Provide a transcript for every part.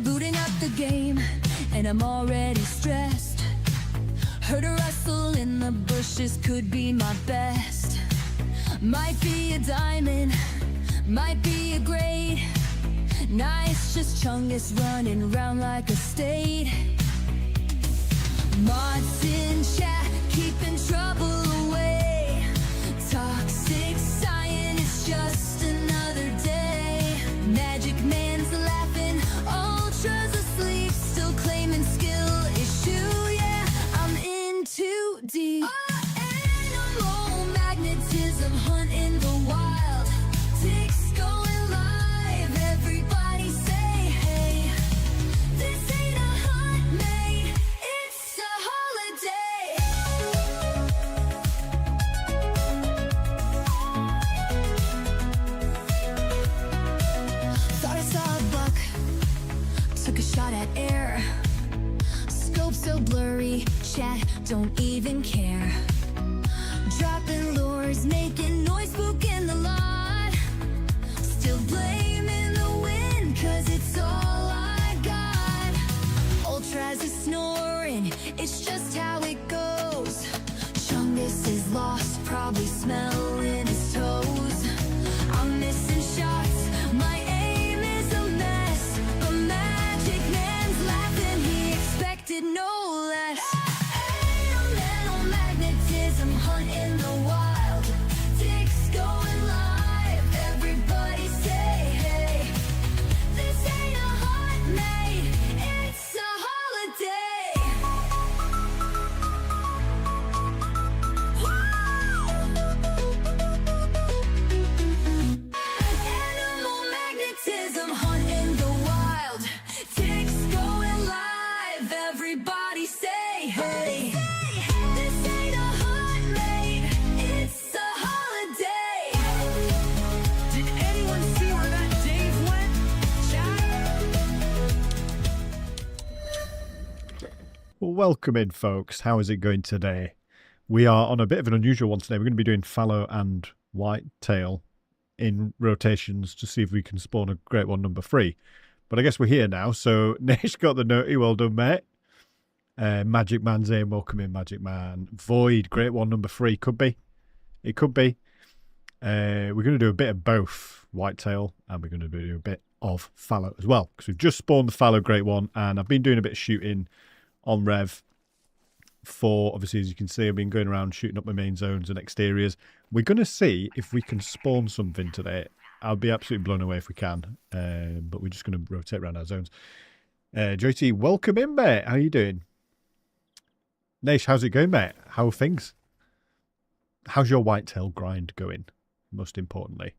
Booting up the game, and I'm already stressed. Heard a rustle in the bushes, could be my best. Might be a diamond, might be a grade. Nice, just Chungus running around like a state. Mods in chat, keeping trouble away. Toxic science, it's just another day. Magic man's laughing, ultras asleep, still claiming skill issue. Yeah, I'm in too deep. Animal magnetism, hunting the wild. Ticks going live, everybody say hey. This ain't a hunt, mate, it's a holiday. Thought I saw a buck, took a shot at air. Scope so blurry, chat don't even care. Dropping lures, making noise, spooking the lot. Still blaming the wind, cause it's all I got. Ultras is snoring, it's just how it goes. Chungus is lost, probably smelling his toes. I'm missing shots, my aim is a mess. But Magic Man's laughing, he expected no less. Elemental magnetism, hunting the wild. Ticks going live, everybody say hey. This ain't a hunt, mate, it's a holiday. Animal magnetism, hunting the wild. Ticks going live, everybody say hey. This ain't a hunt, mate, it's a holiday. Did anyone see where that Dave went? Well, welcome in, folks. How is it going today? We are on a bit of an unusual one today. We're going to be doing Fallow and Whitetail in rotations to see if we can spawn a GreatOne number 3. But I guess we're here now. So Nash got the noti. Well done, mate. Magic Man Zane, welcome in, Magic Man. Void, GreatOne number 3. Could be. It could be. We're going to do a bit of both Whitetail and we're going to do a bit of Fallow as well. Because we've just spawned the Fallow GreatOne and I've been doing a bit of shooting on Rev for, obviously, as you can see, I've been going around shooting up my main zones and exteriors. We're going to see if we can spawn something today. I'll be absolutely blown away if we can. But we're just going to rotate around our zones. JT, welcome in, mate. How you doing? Nash, how's it going, mate? How are things? How's your Whitetail grind going? Most importantly.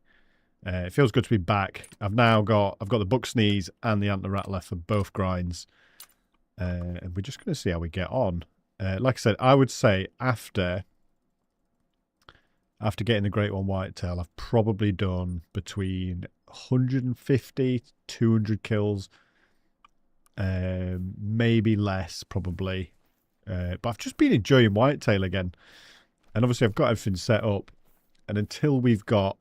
It feels good to be back. I've got the buck sneeze and the antler rattler for both grinds. And we're just going to see how we get on. Like I said, I would say after getting the GreatOne Whitetail, I've probably done between 150 to 200 kills. Maybe less, probably. But I've just been enjoying Whitetail again. And obviously I've got everything set up. And until we've got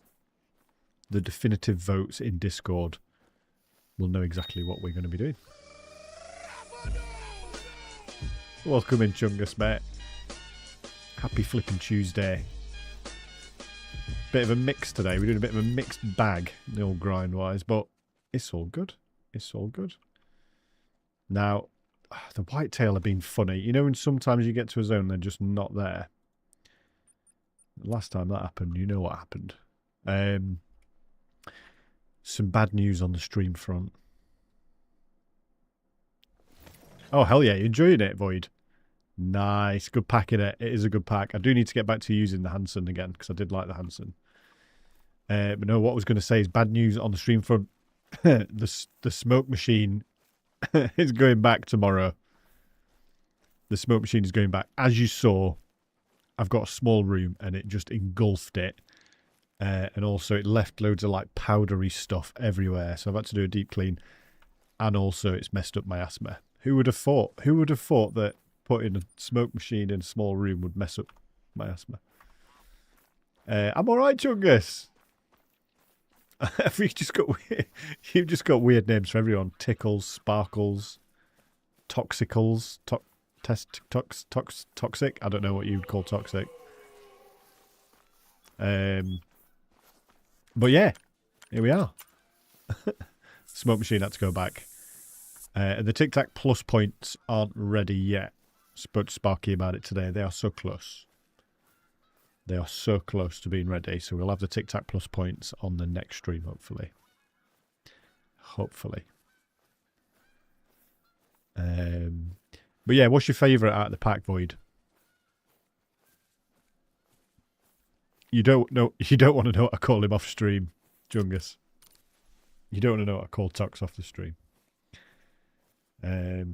the definitive votes in Discord, we'll know exactly what we're going to be doing. Welcome in, Chungus, mate. Happy flipping Tuesday. Bit of a mix today. We're doing a bit of a mixed bag, the old grind-wise, but it's all good. It's all good. Now, the Whitetail have been funny. You know when sometimes you get to a zone and they're just not there? Last time that happened, you know what happened. Some bad news on the stream front. Oh, hell yeah. You enjoying it, Void? Nice. Good pack in it. It is a good pack. I do need to get back to using the Hansen again because I did like the Hansen. But no, what I was going to say is bad news on the stream front. The smoke machine is going back tomorrow. The smoke machine is going back. As you saw, I've got a small room and it just engulfed it. And also it left loads of like powdery stuff everywhere. So I've had to do a deep clean. And also it's messed up my asthma. Who would have thought? Who would have thought that putting a smoke machine in a small room would mess up my asthma? I'm all right, Chungus. You've just got weird names for everyone. Tickles, Sparkles, Toxicals, Toxic. I don't know what you'd call toxic. But yeah, here we are. Smoke machine had to go back. The Tic Tac plus points aren't ready yet. Spoke to Sparky about it today. They are so close. They are so close to being ready. So we'll have the Tic Tac plus points on the next stream, hopefully. Hopefully. But yeah, what's your favourite out of the pack, Void? You don't want to know what I call him off stream, Jungus. You don't want to know what I call Tox off the stream. I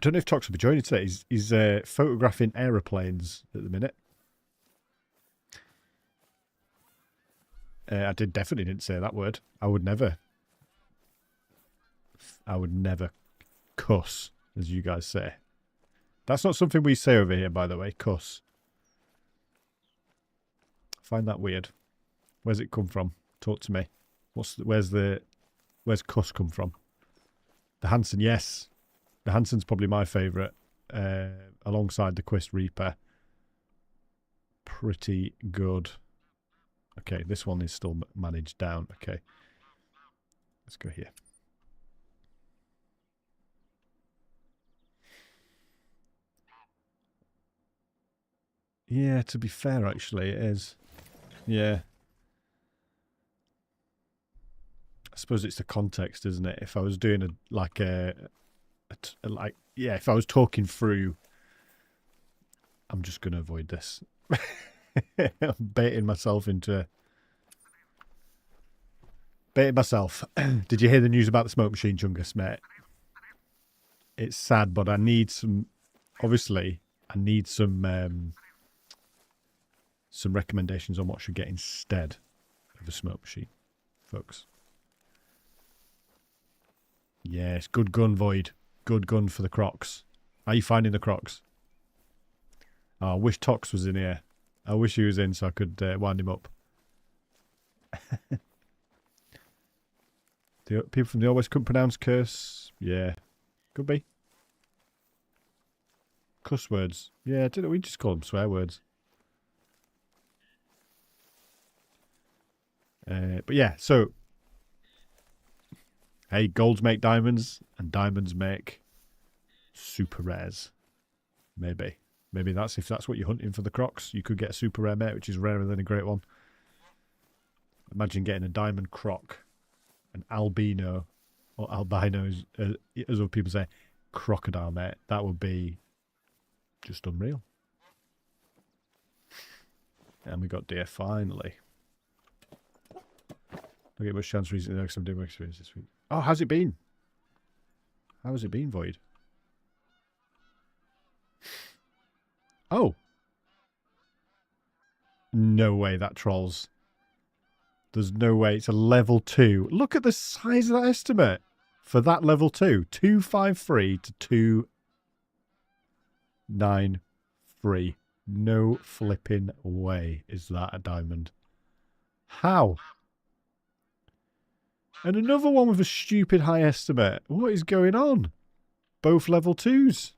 don't know if Tox will be joining today. He's photographing aeroplanes at the minute. I definitely didn't say that word. I would never cuss, as you guys say. That's not something we say over here, by the way, cuss. I find that weird. Where's it come from? Talk to me. Where's cuss come from? The Hanson, yes. The Hanson's probably my favourite, alongside the Quist Reaper. Pretty good. Okay, this one is still managed down. Okay. Let's go here. Yeah, to be fair, actually, it is. Yeah. I suppose it's the context, isn't it? If I was doing if I was talking through, I'm just going to avoid this. I'm baiting myself. Did you hear the news about the smoke machine, Chungus, mate? It's sad, but I need some recommendations on what I should get instead of a smoke machine, folks. Yes, good gun, Void. Good gun for the Crocs. How are you finding the Crocs? Oh, I wish Tox was in here. I wish he was in so I could wind him up. The people from the Always couldn't pronounce curse. Yeah, could be. Cuss words. Yeah, I don't know. We just call them swear words. But yeah, so hey, golds make diamonds, and diamonds make super rares. Maybe that's if that's what you're hunting for the Crocs. You could get a super rare mate, which is rarer than a great one. Imagine getting a diamond croc, an albino, or albino, as other people say, crocodile mate. That would be just unreal. And we got deer finally. I get much chance recently because I'm doing my experience this week. Oh, how's it been? How has it been, Void? Oh. No way that trolls. There's no way. It's a level 2. Look at the size of that estimate for that level 2. 253 to 293. No flipping way is that a diamond. How? And another one with a stupid high estimate. What is going on? Both level 2s.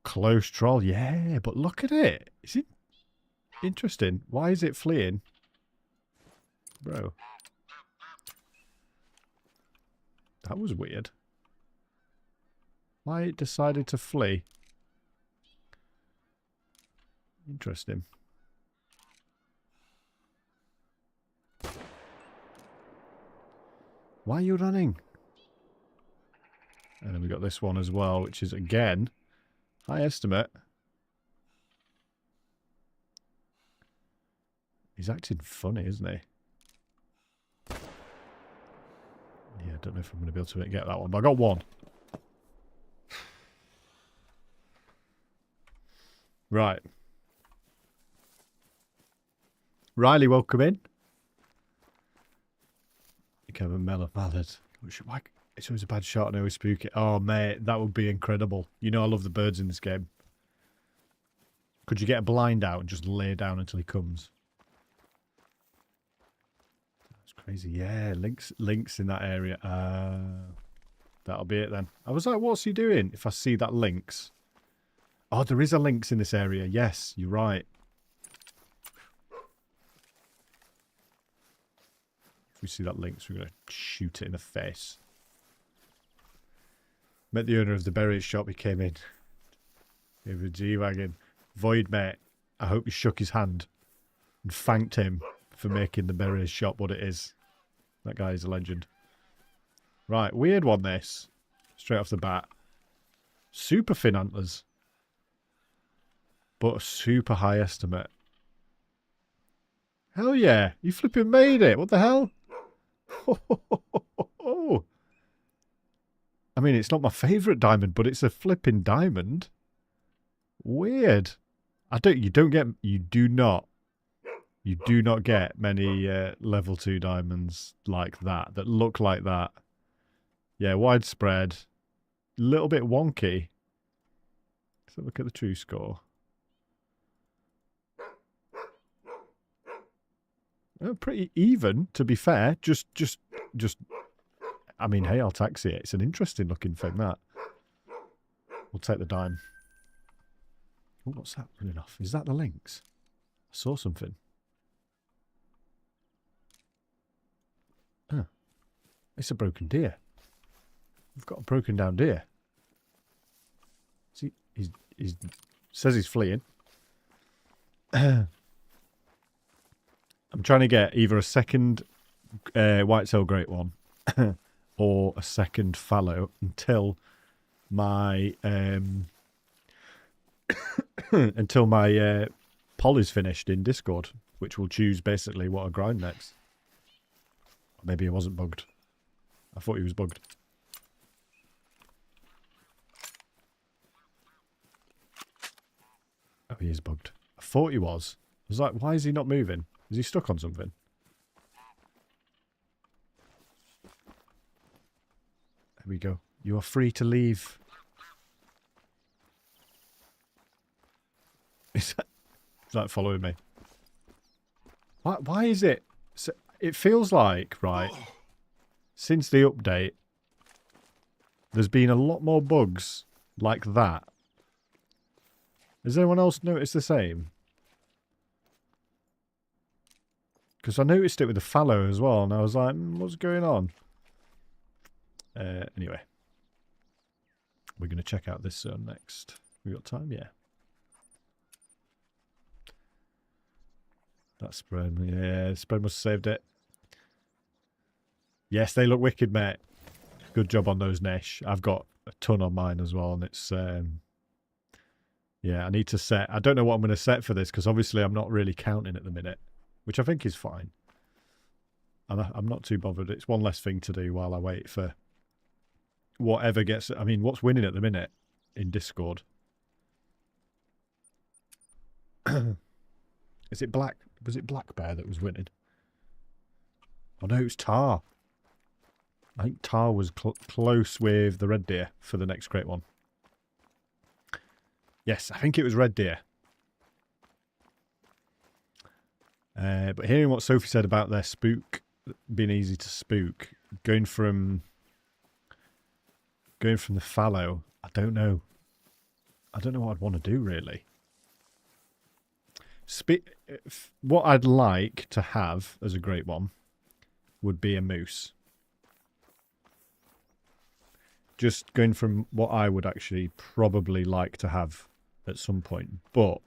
Close troll, yeah, but look at it. Is it interesting? Why is it fleeing? Bro. That was weird. Why it decided to flee? Interesting. Why are you running? And then we got this one as well, which is again high estimate. He's acting funny, isn't he? Yeah, I don't know if I'm going to be able to get that one, but I got one. Right. Riley, welcome in. Kevin Miller ballad. It's always a bad shot and I always spook it. Oh, mate, that would be incredible. You know I love the birds in this game. Could you get a blind out and just lay down until he comes? That's Crazy. Yeah, links in that area. That'll be it then. I was like, what's he doing? If I see that lynx. Oh, there is a lynx in this area. Yes, you're right. If we see that lynx, we're going to shoot it in the face. Met the owner of the berry shop. He came in. Gave a G-Wagon. Void, mate. I hope you shook his hand and thanked him for making the berry shop what it is. That guy is a legend. Right, weird one this. Straight off the bat. Super thin antlers. But a super high estimate. Hell yeah. You flipping made it. What the hell? I mean, it's not my favourite diamond, but it's a flipping diamond. Weird. You do not get many level 2 diamonds like that look like that. Yeah, widespread. A little bit wonky. Let's look at the true score. Oh, pretty even, to be fair. Just. I mean, hey, I'll taxi it. It's an interesting looking thing, that. We'll take the dime. Oh, what's that running off? Is that the lynx? I saw something. Oh, it's a broken deer. We've got a broken down deer. See, he says he's fleeing. I'm trying to get either a second Whitetail GreatOne or a second Fallow until my poll is finished in Discord, which will choose basically what I grind next. Maybe he wasn't bugged. I thought he was bugged. Oh, he is bugged. I thought he was. I was like, why is he not moving? Is he stuck on something? There we go. You are free to leave. Is that following me? Why is it? So it feels like, right, since the update, there's been a lot more bugs like that. Has anyone else noticed the same? Because I noticed it with the Fallow as well, and I was like, what's going on? Anyway. We're going to check out this zone next. We got time? Yeah. That spread, yeah, spread must have saved it. Yes, they look wicked, mate. Good job on those Nish. I've got a ton on mine as well, and it's... yeah, I need to set... I don't know what I'm going to set for this, because obviously I'm not really counting at the minute, which I think is fine. And I'm not too bothered. It's one less thing to do while I wait for whatever gets... I mean, what's winning at the minute in Discord? Is it Black... Was it Black Bear that was winning? Oh no, it's Tar. I think Tar was close with the Red Deer for the next GreatOne. Yes, I think it was Red Deer. But hearing what Sophie said about their spook being easy to spook, going from the Fallow, I don't know. I don't know what I'd want to do really. What I'd like to have as a GreatOne would be a moose. Just going from what I would actually probably like to have at some point. But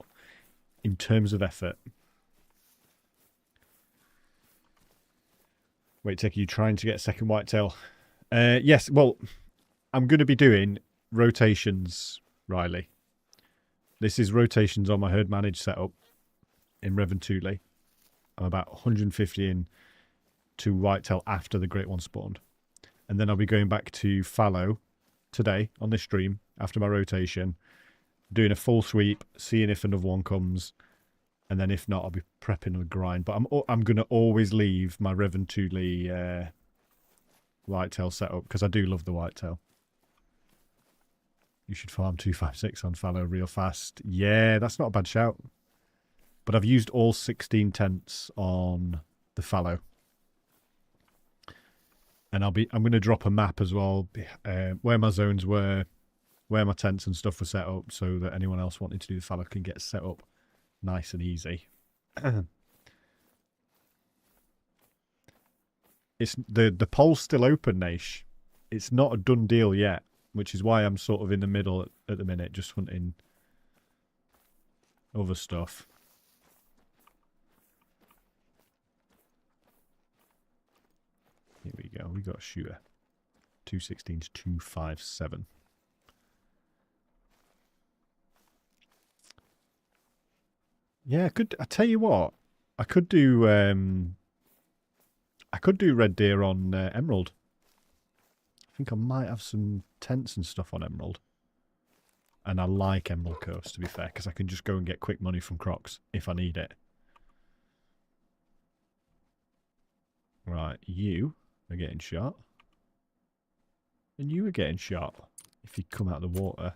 in terms of effort... Wait, Tick, are you trying to get a second Whitetail? Yes, well, I'm going to be doing rotations, Riley. This is rotations on my herd managed setup in Reventuli. I'm about 150 in to Whitetail after the GreatOne spawned. And then I'll be going back to Fallow today on this stream after my rotation, doing a full sweep, seeing if another one comes, and then if not, I'll be prepping a grind. But I'm going to always leave my Reventuli Whitetail setup because I do love the Whitetail. You should farm 256 on Fallow real fast. Yeah, that's not a bad shout. But I've used all 16 tents on the Fallow. And I'm going to drop a map as well, where my zones were, where my tents and stuff were set up, so that anyone else wanting to do the fallow can get set up nice and easy. It's the poll's still open, Naish. It's not a done deal yet, which is why I'm sort of in the middle at the minute, just hunting other stuff. Here we go. We got a shooter. 216 to 257. Yeah, I tell you what, I could do red deer on Emerald. I think I might have some tents and stuff on Emerald. And I like Emerald Coast, to be fair, because I can just go and get quick money from Crocs if I need it. Right, you are getting shot. And you are getting shot if you come out of the water.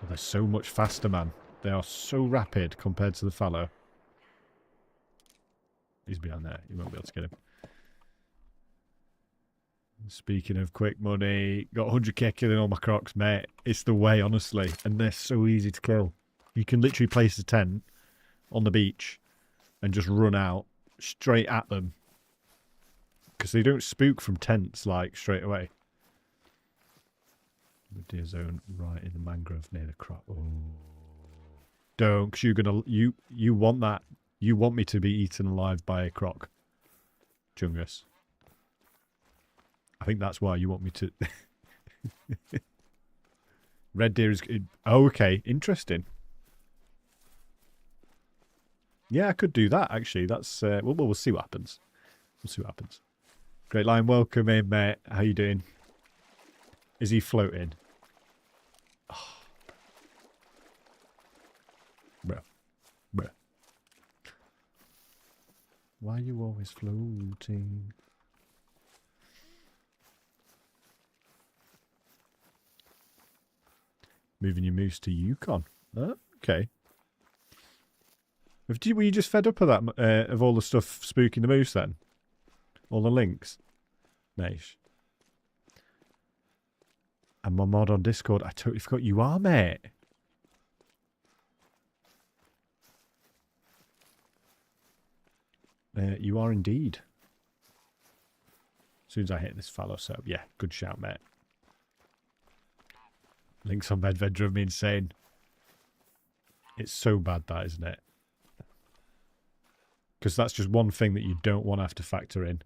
They're so much faster, man. They are so rapid compared to the fallow. He's behind there. You won't be able to get him. Speaking of quick money, got 100k killing all my Crocs, mate. It's the way, honestly. And they're so easy to kill. You can literally place a tent on the beach and just run out straight at them. Because they don't spook from tents, like, straight away. The deer zone right in the mangrove near the Croc. Oh. Don't, because you're going to... You want that. You want me to be eaten alive by a Croc. Chungus. I think that's why you want me to... Red deer is... Oh, okay. Interesting. Yeah, I could do that, actually. That's... we'll see what happens. We'll see what happens. Great Lion, welcome in, mate. How you doing? Is he floating? Oh. Bro. Bro. Why are you always floating? Moving your moose to Yukon. Oh, okay. Were you just fed up of that, of all the stuff spooking the moose then? All the links? Nice. And my mod on Discord, I totally forgot you are, mate. You are indeed. As soon as I hit this fallow setup, yeah, good shout, mate. Links on Bedved drove me insane. It's so bad, that, isn't it? Because that's just one thing that you don't want to have to factor in.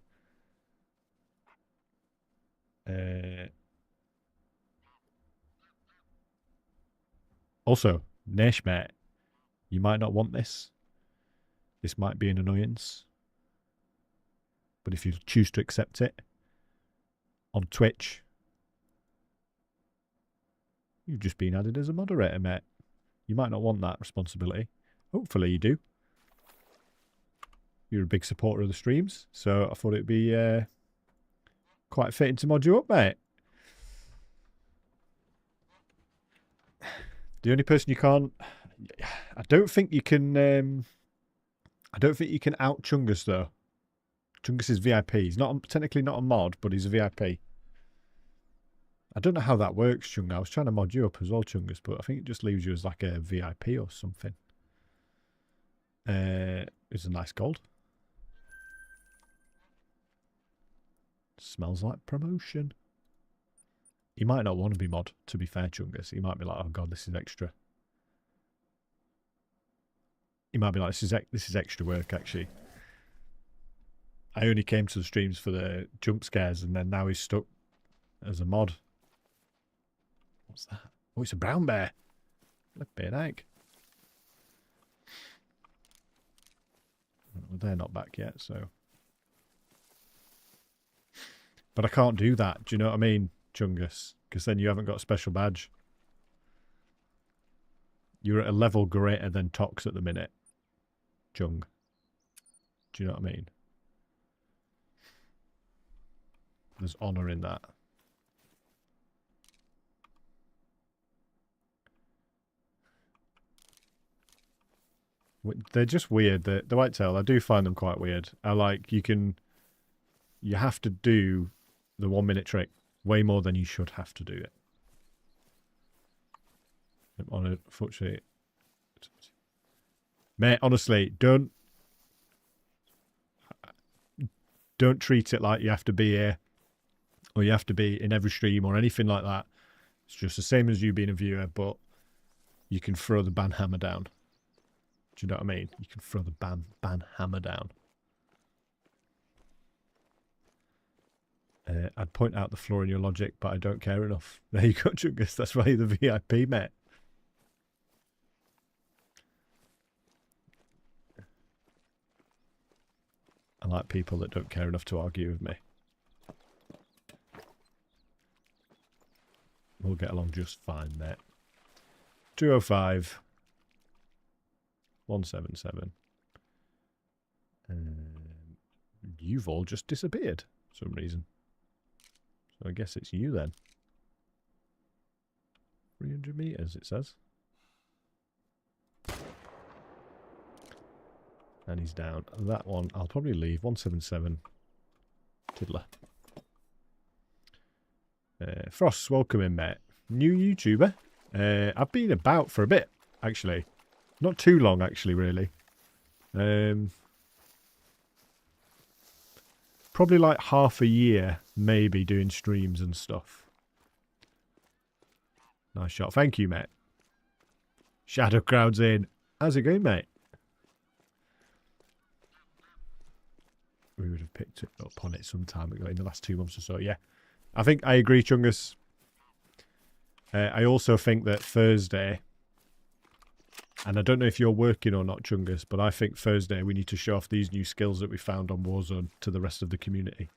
Also, Nesh, mate, you might not want this. This might be an annoyance. But if you choose to accept it, on Twitch, you've just been added as a moderator, mate. You might not want that responsibility. Hopefully you do. You're a big supporter of the streams, so I thought it'd be quite fitting to mod you up, mate. The only person you can't... I don't think you can... I don't think you can out Chungus, though. Chungus is VIP. He's not technically not a mod, but he's a VIP. I don't know how that works, Chungus. I was trying to mod you up as well, Chungus, but I think it just leaves you as like a VIP or something. It's a nice gold. Smells like promotion. He might not want to be mod, to be fair, Chungus. He might be like, oh god, this is extra. He might be like, this is extra work, actually. I only came to the streams for the jump scares, and then now he's stuck as a mod. What's that? Oh, it's a brown bear. Look, bit egg. Well, they're not back yet, so. But I can't do that. Do you know what I mean, Chungus? Because then you haven't got a special badge. You're at a level greater than Tox at the minute, Chung. Do you know what I mean? There's honour in that. They're just weird. The whitetail, I do find them quite weird. I like, you have to do the 1 minute trick way more than you should have to do it. Unfortunately, mate, honestly, don't treat it like you have to be here or you have to be in every stream or anything like that. It's just the same as you being a viewer, but you can throw the ban hammer down. Do you know what I mean? You can throw the ban hammer down. I'd point out the flaw in your logic, but I don't care enough. There you go, Chungus. That's why you're the VIP, mate. I like people that don't care enough to argue with me. We'll get along just fine, mate. 205. 177. You've all just disappeared for some reason. So I guess it's you then. 300 meters, it says. And he's down. That one, I'll probably leave. 177. Tiddler. Frost, welcome in, mate. New YouTuber. I've been about for a bit, actually. Not too long, actually, really. Probably like half a year, maybe, doing streams and stuff. Nice shot. Thank you, mate. Shadow crowd's in. How's it going, mate? We would have picked it up on it some time ago, in the last 2 months or so, yeah. I think I agree, Chungus. I also think that Thursday, and I don't know if you're working or not, Chungus, but I think Thursday we need to show off these new skills that we found on Warzone to the rest of the community.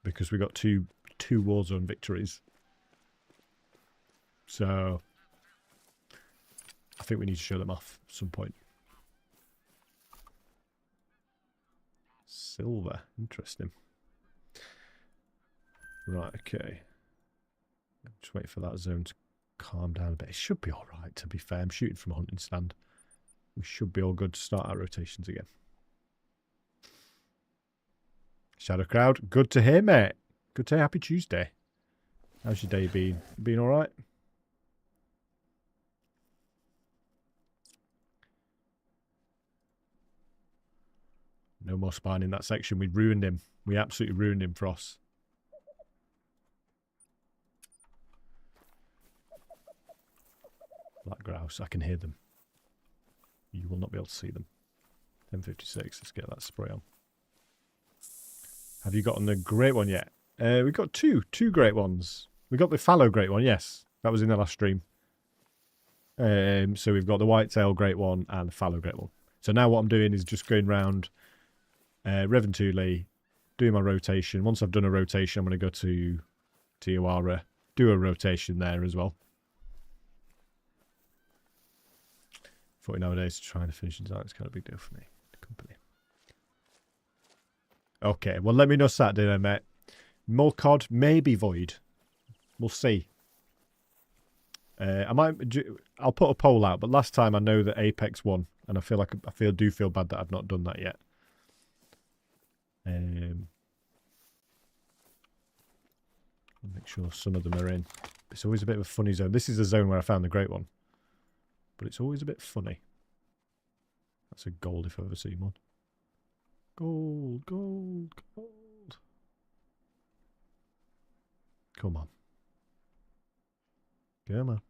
Because we got two Warzone victories. So, I think we need to show them off at some point. Silver. Interesting. Right, okay. Just wait for that zone to calm down a bit. It should be alright, to be fair. I'm shooting from a hunting stand. We should be all good to start our rotations again. Shadow crowd, good to hear, mate. Good to hear. Happy Tuesday. How's your day been? Been alright? No more spine in that section. We ruined him. We absolutely ruined him, Frost. Black grouse. I can hear them. You will not be able to see them. 10:56. Let's get that spray on. Have you gotten the great one yet? We've got two great ones. We got the fallow great one, yes. That was in the last stream. So we've got the whitetail great one and the fallow great one. So now what I'm doing is just going round Reventuli, doing my rotation. Once I've done a rotation, I'm going to go to Tiawara, do a rotation there as well. 49 days to try and finish design. It's kind of a big deal for me. The company. Okay, well, let me know Saturday then, mate. Mulcod, maybe Void. We'll see. I'll put a poll out, but last time I know that Apex won, and I do feel bad that I've not done that yet. Make sure some of them are in. It's always a bit of a funny zone. This is the zone where I found the great one. But it's always a bit funny. That's a gold if I've ever seen one. Gold, gold, gold. Come on. Come on.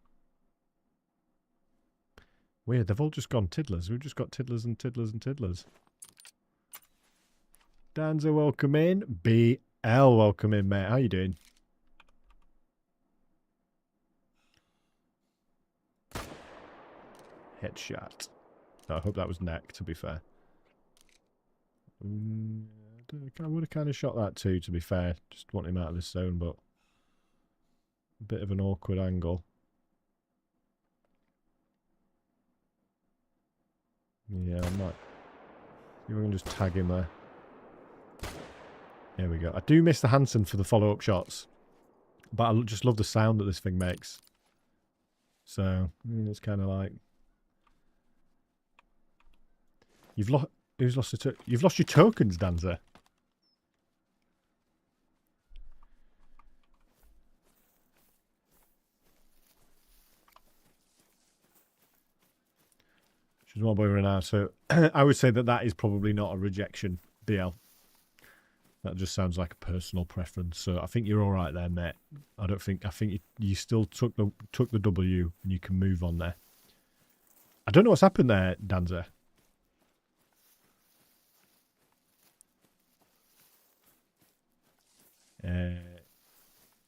Weird, they've all just gone tiddlers. We've just got tiddlers and tiddlers and tiddlers. Danza, welcome in. BL, welcome in, mate. How you doing? Headshot. I hope that was neck, to be fair. I would have kind of shot that too, to be fair. Just want him out of this zone, but a bit of an awkward angle. Yeah, I might. See if I can just tag him there. There we go. I do miss the Hansen for the follow-up shots, but I just love the sound that this thing makes. So, it's kind of like... You've lost. Who's lost a You've lost your tokens, Danza. She's one boy now, so I would say that is probably not a rejection, BL. That just sounds like a personal preference. So I think you're all right there, mate. I think you still took the W and you can move on there. I don't know what's happened there, Danza.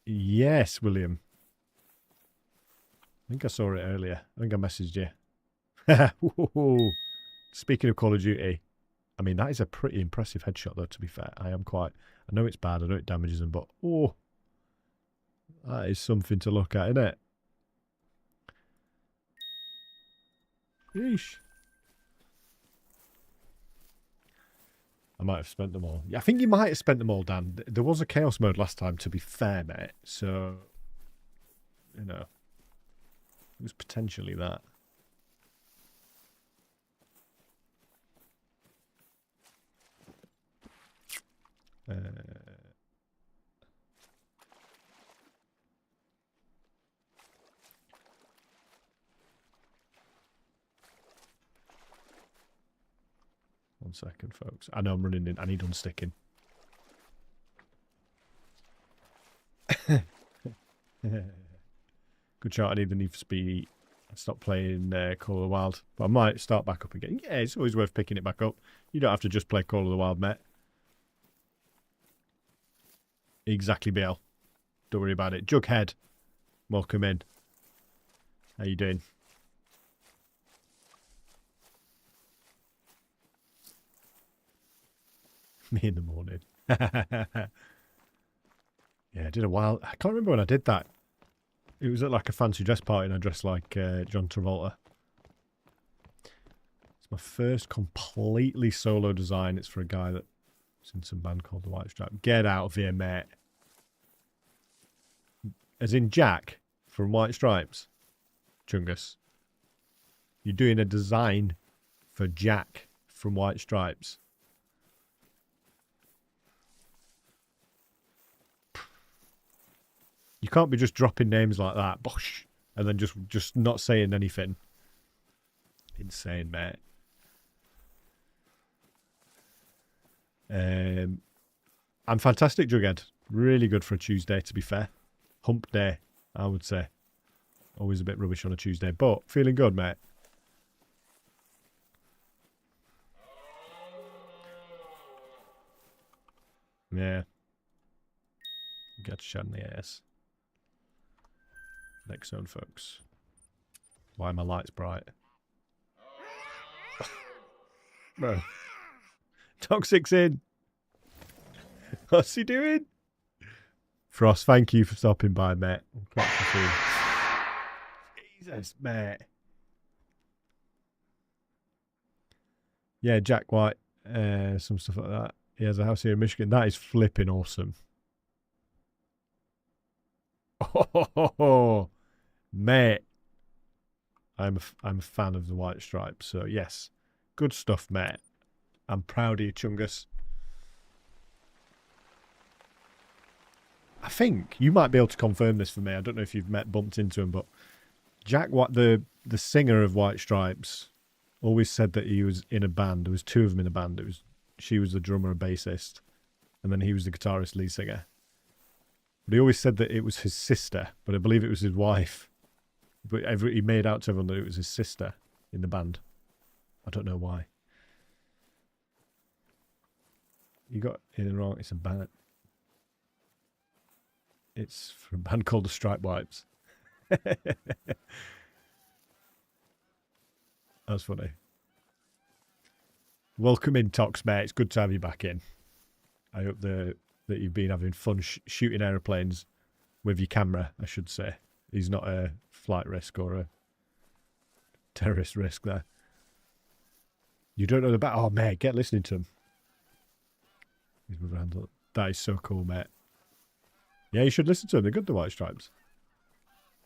Yes, William. I think I saw it earlier. I think I messaged you. Speaking of Call of Duty, I mean, that is a pretty impressive headshot, though, to be fair. I know it's bad, I know it damages them, but, oh, that is something to look at, isn't it? Yeesh. I might have spent them all. Yeah, I think you might have spent them all, Dan. There was a chaos mode last time, to be fair, mate. So, you know, it was potentially that. 1 second, folks. I know I'm running in. I need unsticking. Good shot. I need the Need for Speed. I stopped playing Call of the Wild. But I might start back up again. Yeah, it's always worth picking it back up. You don't have to just play Call of the Wild, mate. Exactly, BL. Don't worry about it. Jughead, welcome in. How you doing? Me in the morning. Yeah, I did a while. I can't remember when I did that. It was at like a fancy dress party and I dressed like John Travolta. It's my first completely solo design. It's for a guy that's in some band called the White Stripe. Get out of here, mate. As in Jack from White Stripes. Chungus. You're doing a design for Jack from White Stripes. You can't be just dropping names like that, bosh, and then just not saying anything. Insane, mate. I'm fantastic, Jughead. Really good for a Tuesday, to be fair. Hump day, I would say. Always a bit rubbish on a Tuesday, but feeling good, mate. Yeah. Get a shot in the ass. Next zone, folks. Why are my lights bright? Bro. Toxic's in. What's he doing? Frost, thank you for stopping by, mate. Jesus, mate. Yeah, Jack White. Some stuff like that. He has a house here in Michigan. That is flipping awesome. Oh, mate. I'm a fan of the White Stripes. So, yes. Good stuff, mate. I'm proud of you, Chungus. I think you might be able to confirm this for me. I don't know if you've bumped into him, but Jack White, the singer of White Stripes, always said that he was in a band. There was two of them in a band. She was the drummer and bassist, and then he was the guitarist, lead singer. But he always said that it was his sister, but I believe it was his wife. But he made out to everyone that it was his sister in the band. I don't know why. You got in and wrong. It's a band. It's from a band called the Stripe Wipes. That's funny. Welcome in, Tox, mate. It's good to have you back in. I hope that you've been having fun shooting aeroplanes with your camera, I should say. He's not a flight risk or a terrorist risk there. You don't know the back. Oh, mate, get listening to him. He's moving hands up. That is so cool, mate. Yeah, you should listen to them. They're good, the White Stripes.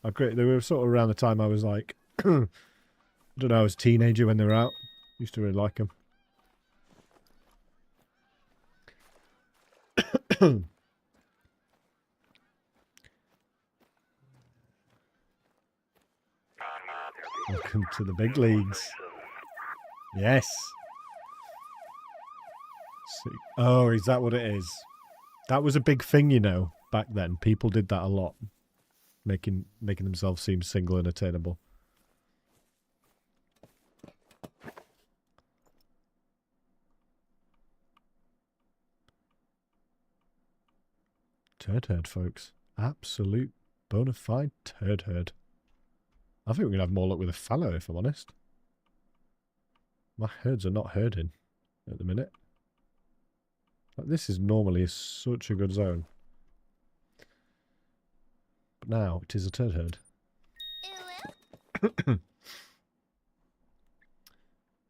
They were sort of around the time I was like, I don't know, I was a teenager when they were out. Used to really like them. Welcome to the big leagues. Yes. Oh, is that what it is? That was a big thing, you know, back then. People did that a lot. Making themselves seem single and attainable. Turd herd, folks. Absolute bona fide turd herd. I think we're going to have more luck with a fallow, if I'm honest. My herds are not herding at the minute. Like, this is normally such a good zone. But now it is a turd herd.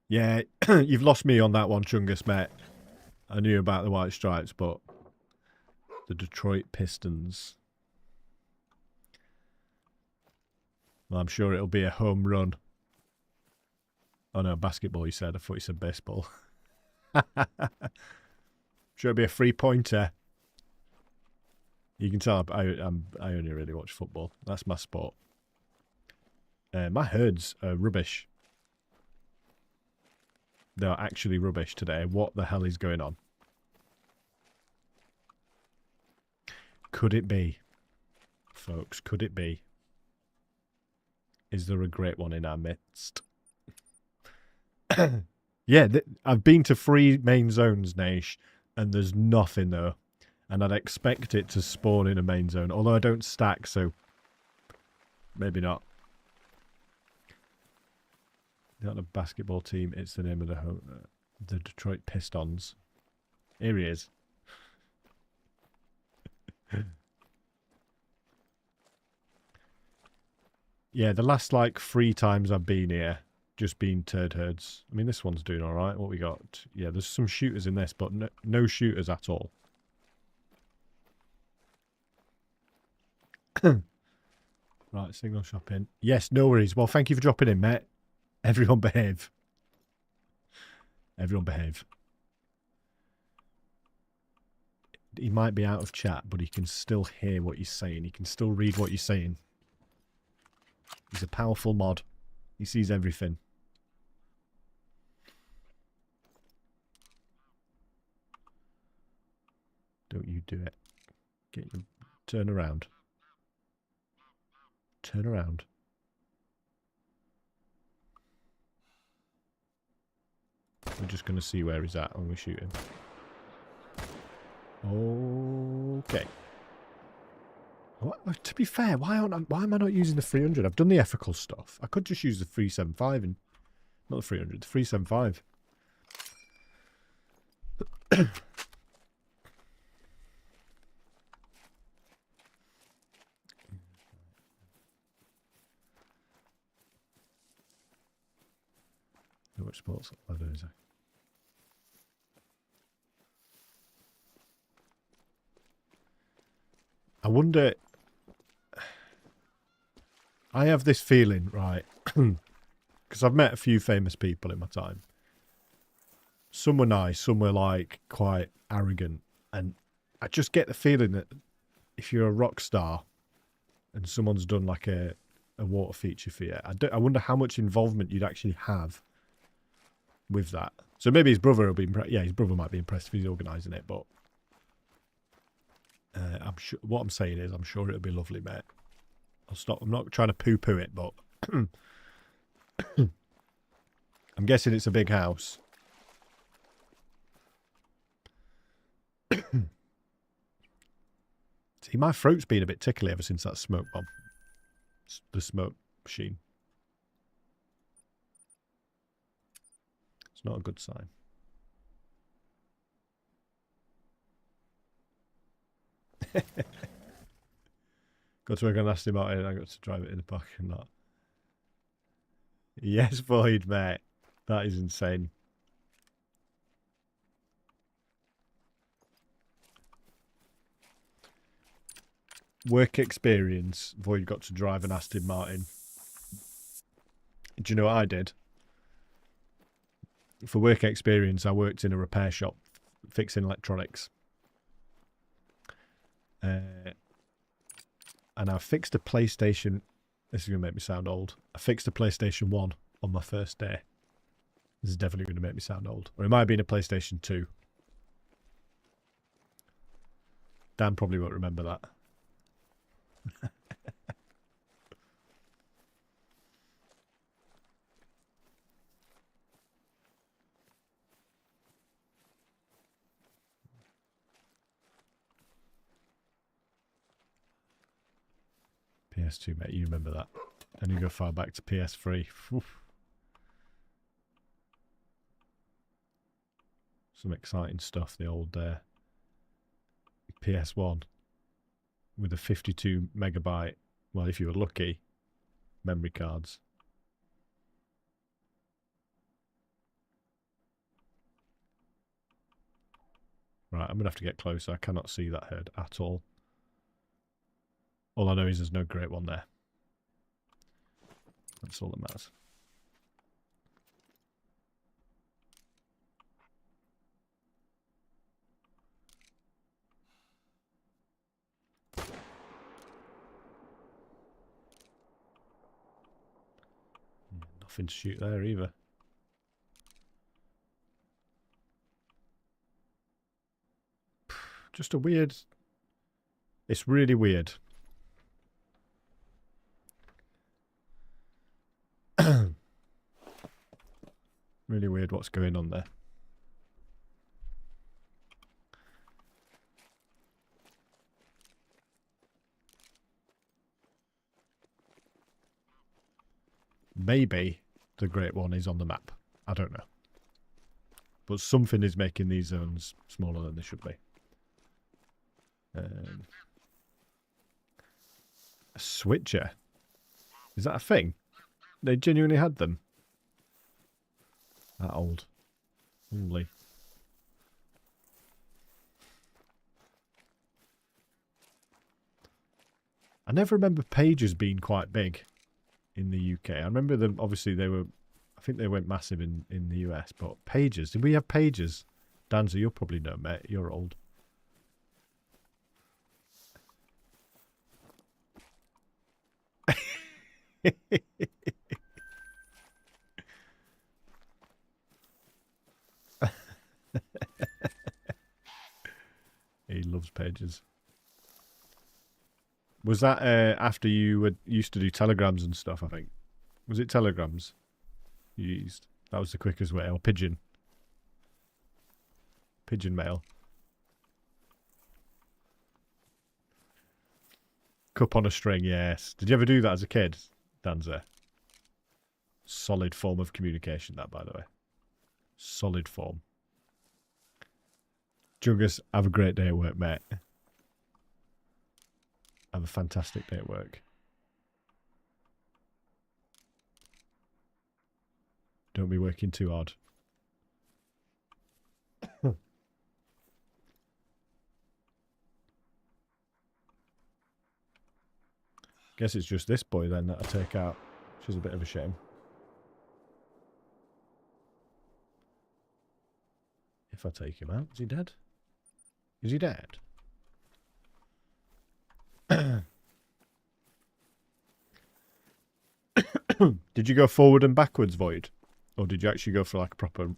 Yeah, you've lost me on that one, Chungus, mate. I knew about the white stripes, but the Detroit Pistons. Well, I'm sure it'll be a home run. Oh no, basketball, you said. I thought you said baseball. Sure it'll be a 3-pointer. You can tell I only really watch football. That's my sport. My herds are rubbish. They're actually rubbish today. What the hell is going on? Could it be, folks? Could it be? Is there a great one in our midst? Yeah, I've been to 3 main zones, Naish, and there's nothing there. And I'd expect it to spawn in a main zone, although I don't stack, so maybe not. Not a basketball team, it's the name of the Detroit Pistons. Here he is. Yeah, the last like 3 times I've been here, just been turd herds. I mean, this one's doing all right. What we got? Yeah, there's some shooters in this, but no shooters at all. Right, signal shopping. Yes, no worries. Well, thank you for dropping in, mate. Everyone behave. Everyone behave. He might be out of chat, but he can still hear what you're saying. He can still read what you're saying. He's a powerful mod. He sees everything. Don't you do it. Turn around. Turn around. We're just going to see where he's at when we shoot him. Okay. What, to be fair, why am I not using the 300? I've done the ethical stuff. I could just use the 375 and not the 300, the 375. Which sports ladder is it? I wonder. I have this feeling, right? Because I've met a few famous people in my time. Some were nice, some were like quite arrogant, and I just get the feeling that if you're a rock star and someone's done like a water feature for you, I wonder how much involvement you'd actually have with that. So maybe his brother will be impressed. Yeah, his brother might be impressed if he's organising it, but I'm sure what I'm saying is I'm sure it'll be lovely, mate. I'll stop. I'm not trying to poo-poo it, but I'm guessing it's a big house. See, my throat's been a bit tickly ever since that smoke bomb. The smoke machine. It's not a good sign. Got to work on Aston Martin. I got to drive it in the parking lot. Yes, Void, mate. That is insane. Work experience. Void got to drive an Aston Martin. Do you know what I did? For work experience, I worked in a repair shop fixing electronics. And I fixed a PlayStation. This is going to make me sound old. I fixed a PlayStation 1 on my first day. This is definitely going to make me sound old. Or it might have been a PlayStation 2. Dan probably won't remember that. PS2, mate, you remember that. And you go far back to PS3. Oof. Some exciting stuff, the old PS1 with a 52 megabyte, well, if you were lucky, memory cards. Right, I'm going to have to get closer. I cannot see that herd at all. All I know is there's no GreatOne there. That's all that matters. Nothing to shoot there either. Just a weird... It's really weird. Really weird what's going on there. Maybe the GreatOne is on the map. I don't know. But something is making these zones smaller than they should be. A switcher? Is that a thing? They genuinely had them? That old. Holy. I never remember pages being quite big in the UK. I remember them, obviously they were, I think they went massive in the US, but pages, did we have pages? Danza, you'll probably know, mate, you're old. He loves pages. Was that after you used to do telegrams and stuff, I think? Was it telegrams you used? That was the quickest way. Or pigeon. Pigeon mail. Cup on a string, yes. Did you ever do that as a kid, Danza? Solid form of communication, that, by the way. Solid form. Juggus, have a great day at work, mate. Have a fantastic day at work. Don't be working too hard. Guess it's just this boy then that I take out, which is a bit of a shame. If I take him out, is he dead? Is he dead? Did you go forward and backwards, Void? Or did you actually go for like a proper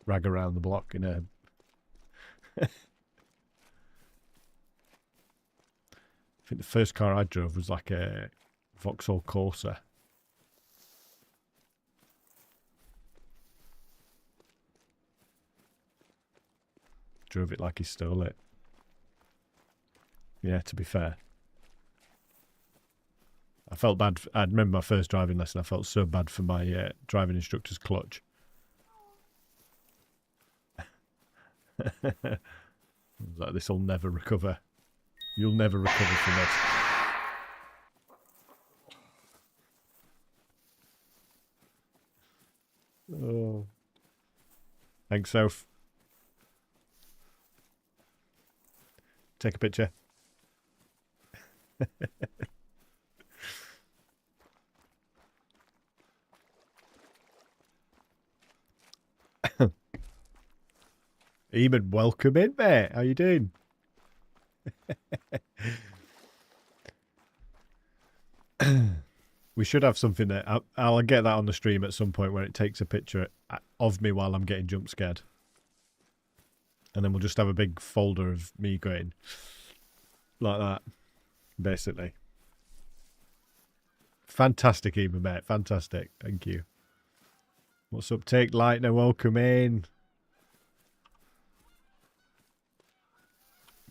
rag around the block in a... I think the first car I drove was like a Vauxhall Corsa. Drove it like he stole it. Yeah, to be fair. I felt bad. I remember my first driving lesson. I felt so bad for my driving instructor's clutch. I was like, this will never recover. You'll never recover from this. Oh. Thanks, Soph. Take a picture. Eamon, welcome in, mate. How you doing? We should have something that I'll get that on the stream at some point where it takes a picture of me while I'm getting jump scared. And then we'll just have a big folder of me going like that, basically. Fantastic, Eva, mate. Fantastic. Thank you. What's up, Take Lightner? Welcome in.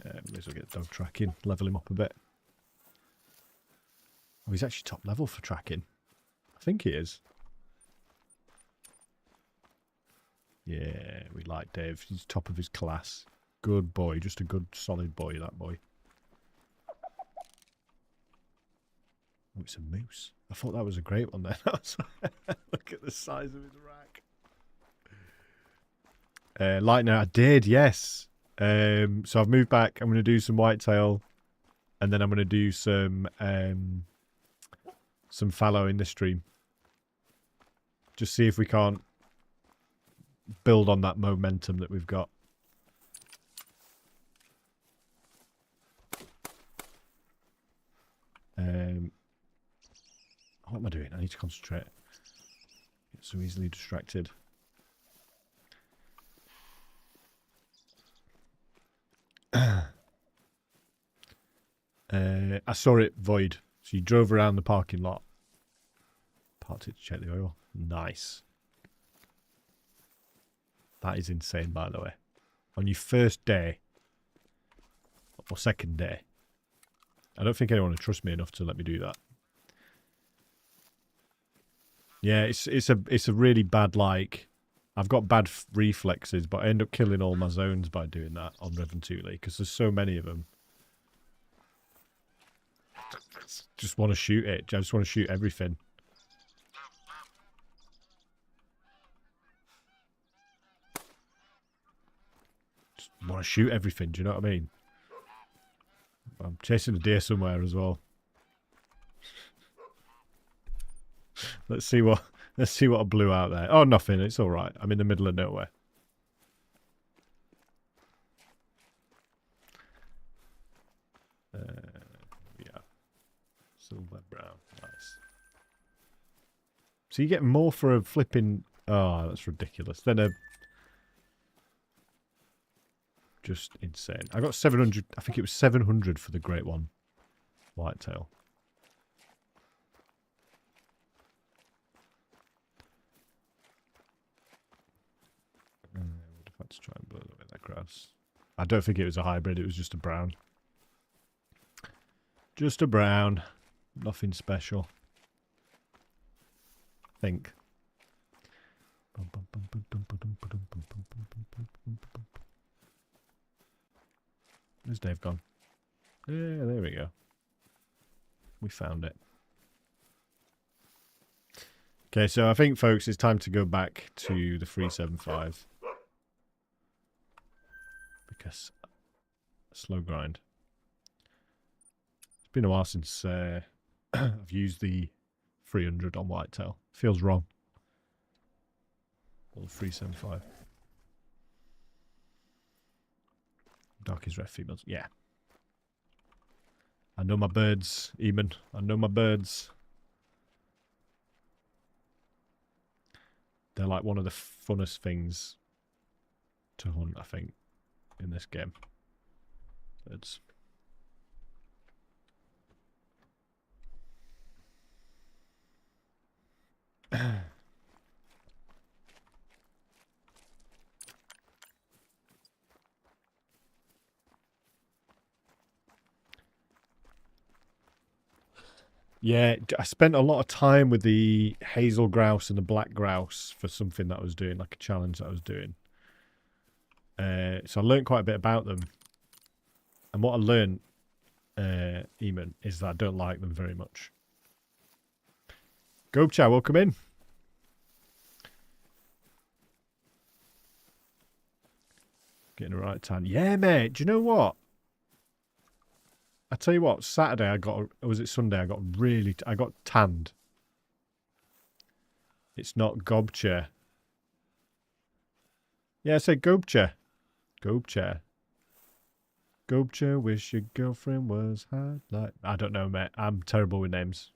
May as well get dog tracking. Level him up a bit. Oh, he's actually top level for tracking. I think he is. Yeah, we like Dave. He's top of his class. Good boy. Just a good, solid boy, that boy. Oh, it's a moose. I thought that was a great one then. Look at the size of his rack. Lightner, I did, yes. So I've moved back. I'm going to do some whitetail. And then I'm going to do some fallow in this stream. Just see if we can't build on that momentum that we've got. What am I doing? I need to concentrate. Get so easily distracted. I saw it void. So you drove around the parking lot. Parked it to check the oil. Nice. That is insane, by the way. On your first day, or second day, I don't think anyone would trust me enough to let me do that. Yeah, it's a really bad, like, I've got bad reflexes, but I end up killing all my zones by doing that on Revan 2 because there's so many of them. Just want to shoot it. I just want to shoot everything. Just want to shoot everything. Do you know what I mean? I'm chasing a deer somewhere as well. Let's see what I blew out there. Oh, nothing. It's all right. I'm in the middle of nowhere. Yeah. Silver brown. Nice. So you get more for a flipping... Oh, that's ridiculous. Then a... Just insane. I got 700... I think it was 700 for the GreatOne Whitetail. What if I had to try and blow away that grass? I don't think it was a hybrid. It was just a brown. Just a brown. Nothing special. I think. Where's Dave gone? Yeah, there we go. We found it. Okay, so I think, folks, it's time to go back to the 375. Because slow grind. It's been a while since I've used the 300 on whitetail. Feels wrong. Or the 375. Darkest red females. Yeah. I know my birds, Eamon. I know my birds. They're like one of the funnest things to hunt, I think, in this game. Birds. Yeah, I spent a lot of time with the hazel grouse and the black grouse for something that I was doing, like a challenge that I was doing. So I learned quite a bit about them. And what I learned, Eamon, is that I don't like them very much. Gobchow, welcome in. Getting the right tan. Yeah, mate. Do you know what? I tell you what, Saturday I got, or was it Sunday? I got tanned. It's not gobchair. Yeah, I said gobchair. Gobchair. Sculpture, wish your girlfriend was hot like... I don't know, mate. I'm terrible with names.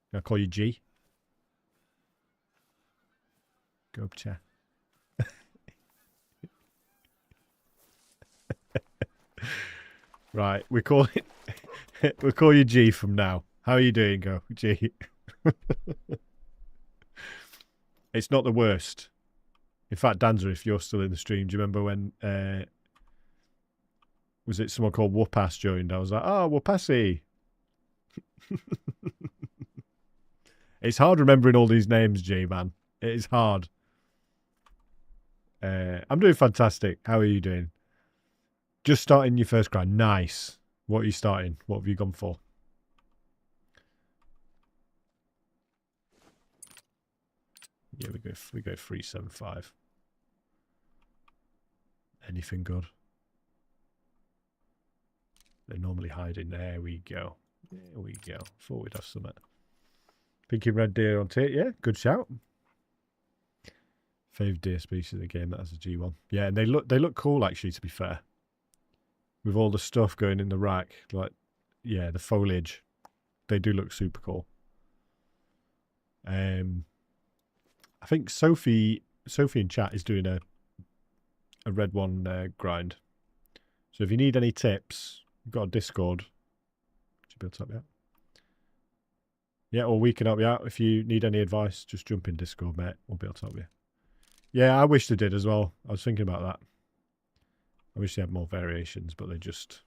Can I call you G? Sculpture. Right, we call it... we'll call you G from now. How are you doing, Go? G. It's not the worst. In fact, Danza, if you're still in the stream, do you remember when... was it someone called Whoopass joined? I was like, oh, Whoopassy. It's hard remembering all these names, G, man. It is hard. I'm doing fantastic. How are you doing? Just starting your first grind. Nice. What are you starting? What have you gone for? Yeah, we go 375. Anything good? They normally hide in there. We go. There we go. Thought we'd have something. Thinking red deer on tape. Yeah, good shout. Fave deer species of the game. That has a G1. Yeah, and they look cool actually. To be fair, with all the stuff going in the rack, like yeah, the foliage, they do look super cool. I think Sophie in chat is doing a red one grind. So if you need any tips, you've got a Discord. Should be able to help you out. Yeah, or we can help you out. If you need any advice, just jump in Discord, mate. We'll be able to help you. Yeah, I wish they did as well. I was thinking about that. I wish they had more variations, but they just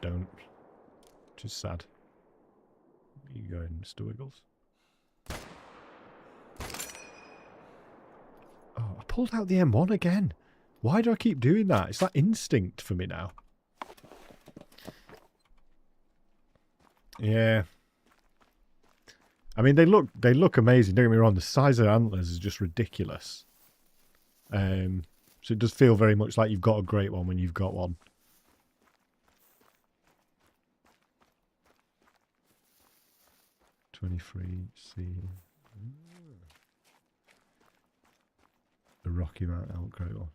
don't. Which is sad. You going, Mr. Wiggles? Oh, I pulled out the M1 again. Why do I keep doing that? It's like instinct for me now. Yeah. I mean, they look amazing. Don't get me wrong. The size of the antlers is just ridiculous. So it does feel very much like you've got a great one when you've got one. C. The Rocky Mountain elk great one.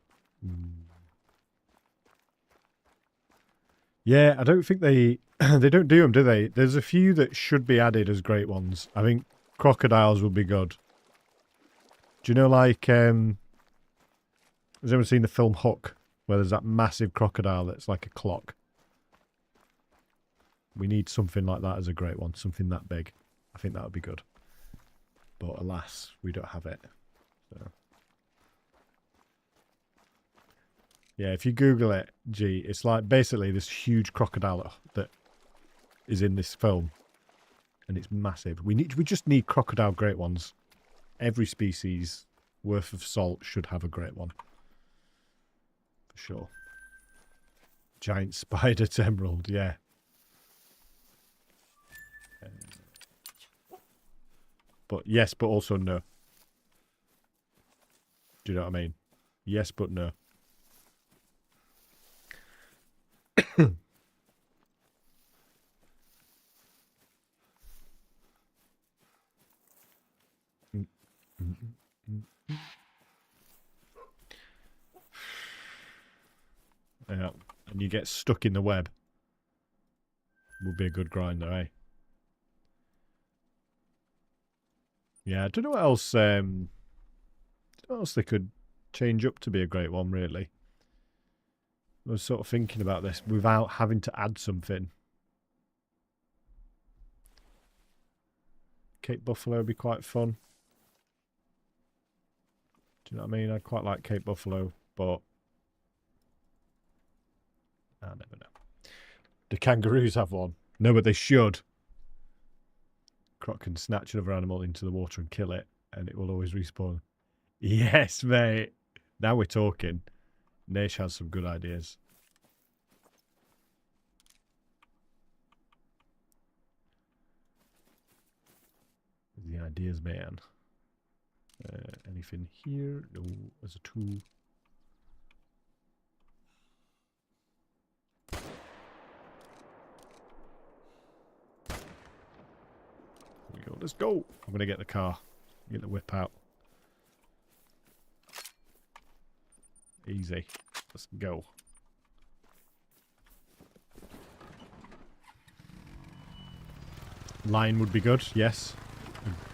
Yeah, I don't think they don't do them, do they? There's a few that should be added as great ones. I think crocodiles would be good. Do you know, like, has anyone seen the film Hook, where there's that massive crocodile that's like a clock? We need something like that as a great one, something that big. I think that would be good. But alas, we don't have it. So. Yeah, if you Google it, G, it's like basically this huge crocodile that is in this film. And it's massive. We just need crocodile great ones. Every species worth of salt should have a great one. For sure. Giant spider emerald, yeah. But yes, but also no. Do you know what I mean? Yes, but no. Yeah, and you get stuck in the web. Would be a good grind though, eh? Yeah, I don't know what else. What else they could change up to be a great one, really. I was sort of thinking about this without having to add something. Cape Buffalo would be quite fun. Do you know what I mean? I quite like Cape Buffalo, but I never know. Do kangaroos have one? No, but they should. Croc can snatch another animal into the water and kill it, and it will always respawn. Yes, mate. Now we're talking. Nash has some good ideas. The ideas, man. Anything here? No, there's a tool. Here we go. Let's go. I'm going to get the car. Get the whip out. Easy. Let's go. Lion would be good, yes.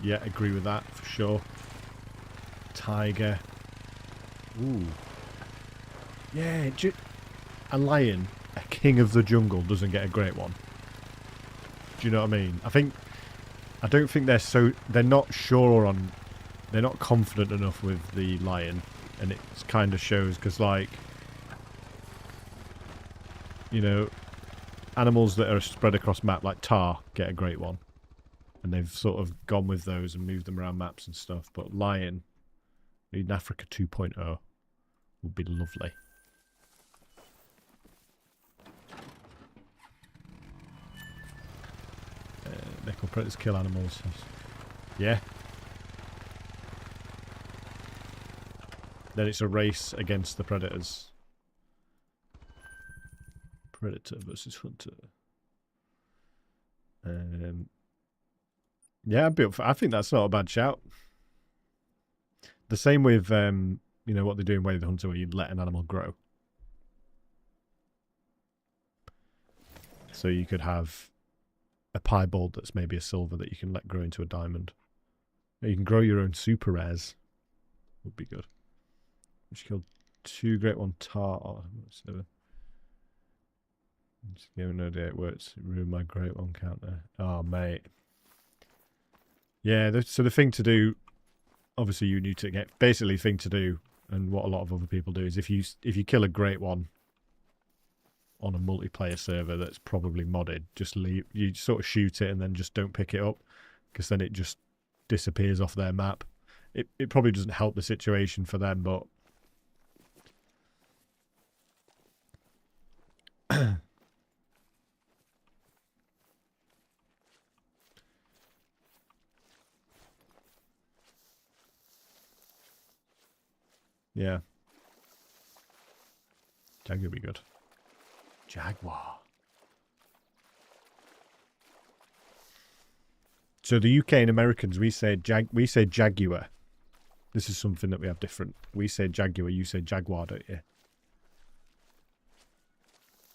Yeah, agree with that for sure. Tiger. Ooh. Yeah, a lion, a king of the jungle, doesn't get a great one. Do you know what I mean? I don't think they're not sure on, they're not confident enough with the lion, and it kind of shows because, like, you know, animals that are spread across map like tar get a great one, and they've sort of gone with those and moved them around maps and stuff. But lion, in Africa 2.0 would be lovely. Nickel predators kill animals. Yeah. Then it's a race against the predators. Predator versus hunter. Yeah, I think that's not a bad shout. The same with you know what they do in Way of the Hunter, where you let an animal grow. So you could have a piebald that's maybe a silver that you can let grow into a diamond. Or you can grow your own super rares. Would be good. Which killed 2 GreatOne tar. So just give no idea it works. It ruined my GreatOne counter. Oh mate. Yeah, so the thing to do, obviously you need to get, basically thing to do, and what a lot of other people do, is if you kill a GreatOne on a multiplayer server that's probably modded, just leave, you sort of shoot it and then just don't pick it up, because then it just disappears off their map. It probably doesn't help the situation for them, but yeah. Jaguar would be good. Jaguar. So the UK and Americans, we say Jaguar. This is something that we have different. We say Jaguar, you say Jaguar, don't you?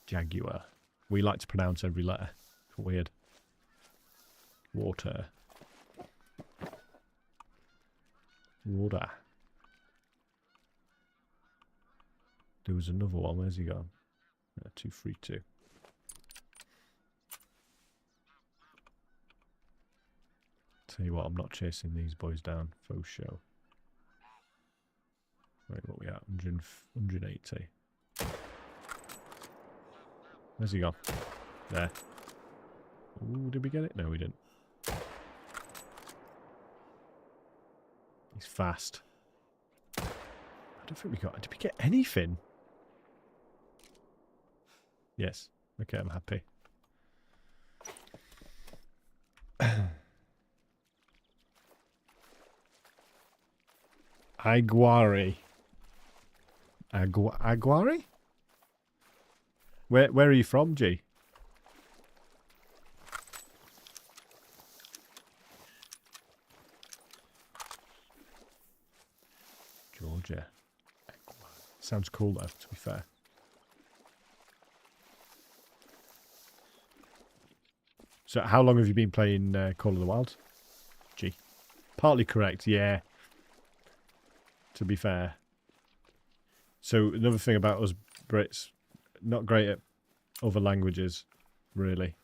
Jaguar. We like to pronounce every letter. Weird. Water. Water. There was another one. Where's he gone? 232. Tell you what, I'm not chasing these boys down. Faux show. Right, what we at? 180. Where's he gone? There. Ooh, did we get it? No, we didn't. He's fast. I don't think we got... Did we get anything? Yes. Okay, I'm happy. Aguari. Aguari? Where are you from, G? Georgia. Sounds cool though, to be fair. So how long have you been playing Call of the Wild? G. Partly correct, yeah. To be fair. So another thing about us Brits, not great at other languages, really.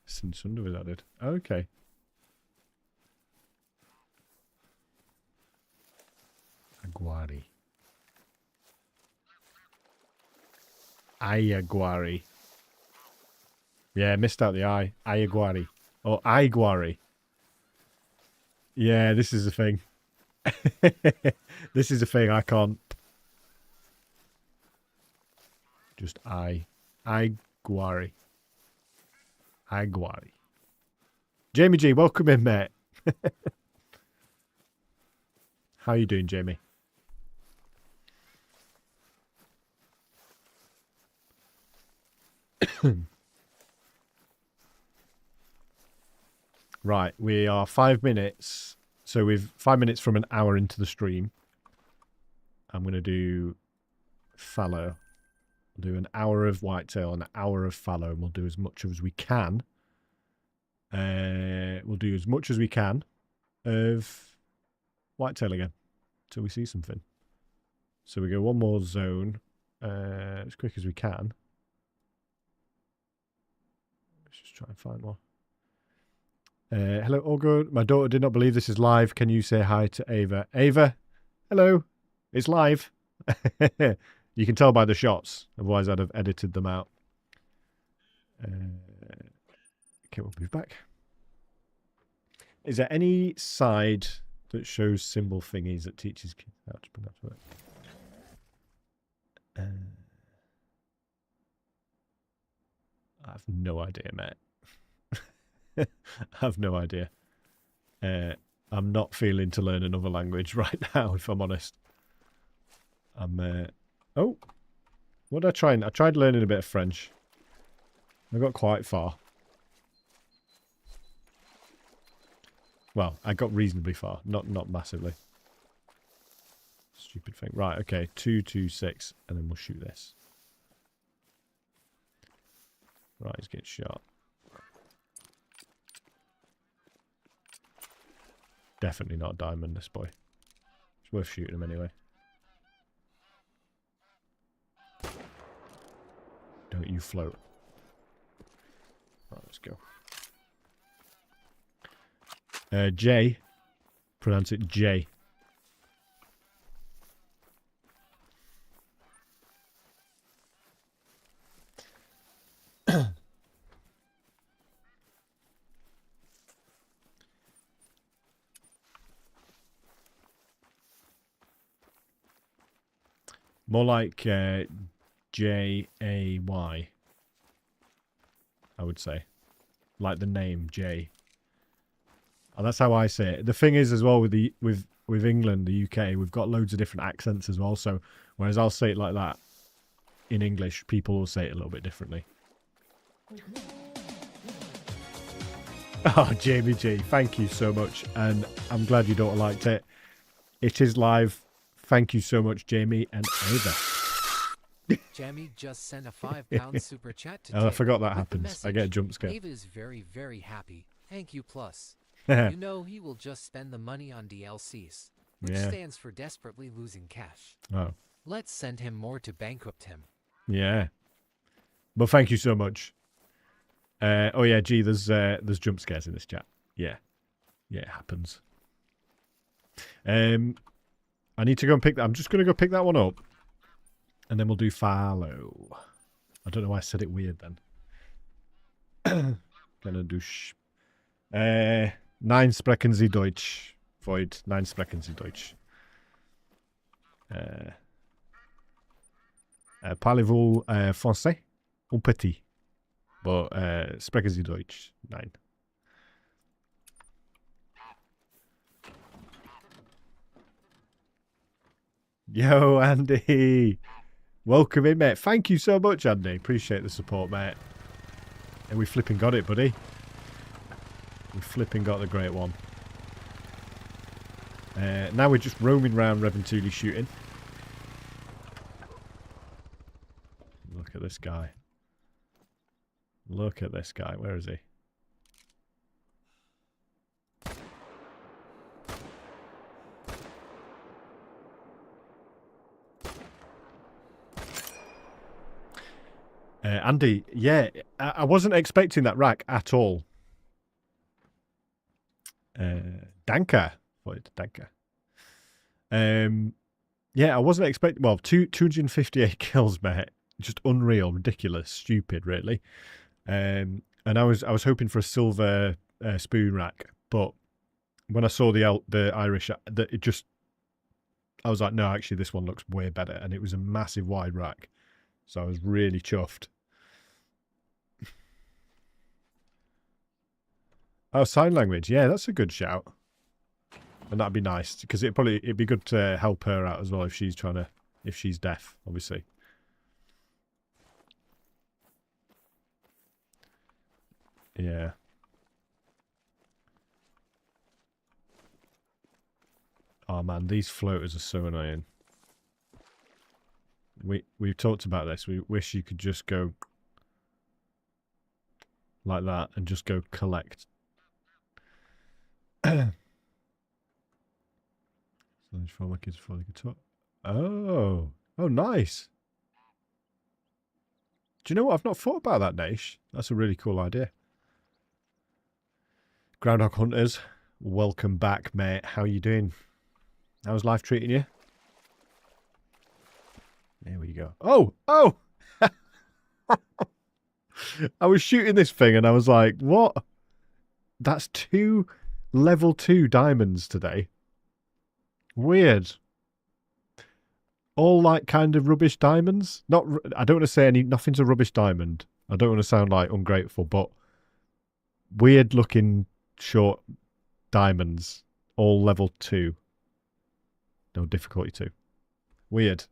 Sin Sunder was added. Okay. Aguari. Ayaguari. Yeah, missed out the I. Ayaguari. Or Aiguari. Yeah, this is the thing. This is the thing I can't. Just Aiguari. Aiguari. Jamie G, welcome in, mate. How are you doing, Jamie? Right, we are 5 minutes. So we've 5 minutes from an hour into the stream. I'm going to do Fallow We'll do an hour of whitetail, an hour of fallow, and we'll do as much as we can. We'll do as much as we can of whitetail again till we see something. So we go one more zone as quick as we can. Let's just try and find one. Hello, all good. My daughter did not believe this is live. Can you say hi to Ava? Ava, hello. It's live. You can tell by the shots. Otherwise, I'd have edited them out. Okay, we'll move back. Is there any side that shows symbol thingies that teaches kids how to pronounce it? I have no idea, mate. I have no idea. I'm not feeling to learn another language right now, if I'm honest. Oh, what did I try? I tried learning a bit of French. I got quite far. Well, I got reasonably far, not massively. Stupid thing. Right, okay, 226, and then we'll shoot this. Right, he's getting shot. Definitely not a diamond, this boy. It's worth shooting him anyway. Don't you float. Right, let's go. J. Pronounce it J. More like J-A-Y, I would say. Like the name J. And that's how I say it. The thing is as well with England, the UK, we've got loads of different accents as well. So whereas I'll say it like that in English, people will say it a little bit differently. Oh, Jamie G, thank you so much. And I'm glad your daughter liked it. It is live. Thank you so much, Jamie and Ava. Jamie just sent a £5 super chat to Oh, I Jay forgot that with the happens. I message, get a jump scare. Ava is very, very happy. Thank you, plus. You know he will just spend the money on DLCs, which Yeah. stands for desperately losing cash. Oh. Let's send him more to bankrupt him. Yeah. But thank you so much. Oh yeah, gee, there's jump scares in this chat. Yeah. Yeah, it happens. I need to go and pick that. I'm just going to go pick that one up. And then we'll do Fallow. I don't know why I said it weird then. Gonna do 9 sprechen Sie Deutsch. Void, 9 sprechen Sie Deutsch. Parlez-vous français? Un petit. But sprechen Sie Deutsch? 9. Yo, Andy. Welcome in, mate. Thank you so much, Andy. Appreciate the support, mate. And we flipping got it, buddy. We flipping got the great one. Now we're just roaming around Reventuli shooting. Look at this guy. Look at this guy. Where is he? Andy, yeah, I wasn't expecting that rack at all. Danker. Danker. Yeah, I wasn't expecting... Well, 258 kills, mate. Just unreal, ridiculous, stupid, really. And I was hoping for a silver spoon rack, but when I saw the Irish, it just... I was like, no, actually, this one looks way better. And it was a massive wide rack. So I was really chuffed. Oh, sign language. Yeah, that's a good shout. And that'd be nice because it'd be good to help her out as well if she's deaf, obviously. Yeah. Oh man, these floaters are so annoying. We've talked about this. We wish you could just go like that and just go collect. So for my kids before they could talk. Oh, nice. Do you know what? I've not thought about that, Nash. That's a really cool idea. Groundhog Hunters, welcome back, mate. How you doing? How's life treating you? There we go. Oh! I was shooting this thing and I was like, what? That's 2 level 2 diamonds today. Weird. All like kind of rubbish diamonds. I don't want to say nothing's a rubbish diamond. I don't want to sound like ungrateful, but weird looking short diamonds. All level 2. No difficulty 2. Weird.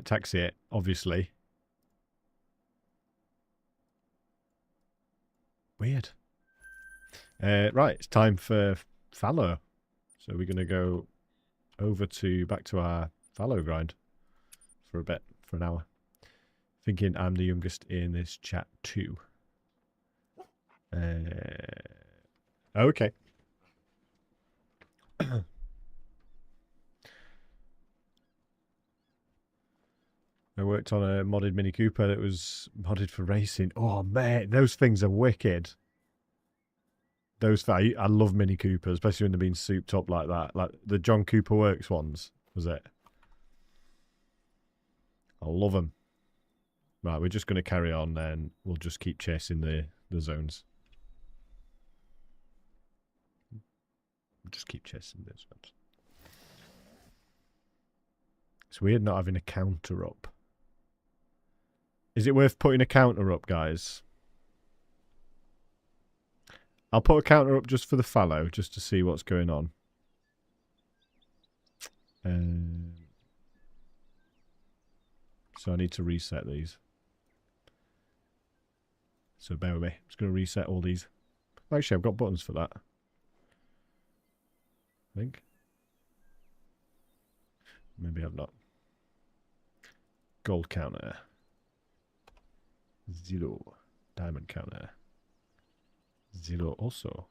Taxi it, obviously. Weird. Right, it's time for fallow. So we're going to go back to our fallow grind for a bit, for an hour. Thinking I'm the youngest in this chat too. Okay. I worked on a modded Mini Cooper that was modded for racing. Oh, mate, those things are wicked. I love Mini Coopers, especially when they're being souped up like that. Like the John Cooper Works ones, was it? I love them. Right, we're just going to carry on then. We'll just keep chasing the zones. Just keep chasing those ones. It's weird not having a counter up. Is it worth putting a counter up, guys? I'll put a counter up just for the fallow, just to see what's going on. So I need to reset these. So bear with me. I'm just going to reset all these. Actually, I've got buttons for that. I think. Maybe I've not. Gold counter. 0. Diamond counter. 0 also.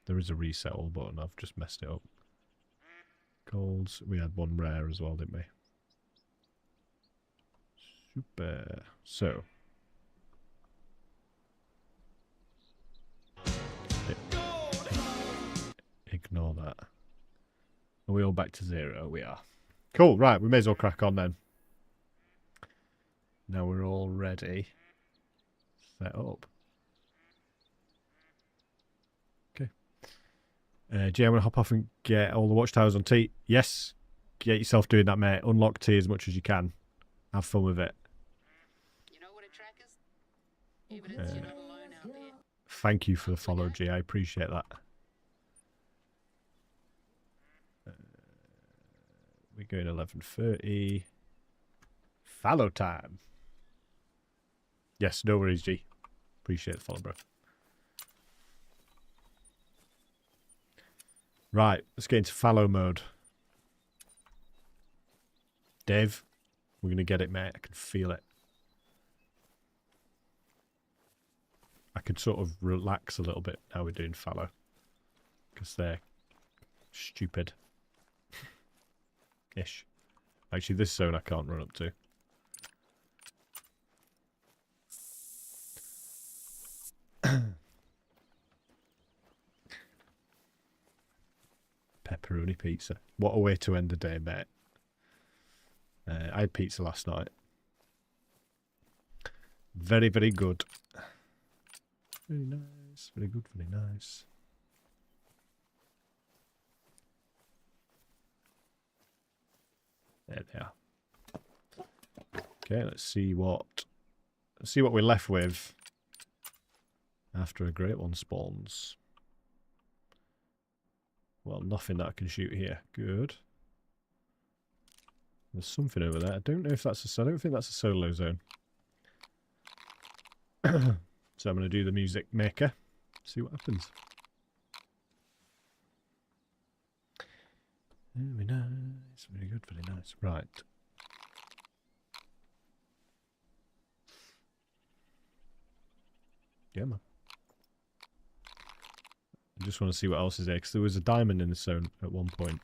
There is a reset all button. I've just messed it up. Golds. We had 1 rare as well, didn't we? Super. So. Ignore that. Are we all back to 0? We are. Cool. Right. We may as well crack on then. Now we're all ready. Set up. Okay. Jay, I'm going to hop off and get all the watchtowers on T. Yes. Get yourself doing that, mate. Unlock T as much as you can. Have fun with it. You know what a track is? Evidence you're not alone out there. Thank you for the follow, G. I appreciate that. We're going 11:30. Fallow time. Yes, no worries, G. Appreciate the follow, bro. Right, let's get into fallow mode. Dave, we're going to get it, mate. I can feel it. I can sort of relax a little bit now we're doing fallow. Because they're stupid. Ish. Actually, this zone I can't run up to. Pepperoni pizza. What a way to end the day, mate. I had pizza last night. Very, very good. Very nice. Very good, very nice. There they are. Okay, let's see what we're left with after a GreatOne spawns. Well, nothing that I can shoot here. Good. There's something over there. I don't know if that's a... I don't think that's a solo zone. So I'm going to do the music maker. See what happens. Very nice. Very good. Very nice. Right. Yeah, man. I just want to see what else is there, because there was a diamond in the zone at one point.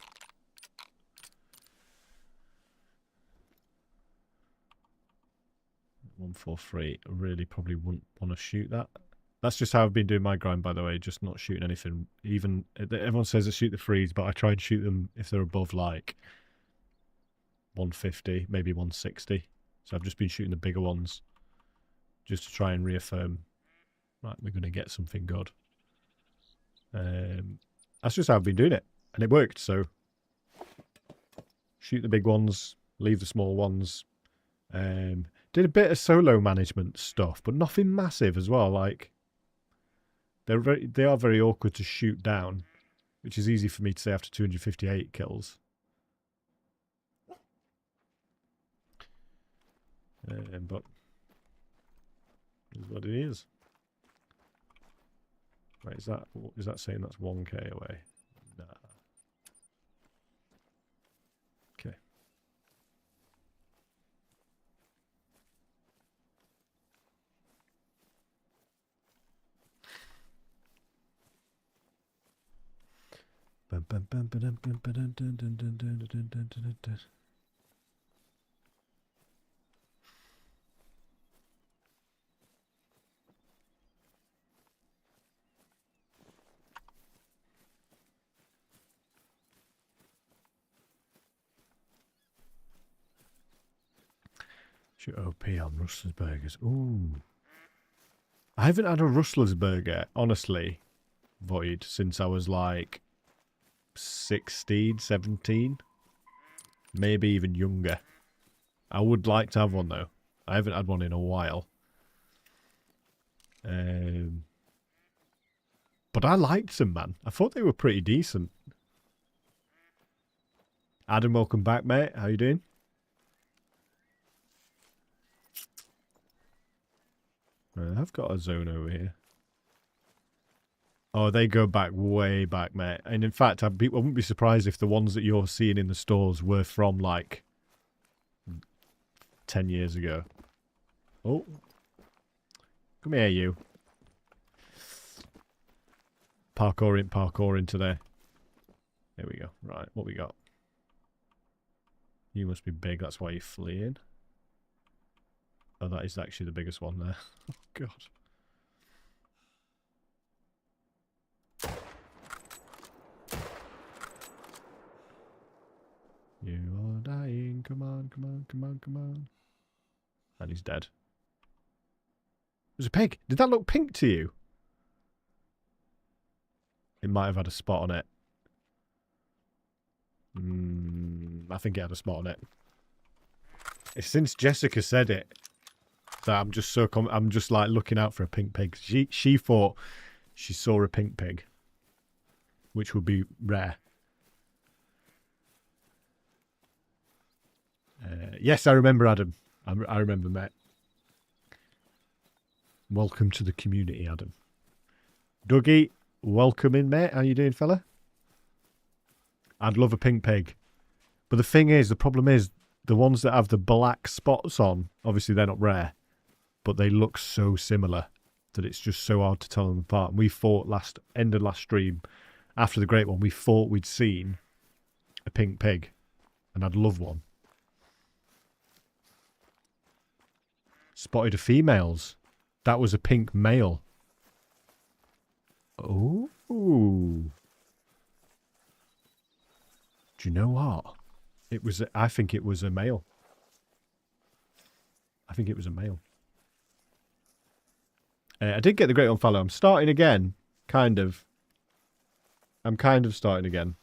143. I really probably wouldn't want to shoot that. That's just how I've been doing my grind, by the way, just not shooting anything. Even everyone says I shoot the frees, but I try and shoot them if they're above like 150, maybe 160. So I've just been shooting the bigger ones just to try and reaffirm, right, we're going to get something good. That's just how I've been doing it, and it worked. So shoot the big ones, leave the small ones. Did a bit of solo management stuff, but nothing massive as well. Like they are very awkward to shoot down, which is easy for me to say after 258 kills. But is what it is. Right, is that saying that's 1k away? Nah. Okay. Shoot OP on Rustler's Burgers. Ooh. I haven't had a Rustler's Burger, honestly, Void, since I was like 16, 17. Maybe even younger. I would like to have one, though. I haven't had one in a while. But I liked them, man. I thought they were pretty decent. Adam, welcome back, mate. How you doing? I've got a zone over here. Oh, they go back way back, mate. And in fact, I wouldn't be surprised if the ones that you're seeing in the stores were from like 10 years ago. Oh. Come here, you. Parkour into there. There we go. Right, what we got? You must be big, that's why you're fleeing. Oh, that is actually the biggest one there. Oh, God. You are dying. Come on, come on, come on, come on. And he's dead. There's a pig. Did that look pink to you? It might have had a spot on it. I think it had a spot on it. It's since Jessica said it that I'm just so I'm just like looking out for a pink pig. She thought she saw a pink pig, which would be rare. Yes, I remember, Adam. I remember, mate. Welcome to the community, Adam. Dougie, welcome in, mate. How you doing, fella? I'd love a pink pig. But the thing is, the problem is, the ones that have the black spots on, obviously they're not rare, but they look so similar that it's just so hard to tell them apart. And we thought end of last stream, after the GreatOne, we thought we'd seen a pink pig, and I'd love one. Spotted a females. That was a pink male. Oh. Do you know what? It was. I think it was a male. I think it was a male. I did get the GreatOne Fallow. I'm starting again, kind of. I'm kind of starting again.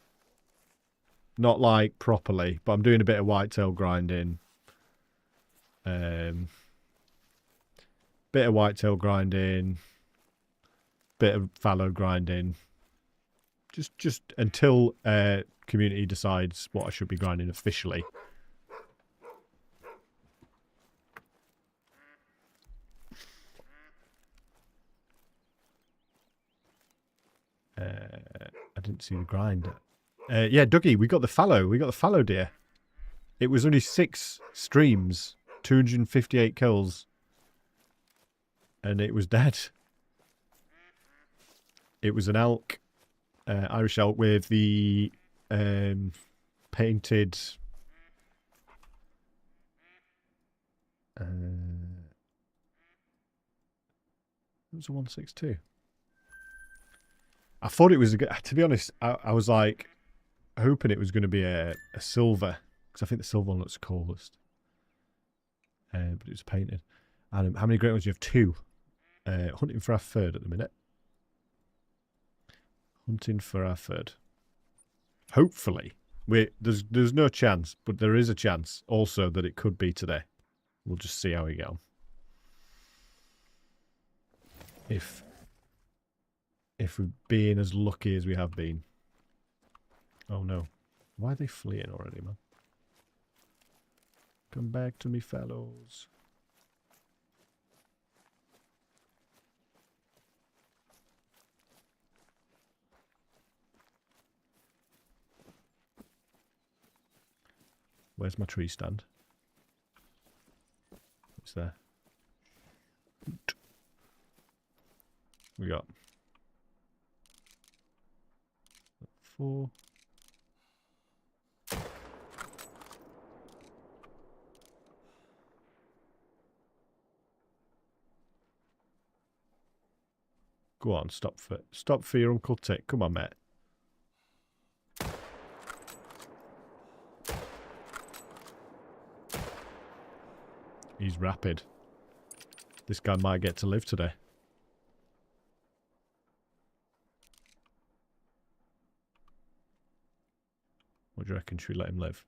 Not like properly, but I'm doing a bit of whitetail grinding. Bit of whitetail grinding. Bit of fallow grinding. Just until community decides what I should be grinding officially. didn't see the grind. Yeah, Dougie, we got the fallow. We got the fallow deer. It was only 6 streams, 258 kills, and it was dead. It was an elk, Irish elk with the painted. It was a 162. I thought it was a good. To be honest, I was like hoping it was going to be a silver, because I think the silver one looks coolest. But it was painted. And how many great ones do you have? 2. Hunting for our third at the minute. Hunting for our third. Hopefully, there's no chance, but there is a chance also that it could be today. We'll just see how we go. If we're being as lucky as we have been. Oh no. Why are they fleeing already, man? Come back to me, fellows. Where's my tree stand? It's there. We got 4. Go on, stop for your Uncle Tick. Come on, mate. He's rapid. This guy might get to live today. What do you reckon? Should we let him live?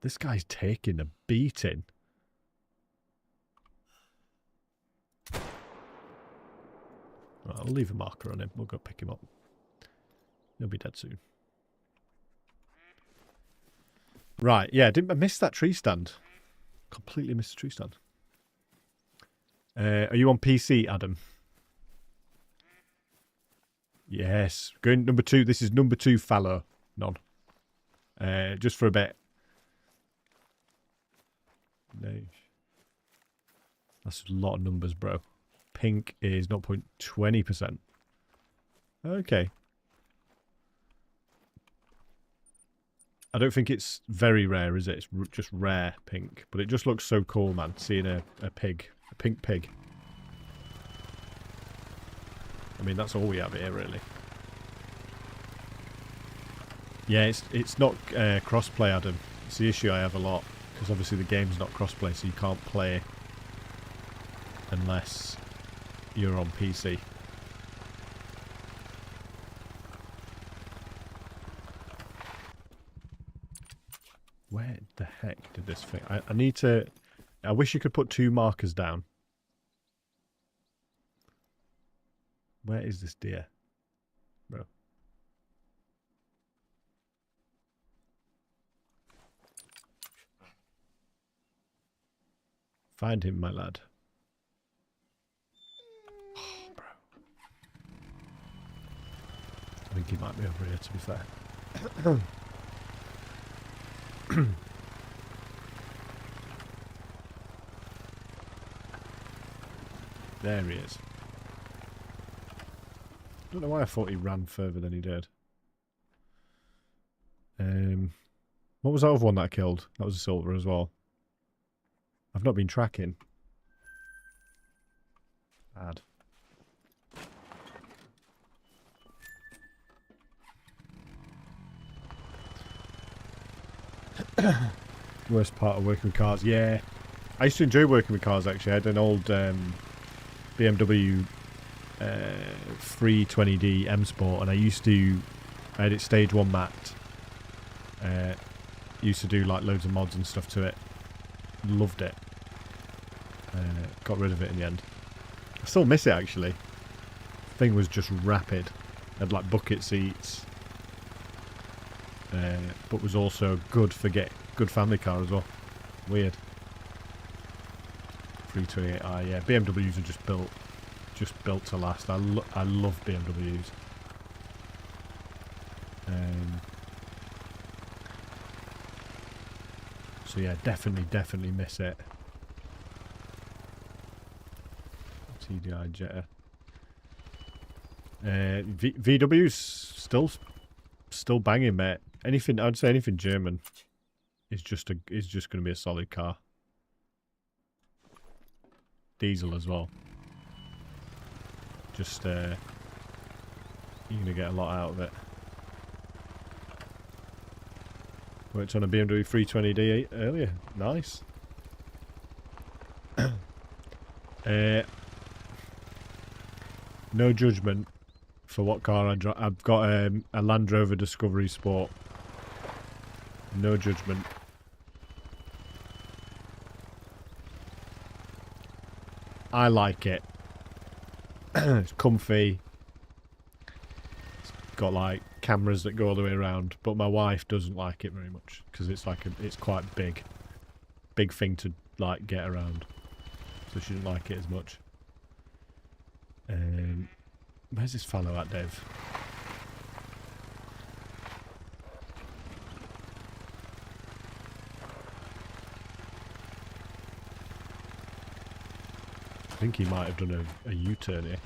This guy's taking a beating. Right, I'll leave a marker on him. We'll go pick him up. He'll be dead soon. Right, yeah, I missed that tree stand. Completely missed the tree stand. Are you on PC, Adam? Yes. Going number 2. This is number 2 fallow. None. Just for a bit. That's a lot of numbers, bro. Pink is 0.20%. Okay. I don't think it's very rare, is it? It's just rare pink. But it just looks so cool, man, seeing a pig. A pink pig. I mean, that's all we have here, really. Yeah, it's not crossplay, Adam. It's the issue I have a lot. Because obviously the game's not crossplay, so you can't play unless you're on PC. Where the heck did this thing... I need to... I wish you could put 2 markers down. Where is this deer? Bro. Find him, my lad. Oh, bro. I think he might be over here, to be fair. There he is. I don't know why I thought he ran further than he did. What was that other one that I killed? That was a silver as well. I've not been tracking. Bad. Worst part of working with cars. Yeah. I used to enjoy working with cars, actually. I had an old BMW 320D M Sport, and I had it stage 1 mapped. Used to do like loads of mods and stuff to it. Loved it. Got rid of it in the end. I still miss it, actually. Thing was just rapid. Had like bucket seats. but was also good for good family car as well. Weird. 328i, yeah. BMWs are just built to last. I love BMWs. So yeah, definitely miss it. TDI Jetta. VW's still banging, mate. I'd say anything German is just going to be a solid car. Diesel as well. Just you're going to get a lot out of it. Worked on a BMW 320d earlier. Nice. No judgment for what car I drive. I've got a Land Rover Discovery Sport. No judgment. I like it. It's comfy. It's got like cameras that go all the way around, but my wife doesn't like it very much because it's like it's quite big thing to like get around, so she doesn't like it as much. Where's this Fallow at, Dave? I think he might have done a U-turn here.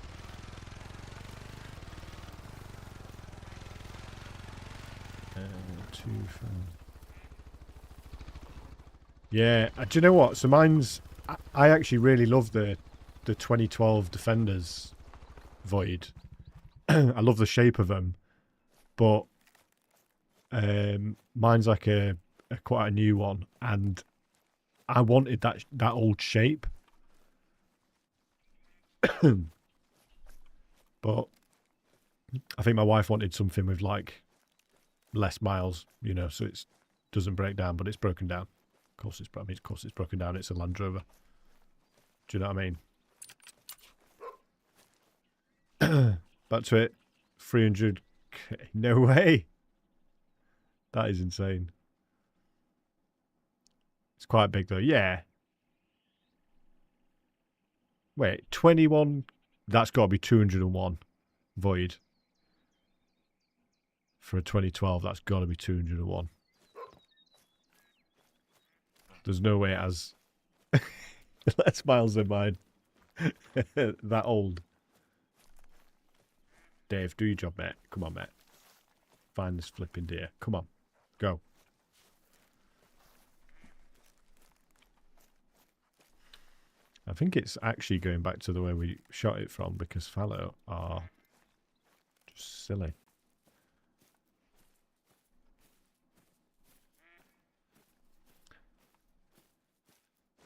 Yeah, do you know what? So mine's... I actually really love the 2012 Defenders Void. I love the shape of them, but mine's like a quite a new one, and I wanted that old shape. But I think my wife wanted something with like less miles, you know, so it doesn't break down, but it's broken down. Of course it's broken down. It's a Land Rover. Do you know what I mean? Back to it. 300k. No way. That is insane. It's quite big though. Yeah. Wait, 21. That's got to be 201 Void. For a 2012, that's got to be 201. There's no way it has less miles than mine. That old. Dave, do your job, mate. Come on, mate. Find this flipping deer. Come on. Go. I think it's actually going back to the way we shot it from, because Fallow are just silly.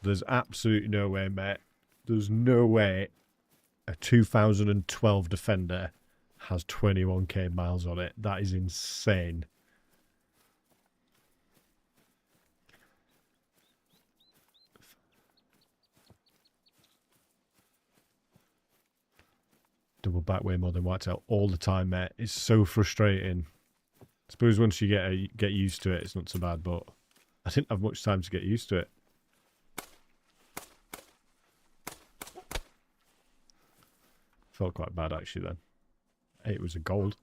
There's absolutely no way, mate. There's no way a 2012 Defender has 21k miles on it. That is insane. Double back way more than Whitetail all the time, mate. It's so frustrating. I suppose once you get used to it, it's not so bad, but I didn't have much time to get used to it. Felt quite bad actually then. It was a gold.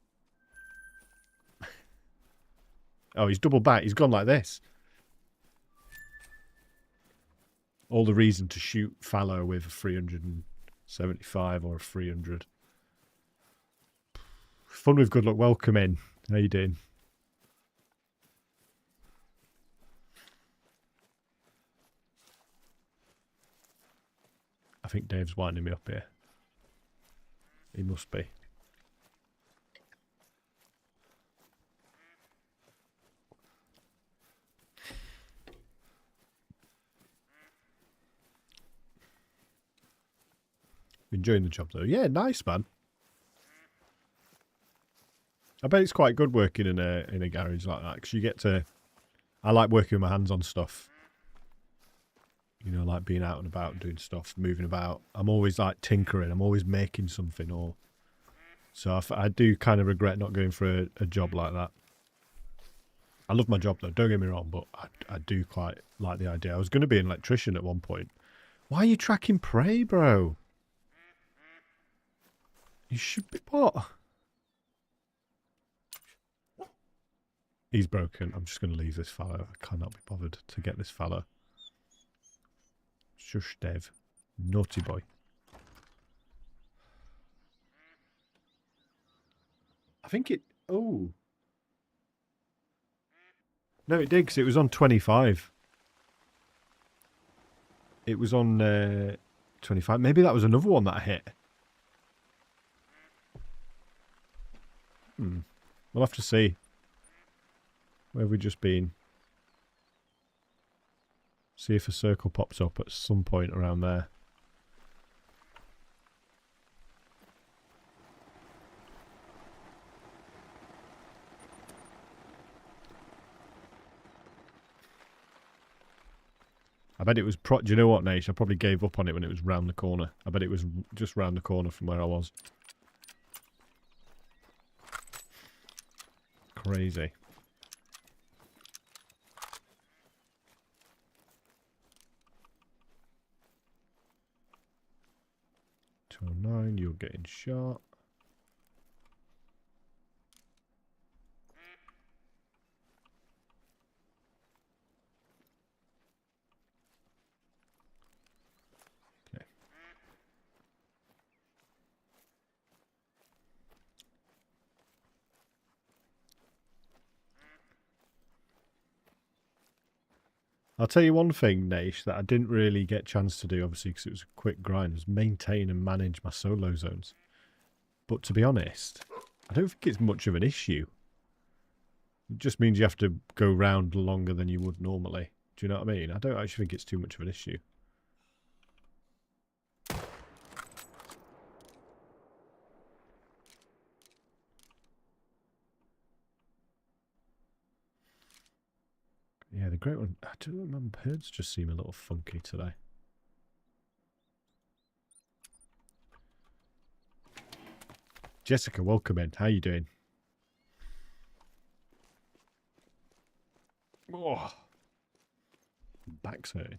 Oh, he's double back. He's gone like this. All the reason to shoot Fallow with a 375 or a 300. Fun with good luck. Welcome in. How you doing? I think Dave's winding me up here. He must be. Enjoying the job though. Yeah, nice man. I bet it's quite good working in a garage like that, because you get to... I like working with my hands on stuff. You know, like being out and about, doing stuff, moving about. I'm always like tinkering. I'm always making something. Or so I do kind of regret not going for a job like that. I love my job though, don't get me wrong, but I do quite like the idea. I was going to be an electrician at one point. Why are you tracking prey, bro? You should be... What? He's broken. I'm just going to leave this fallow. I cannot be bothered to get this fallow. Shush, Dev. Naughty boy. I think it... Oh. No, it did, because it was on 25. It was on 25. Maybe that was another one that I hit. We'll have to see. Where have we just been? See if a circle pops up at some point around there. I bet it was... Do you know what, Nate? I probably gave up on it when it was round the corner. I bet it was just round the corner from where I was. Crazy. .209, you're getting shot. Okay. I'll tell you one thing, Naish, that I didn't really get a chance to do, obviously, because it was a quick grind, was maintain and manage my solo zones. But to be honest, I don't think it's much of an issue. It just means you have to go round longer than you would normally. Do you know what I mean? I don't actually think it's too much of an issue. Yeah, the great one. I don't know, my birds just seem a little funky today. Jessica, welcome in. How you doing? Oh, back's hurting.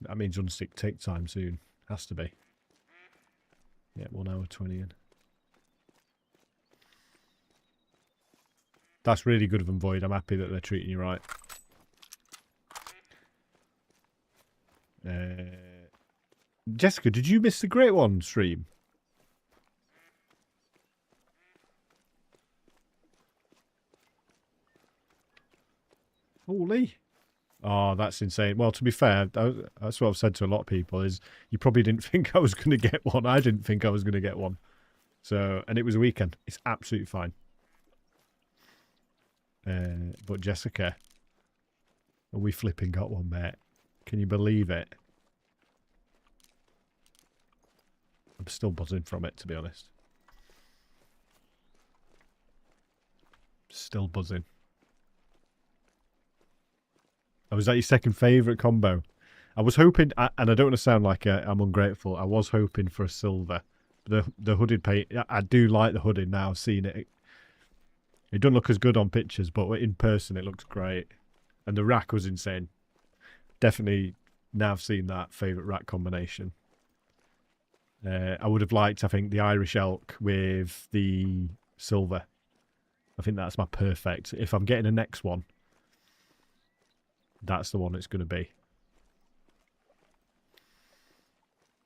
That means unstick take time soon. Has to be. Yeah, 1 hour 20 in. That's really good of them, Void. I'm happy that they're treating you right. Jessica, did you miss the GreatOne stream? Holy. Oh, that's insane. Well, to be fair, that's what I've said to a lot of people, is you probably didn't think I was going to get one. I didn't think I was going to get one. So, and it was a weekend. It's absolutely fine. But Jessica, we flipping got one, mate. Can you believe it? I'm still buzzing from it, to be honest. Still buzzing. Oh, was that your second favourite combo? I was hoping, and I don't want to sound like I'm ungrateful, I was hoping for a silver. The hooded paint, I do like the hooded now, seeing it. It doesn't look as good on pictures, but in person it looks great. And the rack was insane. Definitely, now I've seen that, favourite rack combination. I would have liked, I think, the Irish elk with the silver. I think that's my perfect. If I'm getting a next one, that's the one it's going to be.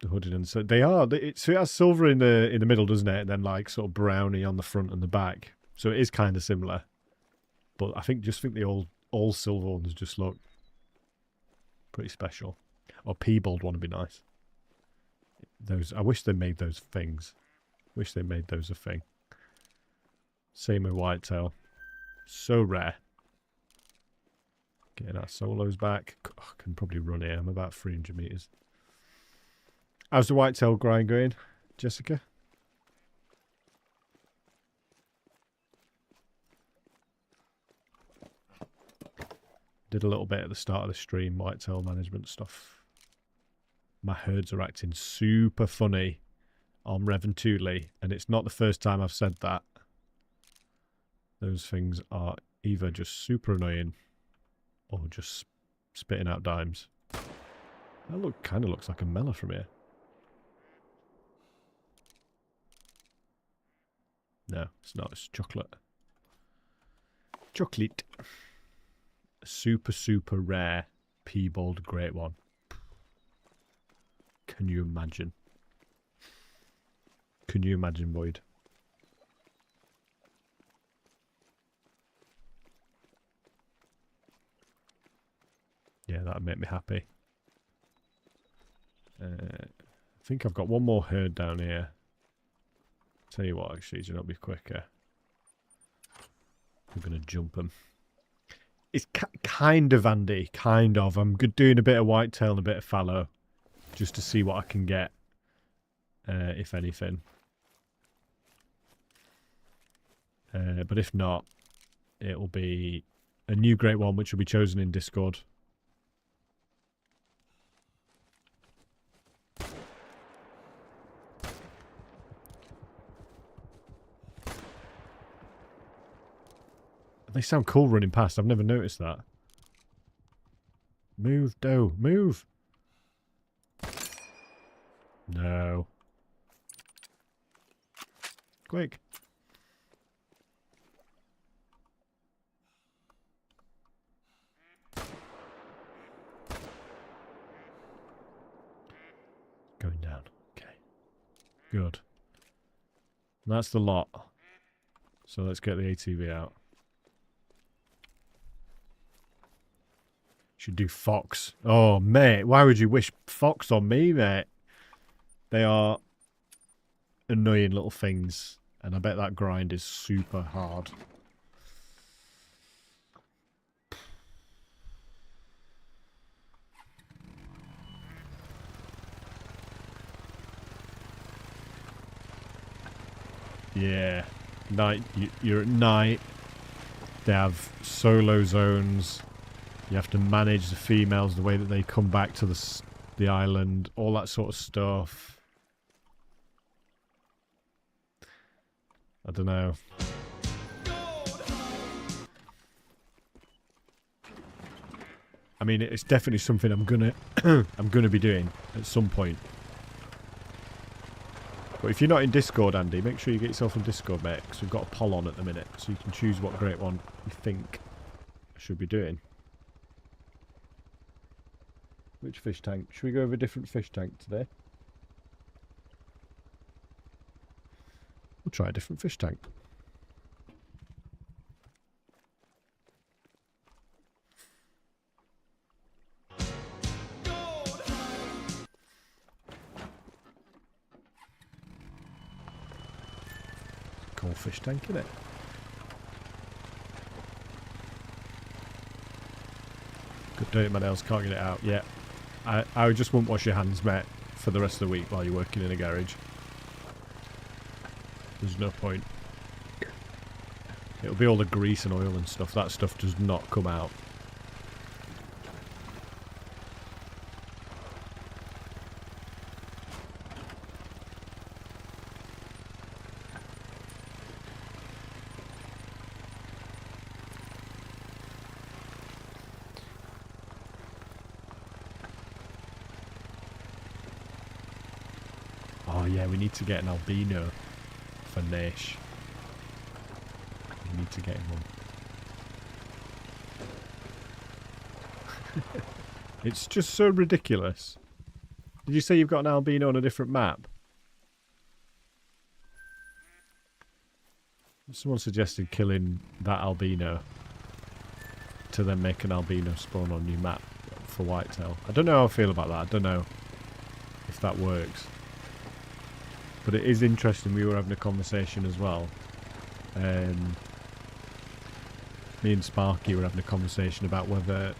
The hooded, and so they are. So it has silver in the middle, doesn't it? And then like sort of browny on the front and the back. So it is kind of similar. But I think the all silver ones just look pretty special. Or Peebled one would be nice. Those, I wish they made those things. Wish they made those a thing. Same with Whitetail. So rare. Getting our solos back. I can probably run here. I'm about 300 meters. How's the Whitetail grind going, Jessica? Did a little bit at the start of the stream, Whitetail management stuff. My herds are acting super funny on Rev and Tooley, and it's not the first time I've said that. Those things are either just super annoying or just spitting out dimes. That kind of looks like a mellow from here. No, it's not. It's chocolate. Chocolate. Super, super rare piebald GreatOne. Can you imagine? Can you imagine, Boyd? Yeah, that'd make me happy. I think I've got one more herd down here. Tell you what, actually, do not be quicker. I'm going to jump them. It's kind of handy, kind of. I'm doing a bit of whitetail and a bit of fallow, just to see what I can get, if anything. But if not, it'll be a new GreatOne, which will be chosen in Discord. They sound cool running past. I've never noticed that. Move, doe. Move. No. Quick. Going down. Okay. Good. That's the lot. So let's get the ATV out. Should do fox. Oh, mate. Why would you wish fox on me, mate? They are annoying little things. And I bet that grind is super hard. Yeah. Night. You're at night. They have solo zones. You have to manage the females, the way that they come back to the island, all that sort of stuff. I don't know. I mean, it's definitely something I'm gonna I'm gonna be doing at some point. But if you're not in Discord, Andy, make sure you get yourself in Discord, mate, because we've got a poll on at the minute, so you can choose what GreatOne you think I should be doing. Which fish tank? Should we go with a different fish tank today? We'll try a different fish tank. Cool fish tank, innit? Could do it, my nails, can't get it out. Yeah. I just won't wash your hands, mate, for the rest of the week while you're working in a garage. There's no point. It'll be all the grease and oil and stuff. That stuff does not come out. Oh yeah, we need to get an albino for Nash. We need to get him one. It's just so ridiculous. Did you say you've got an albino on a different map? Someone suggested killing that albino to then make an albino spawn on new map for Whitetail. I don't know how I feel about that. I don't know if that works. But it is interesting. We were having a conversation as well. Me and Sparky were having a conversation about whether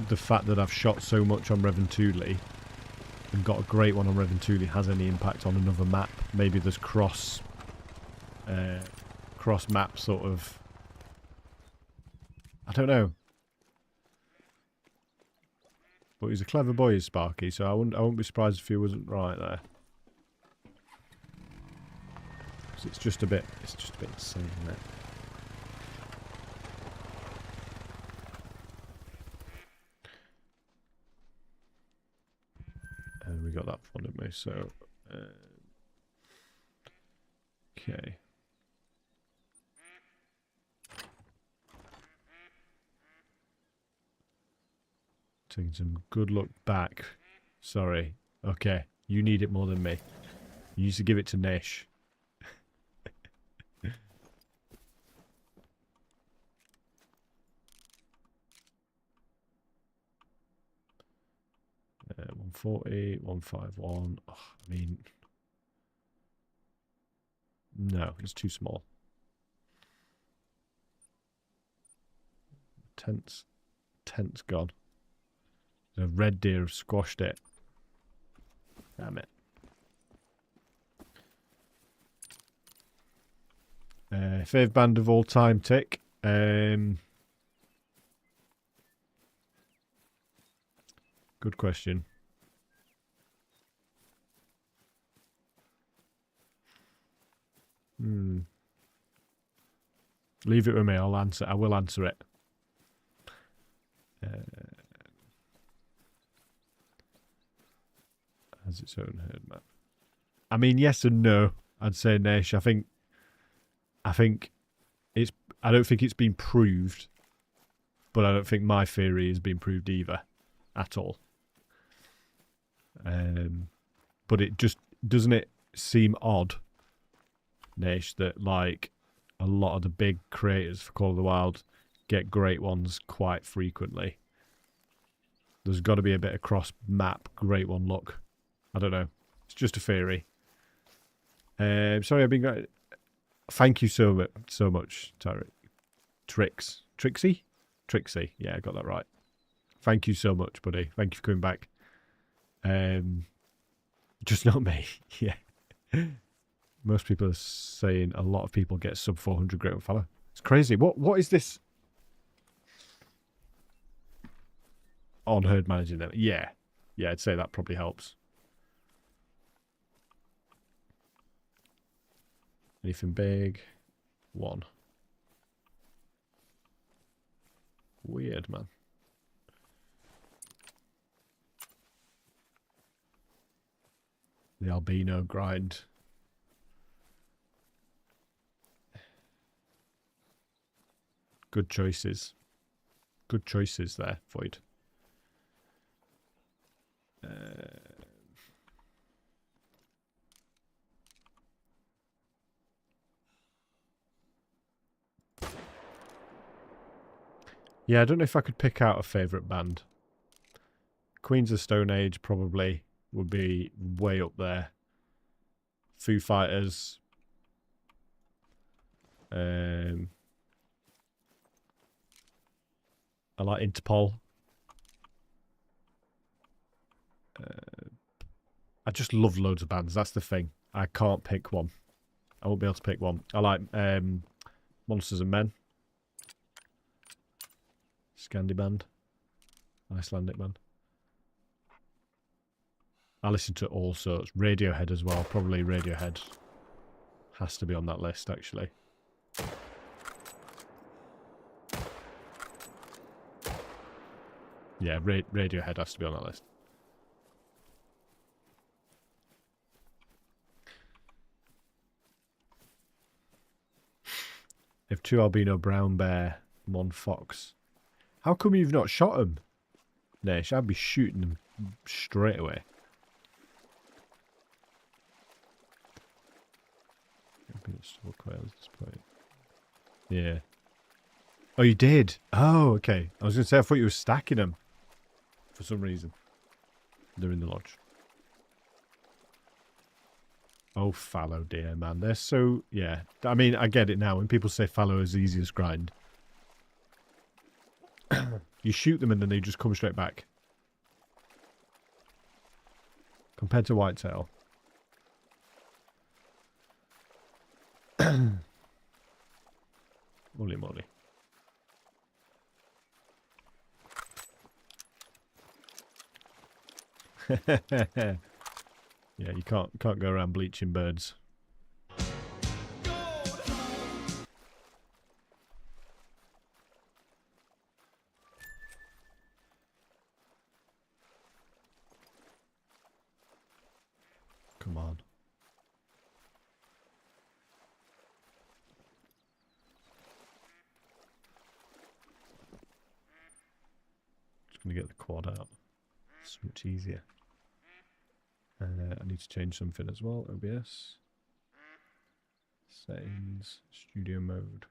the fact that I've shot so much on Reventuli and got a great one on Reventuli has any impact on another map. Maybe there's cross map sort of. I don't know. But he's a clever boy, Sparky. So I wouldn't be surprised if he wasn't right there. It's just a bit insane, isn't it? got that one, didn't we? So, okay. Taking some good look back. Sorry. Okay. You need it more than me. You used to give it to Nish. 140, 151. Oh, I mean, no, it's too small. Tent's gone. The red deer have squashed it. Damn it. Favourite band of all time, Tick. Good question. Leave it with me. I will answer it. Has its own herd map. I mean, yes and no. I'd say Nish. I think it's. I don't think it's been proved, but I don't think my theory has been proved either, at all. But it just doesn't it seem odd, Nish, that like a lot of the big creators for Call of the Wild get great ones quite frequently. There's got to be a bit of cross-map great one look. I don't know. It's just a theory. Sorry, I've been... Thank you so much, Tyrick. Trixie? Trixie. Yeah, I got that right. Thank you so much, buddy. Thank you for coming back. Just not me. Yeah. Most people are saying a lot of people get sub 400 GreatOne Fallow. It's crazy. What is this? On herd managing them. Yeah. Yeah, I'd say that probably helps. Anything big? One. Weird, man. The albino grind. Good choices. Good choices there, Void. Yeah, I don't know if I could pick out a favourite band. Queens of Stone Age probably would be way up there. Foo Fighters. I like Interpol. I just love loads of bands. That's the thing. I can't pick one. I won't be able to pick one. I like Monsters and Men. Scandi band. Icelandic band. I listen to all sorts. Radiohead as well. Probably Radiohead has to be on that list, actually. Yeah, Radiohead has to be on that list. If 2 albino brown bear, 1 fox. How come you've not shot them? Nish, I'd be shooting them straight away. Quail at this point. Yeah. Oh, you did? Oh, okay. I was going to say, I thought you were stacking them. For some reason. They're in the lodge. Oh, fallow deer, man. They're so... Yeah. I mean, I get it now. When people say fallow is the easiest grind. You shoot them and then they just come straight back. Compared to whitetail. Holy moly. Yeah, you can't go around bleaching birds. going to get the quad out. So much easier. I need to change something as well. OBS. Settings. Studio mode.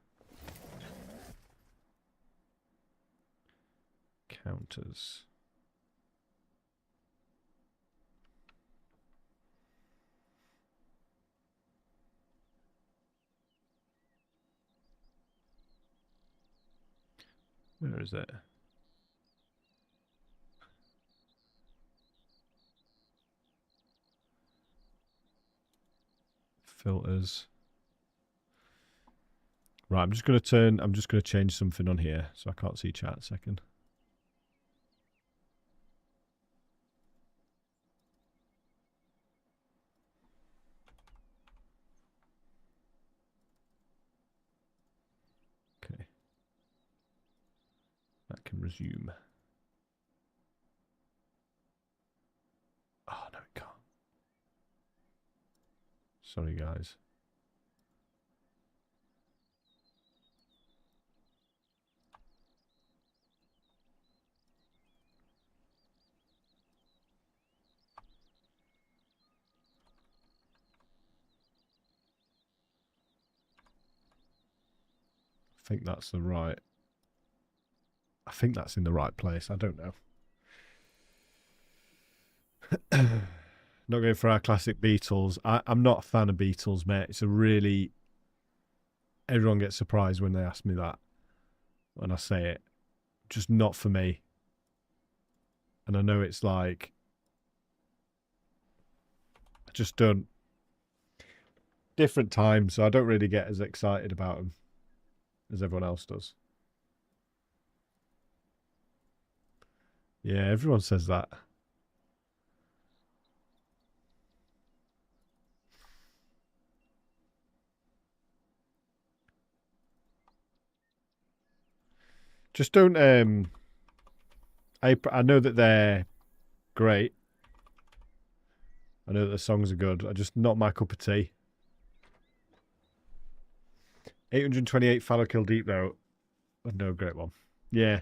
Counters. Where is it? Filters. Right, I'm just going to change something on here so I can't see chat a second. Okay. That can resume. Oh, no, it can't. Sorry, guys. I think that's the right. I think that's in the right place. I don't know. Not going for our classic Beatles. I'm not a fan of Beatles, mate. It's a really... Everyone gets surprised when they ask me that. When I say it. Just not for me. And I know it's like... I just don't... Different times, so I don't really get as excited about them as everyone else does. Yeah, everyone says that. Just don't... I know that they're great. I know that the songs are good. I just not my cup of tea. 828 Fallow kill deep though. No, great one. Yeah.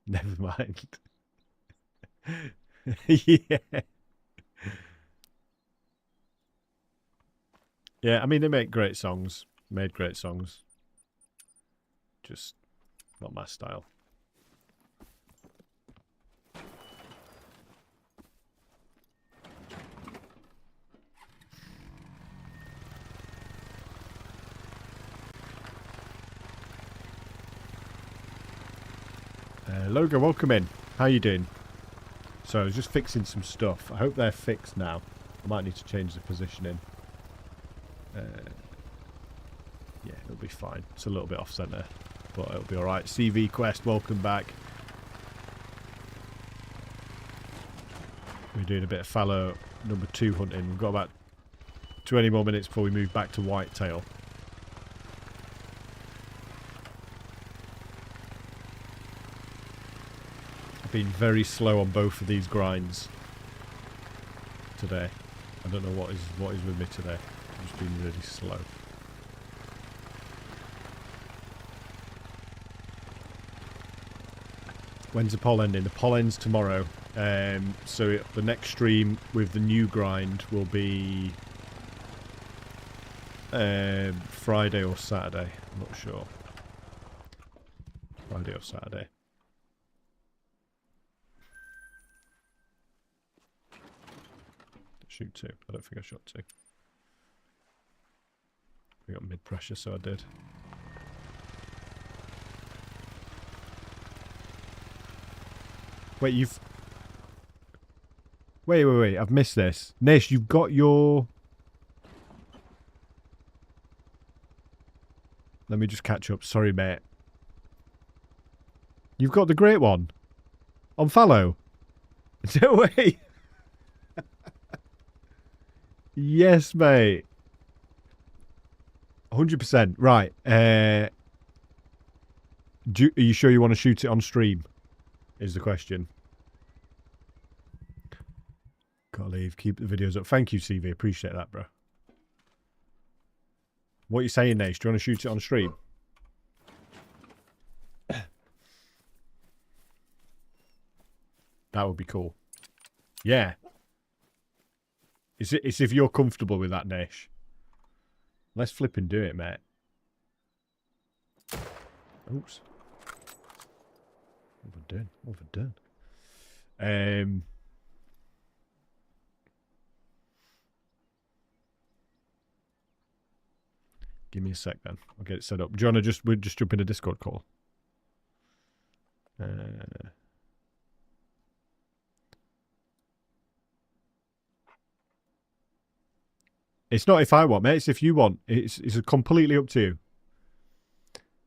Never mind. Yeah. Yeah, I mean, they make great songs. Made great songs. Just not my style. Logo, welcome in. How you doing? So I was just fixing some stuff. I hope they're fixed now. I might need to change the positioning. Yeah, it'll be fine. It's a little bit off center, but it'll be alright. CV Quest, welcome back. We're doing a bit of fallow number 2 hunting. We've got about 20 more minutes before we move back to Whitetail. I've been very slow on both of these grinds today. I don't know what is with me today. I've just been really slow. When's the poll ending? The poll ends tomorrow. So the next stream with the new grind will be Friday or Saturday. I'm not sure. Friday or Saturday. Shoot 2. I don't think I shot 2. We got mid pressure, so I did. Wait, you've... Wait. I've missed this. Nish, you've got your... Let me just catch up. Sorry, mate. You've got the GreatOne on Fallow. No way. Yes, mate. 100%. Right. Are you sure you want to shoot it on stream? Is the question. Gotta leave. Keep the videos up. Thank you, CV. Appreciate that, bro. What are you saying, Nash? Do you want to shoot it on stream? That would be cool. Yeah. It's if you're comfortable with that, Nish. Let's flip and do it, mate. Oops. What have I done? What have I done? Give me a sec then. I'll get it set up. Do you want to we'll just jump in a Discord call? It's not if I want, mate. It's if you want. It's completely up to you.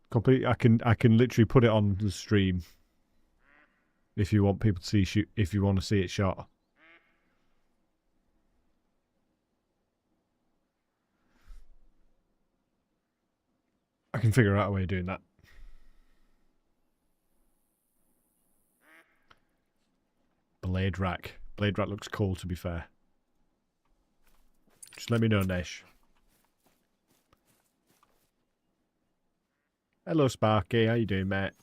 Completely, I can literally put it on the stream if you want people to see if you want to see it shot. I can figure out a way of doing that. Blade rack. Blade rack looks cool, to be fair. Just let me know, Nish. Hello, Sparky. How you doing, mate?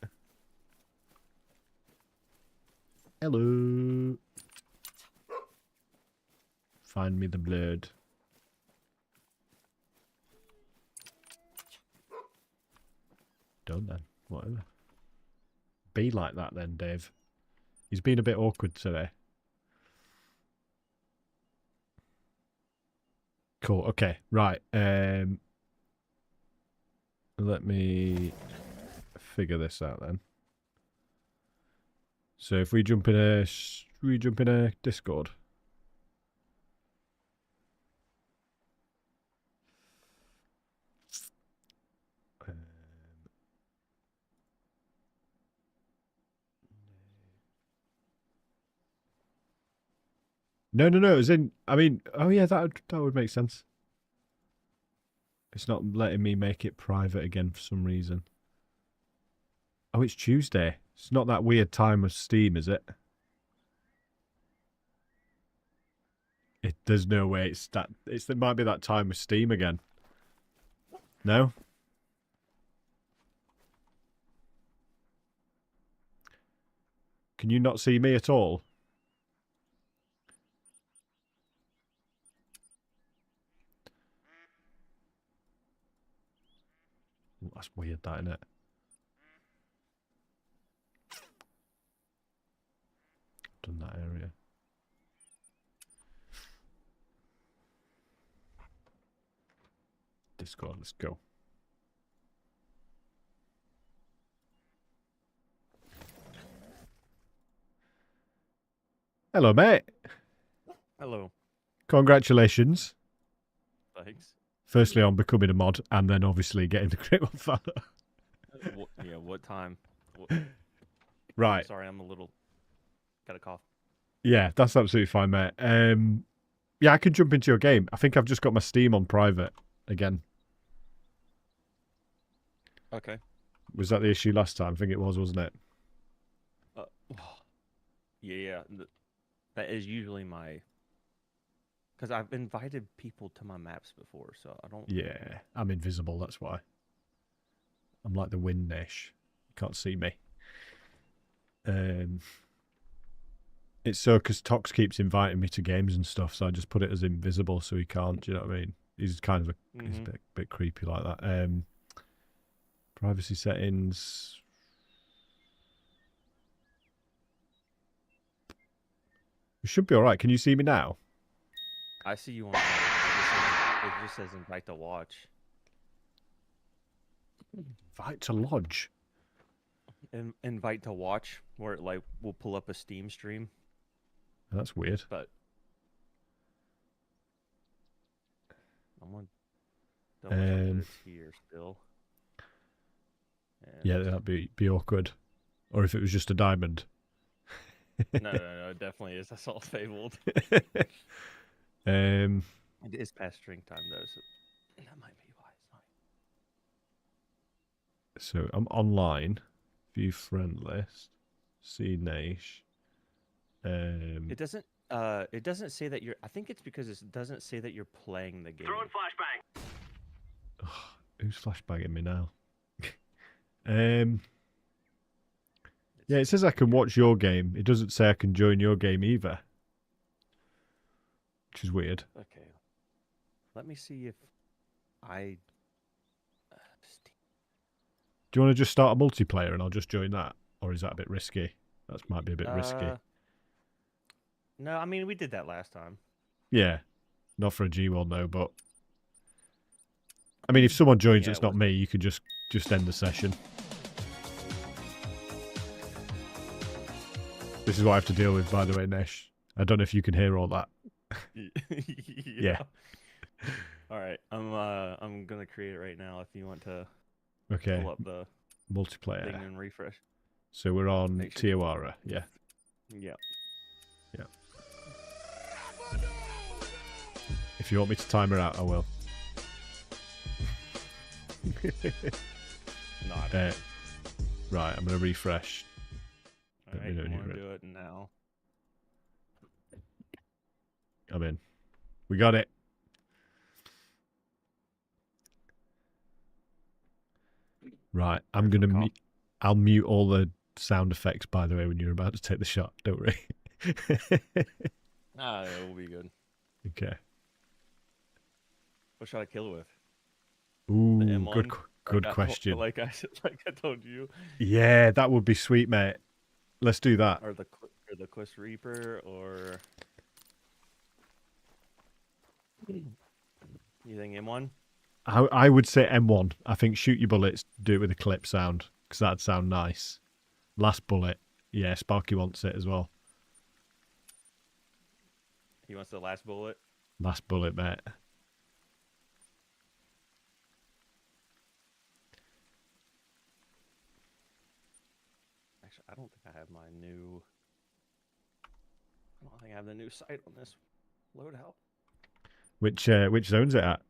Hello. Find me the blood. Done then. Whatever. Be like that then, Dave. He's been a bit awkward today. Cool. Okay. Right. Let me figure this out then. So if we jump in a Discord. No. As in, I mean, oh yeah, that would make sense. It's not letting me make it private again for some reason. Oh, it's Tuesday. It's not that weird time of Steam, is it? There's no way it might be that time with Steam again. No? Can you not see me at all? Ooh, that's weird, that, isn't it? Done that area. Discord, let's go. Hello, mate. Hello. Congratulations. Thanks. Firstly, on becoming a mod, and then obviously getting the GreatOne Fallow. Yeah, what time? Right. Sorry, I'm a little... Got a cough. Yeah, that's absolutely fine, mate. Yeah, I can jump into your game. I think I've just got my Steam on private again. Okay. Was that the issue last time? I think it was, wasn't it? Yeah. That is usually my... Because I've invited people to my maps before, so I don't... Yeah, I'm invisible, that's why. I'm like the wind-ish. You can't see me. It's so because Tox keeps inviting me to games and stuff, so I just put it as invisible so he can't, do you know what I mean? He's kind of he's a bit creepy like that. Privacy settings. We should be alright. Can you see me now? I see you on... It just says invite to watch. Invite to lodge. Invite to watch, where it like will pull up a Steam stream. That's weird. But I'm on. It's here still. And... Yeah, that'd be awkward. Or if it was just a diamond. No, it definitely is. That's all fabled. It is past drink time though, so that might be why it's not. So I'm online. View friend list. See Naish. It doesn't say that you're... I think it's because it doesn't say that you're playing the game. Throwing flashbang. Who's flashbanging me now? Yeah, it says I can watch your game. It doesn't say I can join your game either. Which is weird. Okay. Let me see if I. Do you want to just start a multiplayer and I'll just join that? Or is that a bit risky? That might be a bit risky. No, I mean, we did that last time. Yeah. Not for a G1 though, but... I mean, if someone joins Yeah, that's not me, you could just end the session. This is what I have to deal with, by the way, Nesh. I don't know if you can hear all that. Yeah. All right, I'm gonna create it right now. If you want to Okay. pull up the Multiplayer. thing and refresh. So we're on Make sure you- Tiawara. Yeah. Yeah. Yeah. If you want me to time her out, I will. No, I don't. Right, I'm going to refresh. All let me right, know you when you're want to ready. do it now? I'm in. We got it. Right, I'm There's going no to I'll mute all the sound effects, by the way, when you're about to take the shot. Don't worry. Ah, it will be good. Okay. What should I kill it with? Ooh, M1? good Like question. Like I told you, Yeah, that would be sweet, mate. Let's do that. or the Quest Reaper, or you think M1? I would say M1. I think shoot your bullets, do it with a clip sound, because that'd sound nice. Last bullet. Yeah, Sparky wants it as well. He wants the last bullet. Last bullet, mate. Actually, I don't think I have my new. I don't think I have the new sight on this loadout. Which zone's it at?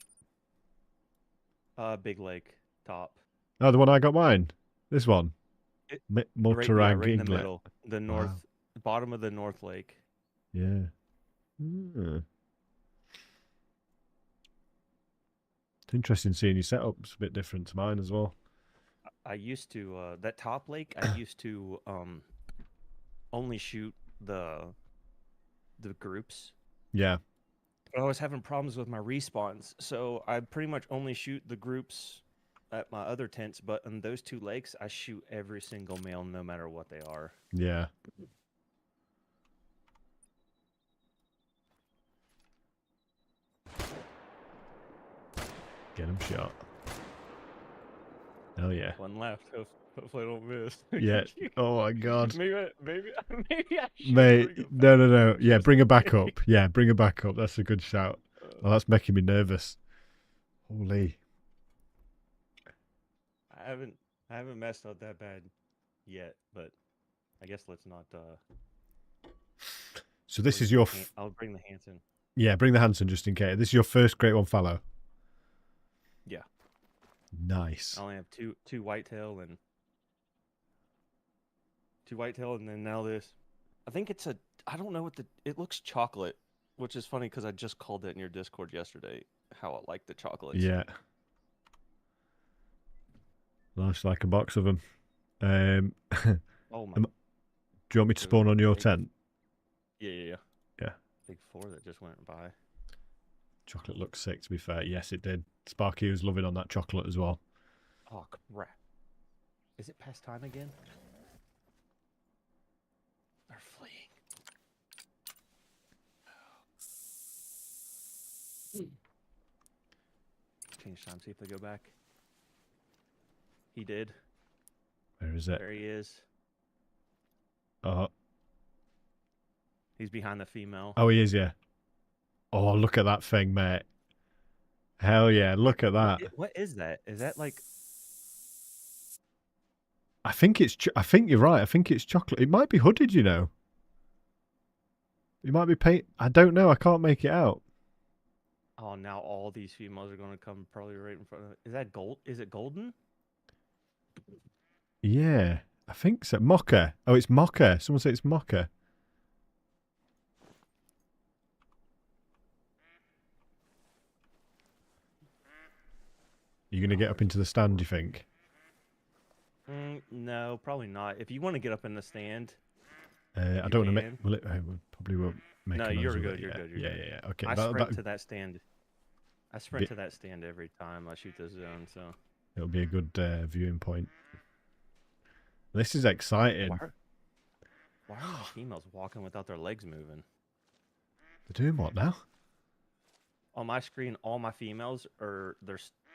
Big Lake top. Oh, the one I got mine. This one. It- Motorag right in the Inglet. middle, the north, Wow. bottom of the North Lake. Yeah. Hmm. It's interesting seeing your setups a bit different to mine as well. I used to that top lake. I used to only shoot the groups. Yeah. But I was having problems with my respawns, so I pretty much only shoot the groups at my other tents. But on those two lakes, I shoot every single male, no matter what they are. Yeah. Get him shot. Hell yeah. One left. Hopefully, I don't miss. Yeah. Oh my god. maybe I should Mate, bring it no. back. Yeah, Just bring her in back case. up. Yeah, bring her back up. That's a good shout. Oh, that's making me nervous. Holy. I haven't messed up that bad yet, but I guess let's not. So this bring is your... the I'll bring the Hanson. Yeah, bring the Hanson just in case. This is your first GreatOne Fallow. Yeah. Nice. I only have two whitetail and then now this. I think it's a. I don't know what it looks chocolate, which is funny because I just called it in your Discord yesterday. How I like the chocolates. Yeah. Looks like a box of them. Oh my. Do you want me to spawn on your tent? Yeah. Yeah. Big 4 that just went by. Chocolate looks sick, to be fair. Yes, it did. Sparky was loving on that chocolate as well. Oh crap! Is it past time again? They're fleeing. Change time. See if they go back. He did. Where is it? There he is. Oh, He's behind the female. oh, he is, yeah. Oh, look at that thing, mate. Hell yeah, look at that. What is that? Is that like? I think it's. I think you're right. I think it's chocolate. It might be hooded, you know. It might be paint. I don't know. I can't make it out. Oh, now all these females are going to come probably right in front of it. Is that gold? Is it golden? Yeah, I think so. Mocha. Oh, it's mocha. Someone said it's mocha. You gonna get up into the stand? Do you think? No, probably not. If you want to get up in the stand, I you don't want to make. can. Will it? Probably won't make. No, a noise you're with good. it, You're yeah. good. You're Yeah, good. yeah, yeah. Okay. I That, sprint to that stand. I sprint Be- to that stand every time I shoot this zone. So it'll be a good viewing point. This is exciting. Why are my females walking without their legs moving? They're doing what now? On my screen, all my females are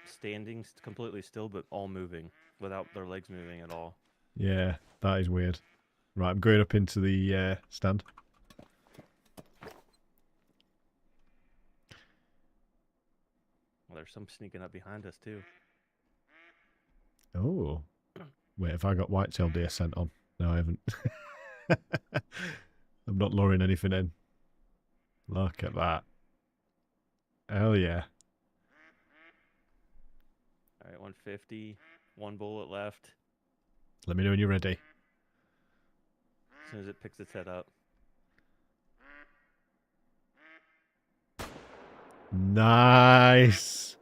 standing completely still, but all moving without their legs moving at all. Yeah, that is weird. Right, I'm going up into the stand. Well, there's some sneaking up behind us too. Oh. Wait, have I got whitetail deer scent on? No, I haven't. I'm not luring anything in. Look at that. Hell yeah. All right, 150. One bullet left. Let me know when you're ready. As soon as it picks its head up. Nice.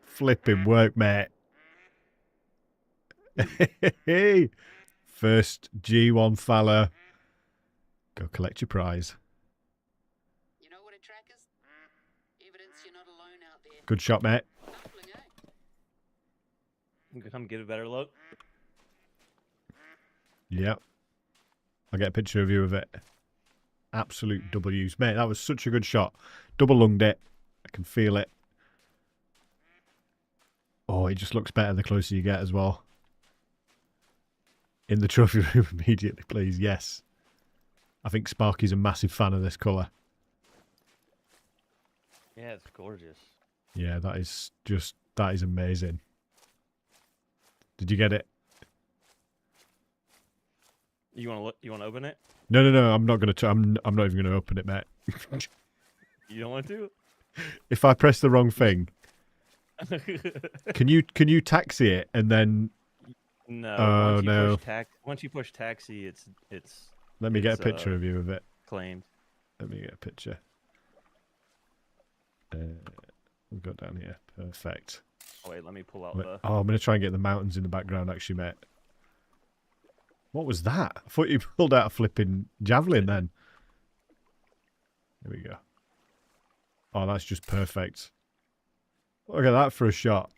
Flipping work, mate. First G1 Fallow. Go collect your prize. You know what a track is? Evidence you're not alone out there. Good shot, mate. Humbling, eh? You can come get a better look. Yep. I'll get a picture of you of it. Absolute W's. Mate, that was such a good shot. Double lunged it. I can feel it. Oh, it just looks better the closer you get as well. In the trophy room immediately, please. Yes. I think Sparky's a massive fan of this colour. Yeah, it's gorgeous. Yeah, that is amazing. Did you get it? You want to look? You want to open it? No, I'm not going to. I'm not even going to open it, mate. You don't want to? If I press the wrong thing, can you taxi it and then? No. Oh, once you no. Once you push taxi, it's Let me get a It's, picture of you of it. claimed. Let me get a picture. We'll go down here. Perfect. Oh, wait, let me pull out Wait, the. oh, I'm going to try and get the mountains in the background, actually, mate. What was that? I thought you pulled out a flipping javelin then. Here we go. Oh, that's just perfect. Look at that for a shot.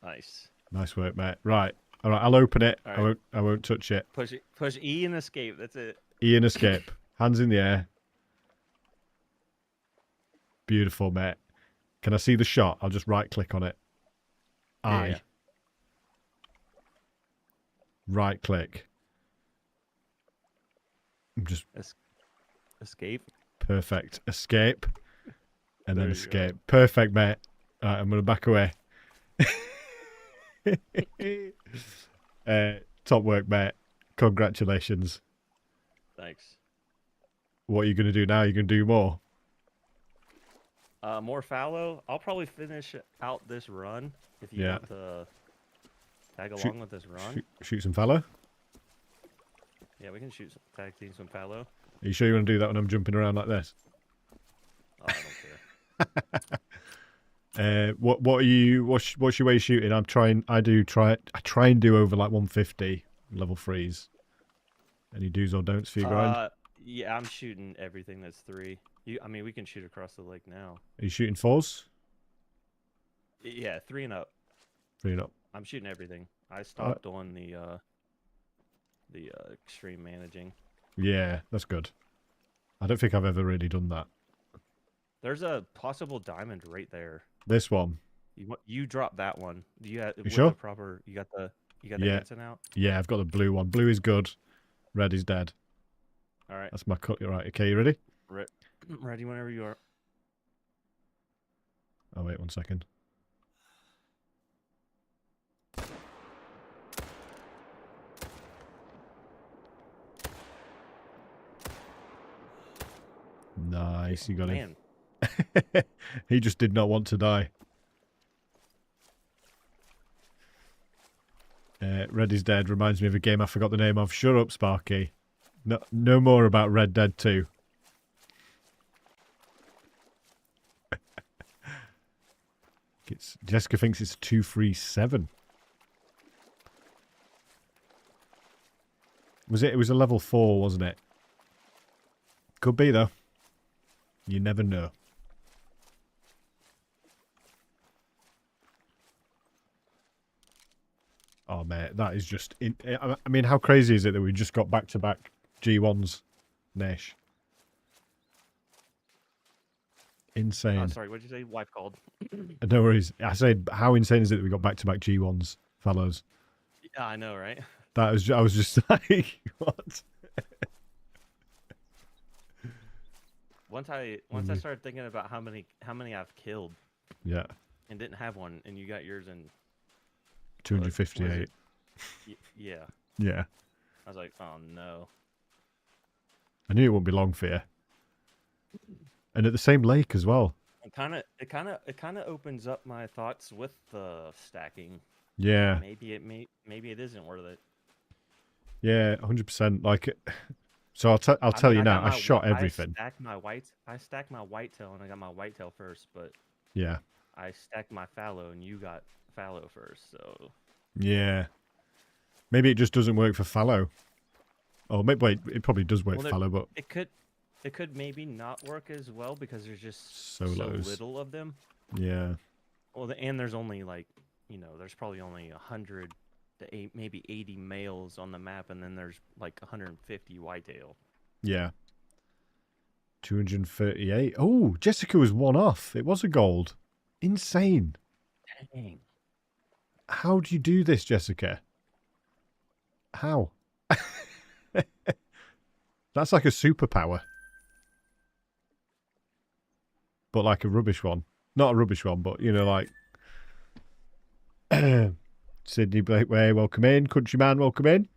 Nice. Nice work, mate. Right. All right, I'll open it. All right. I won't touch it. Push it. Push E and escape. That's it. E and escape. Hands in the air. Beautiful, mate. Can I see the shot? I'll just right click on it. Eye. Yeah. Right click. I'm just Escape. perfect. Escape. And then There you go. escape. Perfect, mate. All right, I'm going to back away. Top work, mate. Congratulations. Thanks. What are you going to do now? You're going to do more? More fallow. I'll probably finish out this run if you Yeah. want to tag Shoot- along with this run. Shoot some fallow? Yeah, we can tag team some fallow. Are you sure you want to do that when I'm jumping around like this? Oh, I don't care. What's your way of shooting? I try and do over like 150 level 3s. Any do's or don'ts for your grind? Yeah, I'm shooting everything that's 3. I mean, we can shoot across the lake now. Are you shooting 4s? Yeah, 3 and up. 3 and up. I'm shooting everything. I stopped on the extreme managing. Yeah, that's good. I don't think I've ever really done that. There's a possible diamond right there. This one. You drop that one. Do you have with sure? the proper? You got the Yeah. Hanson out. Yeah, I've got the blue one. Blue is good. Red is dead. All right. That's my cut. Right. Okay, you ready? Ready whenever you are. Oh, wait 1 second. Nice, you got him. Man, He just did not want to die. Red is Dead reminds me of a game I forgot the name of. Shut up, Sparky. No more about Red Dead 2. Jessica thinks it's 237. It was a level 4, wasn't it? Could be though. You never know. Oh mate, that is just I mean, how crazy is it that we just got back-to-back G1s, Nish? Insane. Sorry, what did you say? Wife called. No worries. I said, how insane is it that we got back-to-back G1s, fellows? Yeah, I know, right? I was just like, what? Once I started thinking about how many I've killed, Yeah, and didn't have one, and you got yours in 258. Yeah, Yeah, I was like, oh no. I knew it wouldn't be long for you. And at the same lake as well. It kind of opens up my thoughts with the stacking. Yeah, Maybe it isn't worth it. yeah, 100%. Like, so I'll tell you now. I shot everything. I stacked my whitetail, and I got my whitetail first, but Yeah, I stacked my fallow, and you got fallow first. So yeah. Maybe it just doesn't work for fallow. Oh, maybe wait. It probably does work for fallow, but it could maybe not work as well because there's just so Solos. little of them. yeah, Well, and there's only like, there's probably only 100 to maybe 80 males on the map, and then there's like 150 whitetail. yeah. 238. Oh, Jessica was one off. It was a gold. Insane. Dang. How do you do this, Jessica? How? That's like a superpower. But like a rubbish one. Not a rubbish one, but, like... Sydney Blakeway, welcome in. Countryman, welcome in.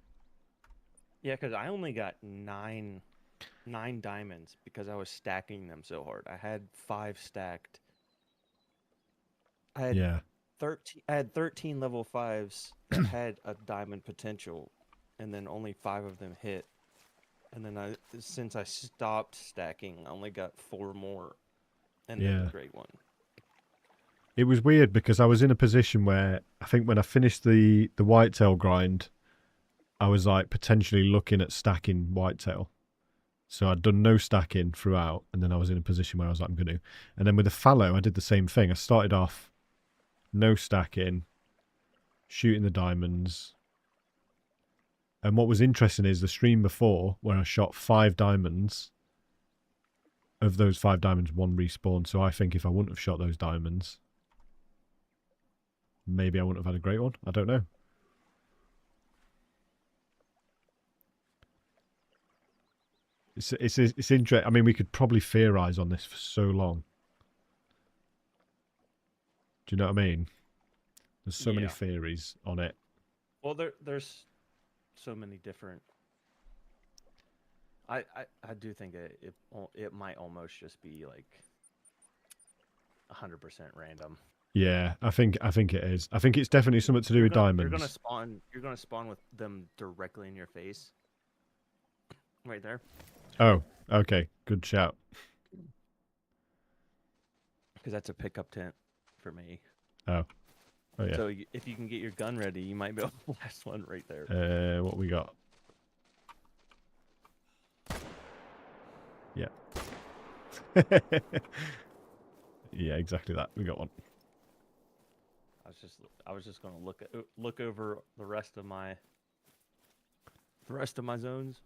Yeah, because I only got nine diamonds because I was stacking them so hard. I had 5 stacked. I had 13 level 5s that had a diamond potential, and then only 5 of them hit. And then since I stopped stacking, I only got 4 more, and then the great one. It was weird because I was in a position where I think when I finished the whitetail grind, I was like potentially looking at stacking whitetail. So I'd done no stacking throughout, and then I was in a position where I was like, I'm going to. And then with the fallow, I did the same thing. I started off no stacking, shooting the diamonds. And what was interesting is the stream before, where I shot 5 diamonds, of those 5 diamonds, 1 respawned. So I think if I wouldn't have shot those diamonds, maybe I wouldn't have had a great one. I don't know. It's interesting. I mean, we could probably theorize on this for so long. Do you know what I mean? There's so many theories on it. Well, there's so many different. I do think it might almost just be like 100% random. Yeah, I think it is. I think it's definitely something to do with diamonds. You're gonna spawn with them directly in your face. Right there. Oh, okay. Good shout. Because that's a pickup tent for me. Oh yeah. So if you can get your gun ready, you might be able to blast one right there. What we got? Yeah. Yeah, exactly that. We got one. I was just gonna look over the rest of my zones.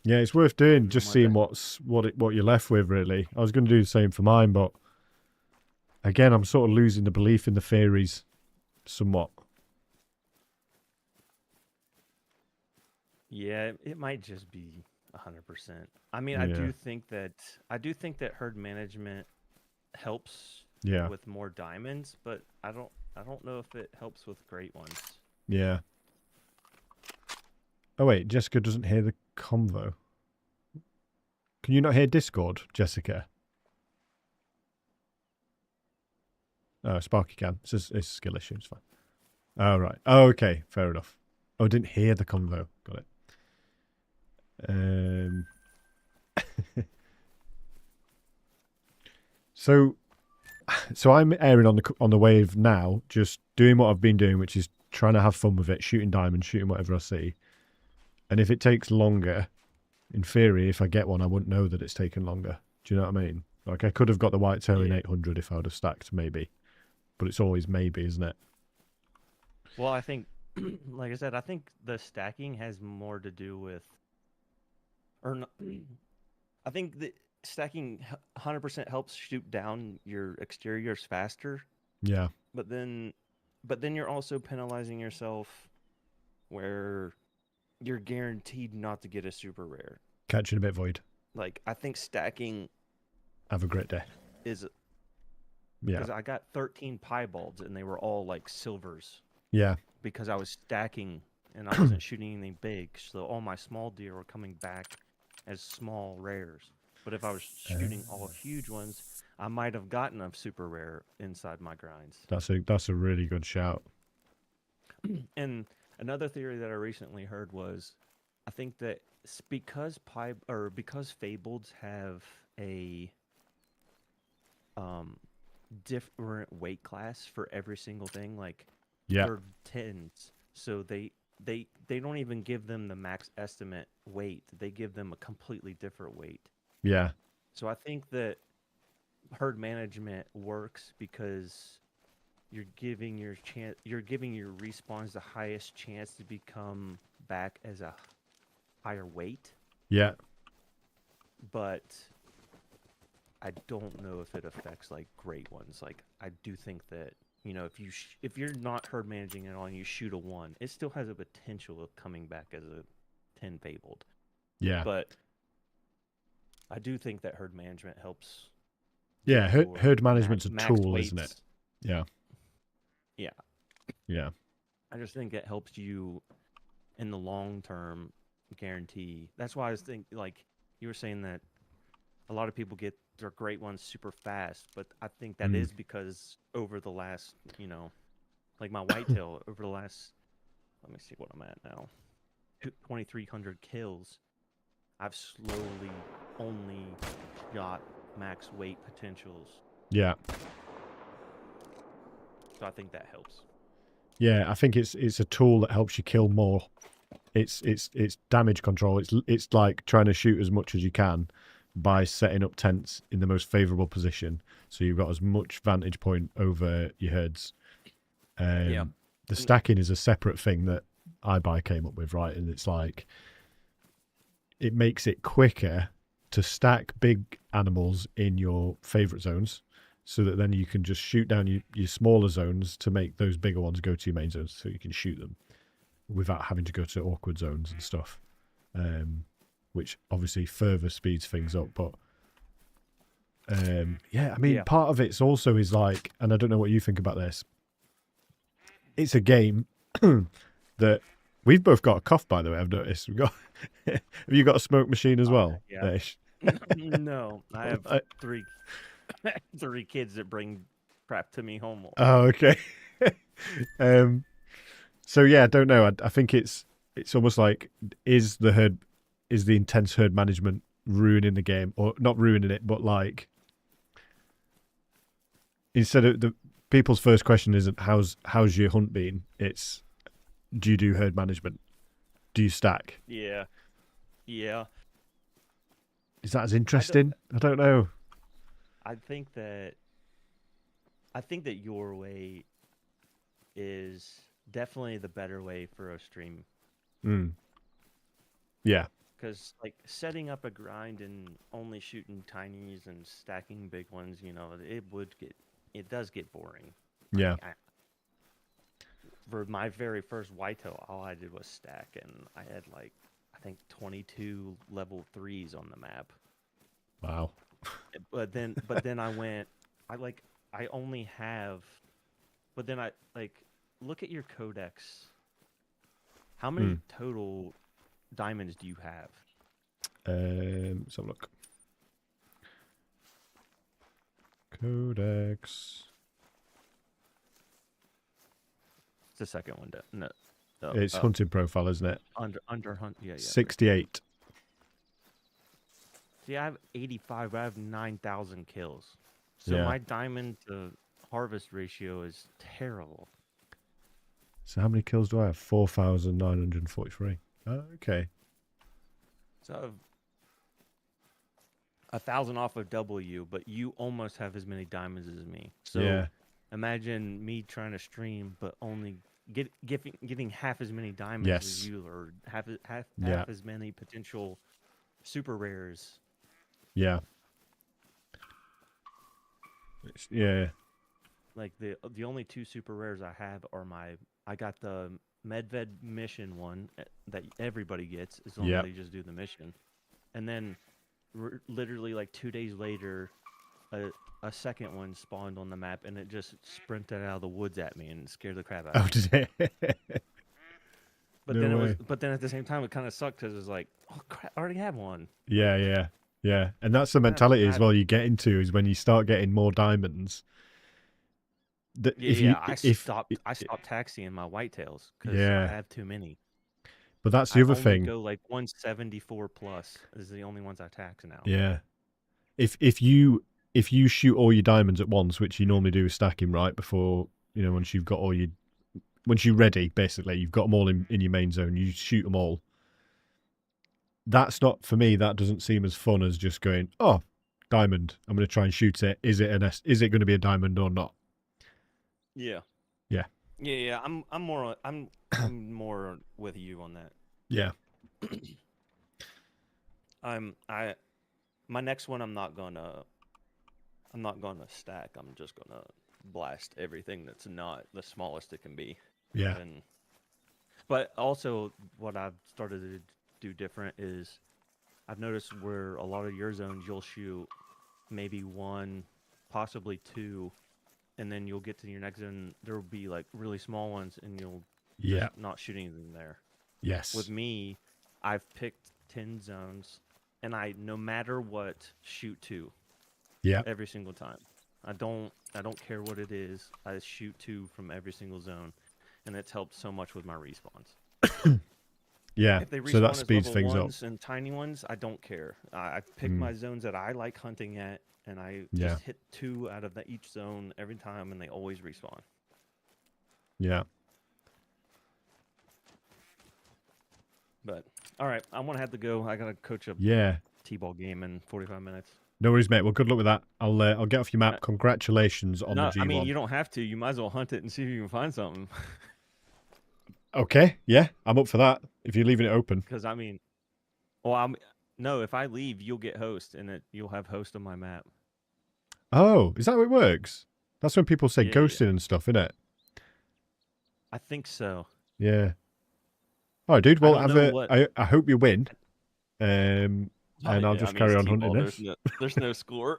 Yeah, it's worth doing. Just seeing what you're left with. Really, I was going to do the same for mine, but again, I'm sort of losing the belief in the theories, somewhat. Yeah, it might just be 100%. I mean, I do think that herd management helps. Yeah. With more diamonds, but I don't know if it helps with great ones. Yeah. Oh wait, Jessica doesn't hear the convo. Can you not hear Discord, Jessica? Oh, Sparky can. It's a skill issue. It's fine. Oh right. Oh okay. Fair enough. Oh, I didn't hear the convo. Got it. So. So I'm airing on the wave now, just doing what I've been doing, which is trying to have fun with it, shooting diamonds, shooting whatever I see. And if it takes longer, in theory, if I get one, I wouldn't know that it's taken longer. Do you know what I mean? Like I could have got the whitetail in 800 if I would have stacked, maybe. But it's always maybe, isn't it? Well, I think, like I said, I think the stacking has more to do with, or no, I think the stacking 100% helps shoot down your exteriors faster. Yeah. But then you're also penalizing yourself where you're guaranteed not to get a super rare. Catching a bit void. Like I think stacking Have a great day. is Yeah. because I got 13 piebalds and they were all like silvers Yeah. because I was stacking and I wasn't shooting anything big. So all my small deer were coming back as small rares. But if I was shooting all huge ones, I might have gotten a super rare inside my grinds. That's a really good shout. And another theory that I recently heard was, I think that because fableds have a different weight class for every single thing, like Yeah. they're tens, so they don't even give them the max estimate weight. They give them a completely different weight. Yeah. So I think that herd management works because you're giving your respawns the highest chance to become back as a higher weight, Yeah. but I don't know if it affects like great ones. Like I do think that, you know, if you're not herd managing at all and you shoot a 1, it still has a potential of coming back as a 10 fabled. Yeah. But I do think that herd management helps. Yeah. your Herd management's a max tool, isn't it? weights. Yeah. Yeah. Yeah. I just think it helps you in the long term guarantee. That's why I was thinking, like you were saying, that a lot of people get their great ones super fast, but I think that is because over the last, you know, like my whitetail over the last, let me see what I'm at now, 2,300 kills, I've slowly only got max weight potentials. Yeah. So I think that helps. Yeah, I think it's a tool that helps you kill more. It's damage control. It's like trying to shoot as much as you can by setting up tents in the most favorable position, so you've got as much vantage point over your herds. The stacking is a separate thing that iBuy came up with, right? And it's like it makes it quicker to stack big animals in your favorite zones, so that then you can just shoot down your smaller zones to make those bigger ones go to your main zones, so you can shoot them without having to go to awkward zones and stuff, which obviously further speeds things up. But yeah, I mean, part of it's also is like, and I don't know what you think about this, it's a game that we've both got a cough, by the way. I've noticed we've got have you got a smoke machine as well? Yeah. No, I have three kids that bring crap to me home. Oh, okay. So yeah, I don't know. I think it's almost like, is the intense herd management ruining the game, or not ruining it, but like, instead of the people's first question isn't how's your hunt been, it's do you do herd management? Do you stack? Yeah. Is that as interesting? I don't know. I think that your way is definitely the better way for a stream. Yeah. Because like setting up a grind and only shooting tinies and stacking big ones, you know, it does get boring. Yeah. For my very first whitetail, all I did was stack, and I had like, I think 22 level 3s on the map. Wow. But then I only have, but then I like, look at your codex. How many total diamonds do you have? Let's have a look. Codex. It's the second one. No, It's hunting profile, isn't it? Under hunt. Yeah. 68. See, I have 85, but I have 9,000 kills. So Yeah. my diamond to harvest ratio is terrible. So how many kills do I have? 4,943. Oh, okay. So I have 1,000 off of W, but you almost have as many diamonds as me. So Yeah. imagine me trying to stream, but only getting half as many diamonds Yes. as you, or half Yeah. as many potential super rares. Yeah. Yeah. Like the only 2 super rares I have are I got the Medved mission one that everybody gets as long Yep. as they just do the mission, and then literally like 2 days later, a second one spawned on the map, and it just sprinted out of the woods at me and scared the crap out of Oh, me. did it? But No then way. but then at the same time, it kind of sucked because it was like, oh crap, I already have one. Yeah, yeah, yeah. And that's the I have- mentality I as have- well you get into is when you start getting more diamonds. That Yeah, if yeah. you I stopped taxiing my whitetails because Yeah. I have too many. But that's the I other only thing. go like 174 plus is the only ones I tax now. Yeah. If you shoot all your diamonds at once, which you normally do with stacking, right, before, you know, once you've got all your, once you're ready, basically, you've got them all in your main zone, you shoot them all. That's not, for me, that doesn't seem as fun as just going, oh, diamond, I'm going to try and shoot it. Is it going to be a diamond or not? Yeah. Yeah. Yeah, yeah. I'm more with you on that. Yeah. My next one I'm not gonna stack. I'm just gonna blast everything that's not the smallest it can be. Yeah. But also what I've started to do different is I've noticed where a lot of your zones you'll shoot maybe 1, possibly 2, and then you'll get to your next zone, there will be like really small ones and you'll Yeah. just not shoot anything there. Yes. With me, I've picked 10 zones, and I, no matter what, shoot 2. Yeah. Every single time. I don't care what it is. I shoot 2 from every single zone, and it's helped so much with my respawns. Yeah. If they respawn So that as speeds level things up. ones and tiny ones, I don't care. I pick my zones that I like hunting at, and I Yeah. just hit 2 out of each zone every time, and they always respawn. Yeah. But all right, I'm gonna have to go. I gotta coach a Yeah. t-ball game in 45 minutes. No worries, mate. Well, good luck with that. I'll get off your map. Congratulations on the G1. I mean, you don't have to. You might as well hunt it and see if you can find something. Okay. Yeah, I'm up for that. If you're leaving it open. Because I mean, well, no. If I leave, you'll get host, and you'll have host on my map. Oh, is that how it works? That's when people say Yeah, ghosting and stuff, isn't it? I think so. Yeah. All right, dude. Well, don't know what- I hope you win. And I'll just carry on hunting this. There's no score.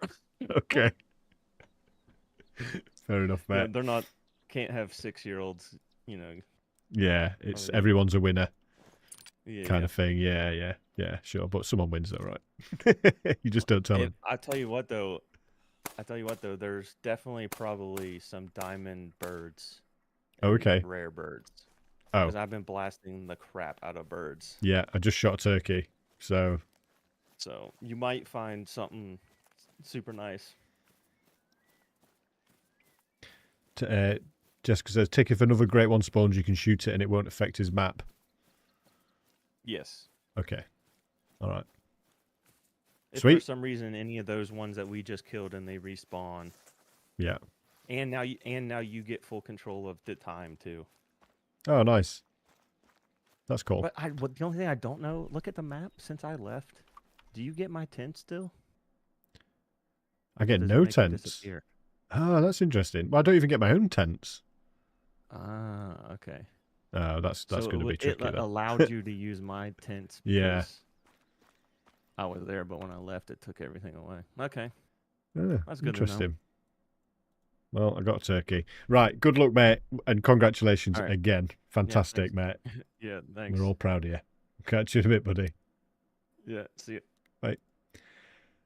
Okay. Fair enough, Yeah, mate. they're not. Can't have 6-year-olds. You know. Yeah, it's yeah. everyone's a winner Yeah. kind of thing. Yeah, sure. But someone wins, though, right? You just don't tell them. I tell you what, though. There's definitely probably some diamond birds. Oh, and okay. Rare birds. Oh, Because I've been blasting the crap out of birds. yeah. I just shot a turkey, so So you might find something super nice. Jessica says, "Tick, if another great one spawns, you can shoot it, and it won't affect his map." Yes. Okay. All right. If Sweet. for some reason any of those ones that we just killed and they respawn, Yeah. and now you get full control of the time too. Oh, nice. That's cool. But the only thing I don't know, look at the map since I left. Do you get my tent still? I get Does it no make it tents. disappear? Oh, that's interesting. Well, I don't even get my own tents. Ah, okay. Oh, that's So going to be tricky. It then. allowed you to use my tents. Yeah. because I was there, but when I left, it took everything away. Okay. Ah, That's good to know. interesting. Well, I got a turkey. Right. Good luck, mate, and congratulations All right. again. Fantastic, thanks. mate. Yeah, thanks. We're all proud of you. Catch you in a bit, buddy. Yeah, see you.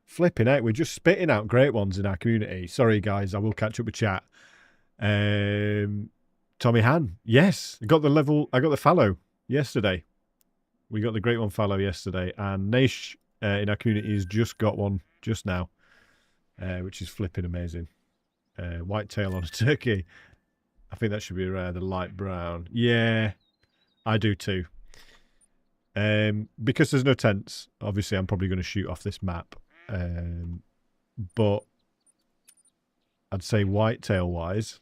Flipping out. We're just spitting out great ones in our community. Sorry, guys. I will catch up with chat. Tommy Han. Yes. I got the fallow yesterday. We got the great one fallow yesterday. And Naish in our community has just got one just now. which is flipping amazing. Whitetail on a turkey. I think that should be rare, the light brown. Yeah, I do too. Because there's no tents, obviously I'm probably going to shoot off this map. But I'd say whitetail wise,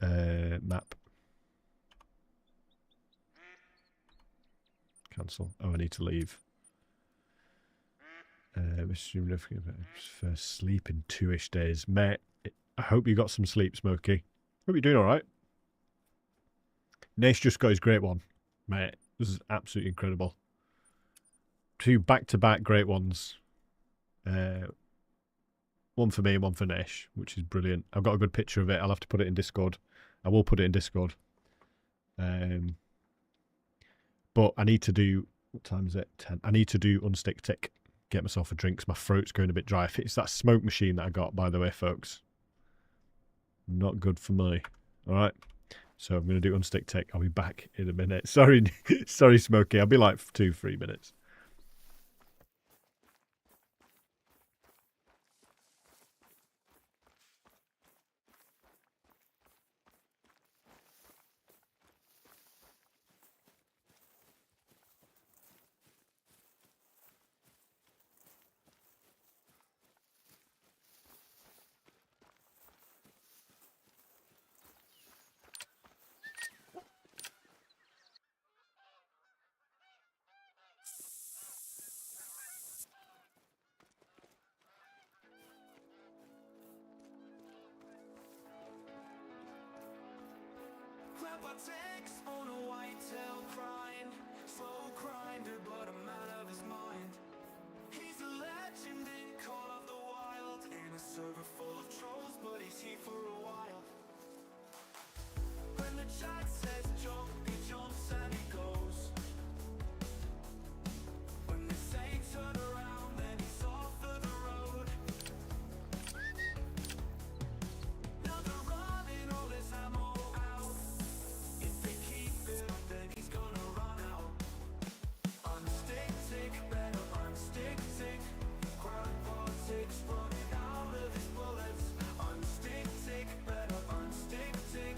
map. Cancel. Oh, I need to leave. First sleep in 2-ish days. Mate, I hope you got some sleep, Smokey. Hope you're doing all right. Nash just got his great one. Mate, this is absolutely incredible. 2 back-to-back great ones. One for me and one for Nash, which is brilliant. I've got a good picture of it. I'll have to put it in Discord. I will put it in Discord. But I need to do... What time is it? 10. I need to do unstick tick. Get myself a drink because my throat's going a bit dry. It's that smoke machine that I got, by the way, folks. Not good for me. All right. So I'm going to do unstick tick. I'll be back in a minute. Sorry, sorry, Smokey. I'll be like 2-3 minutes. Grandpa takes on a whitetail grind, slow grinder, but a man of his mind. He's a legend in Call of the Wild, in a server full of trolls, but he's here for a while. When the chat says jump, he jumps and he goes. When they say turn around, then he's off of the road. Now they're running all his ammo out. If they keep it up, then he's gonna run out. Unstick tick, better unstick tick. Grandpa tick's running out of his bullets. Unstick tick, better unstick tick.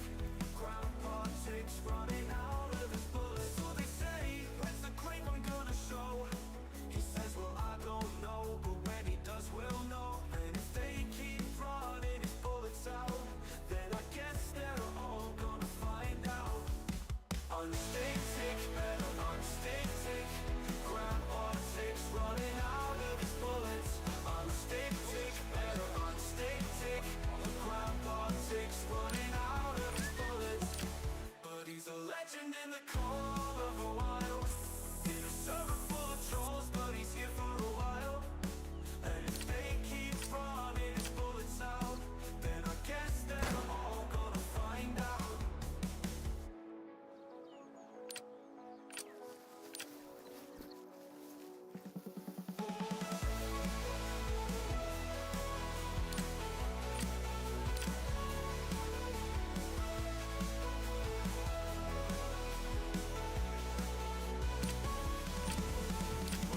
Grandpa tick's running out of his bullets. So they say, when's the GreatOne gonna show? He says, well, I don't know, but when he does, we'll know. And if they keep running his bullets out, then I guess they're all gonna find out. Unstick tick, better unstick tick. Grandpa tick's running out of his bullets. Unstick tick, better unstick tick. Grandpa tick's running out of his bullets. But he's a legend in the Call of the Wild. In a server full of trolls, but he's here for a while. And if they keep running his bullets out, then I guess they're all gonna find out.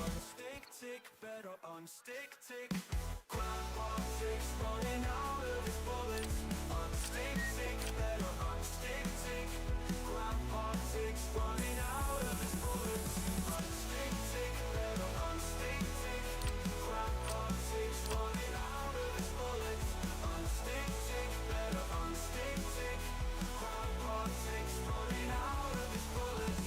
Unstick tick, better unstick tick. Grandpa tick's running out of his bullets. Unstick tick, better unstick tick. Grandpa tick's running out of his bullets. Unstick tick, better unstick tick. Grandpa tick's running out of his bullets. Unstick tick, better unstick tick. Grandpa tick's running out of his bullets.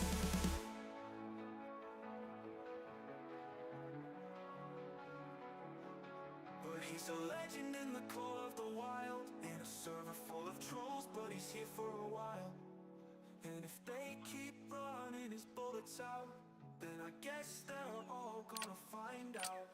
But he's a legend in the Call of the Wild, in a server full of trolls, but he's here for a while. And if they keep running his bullets out, then I guess they're all gonna find out.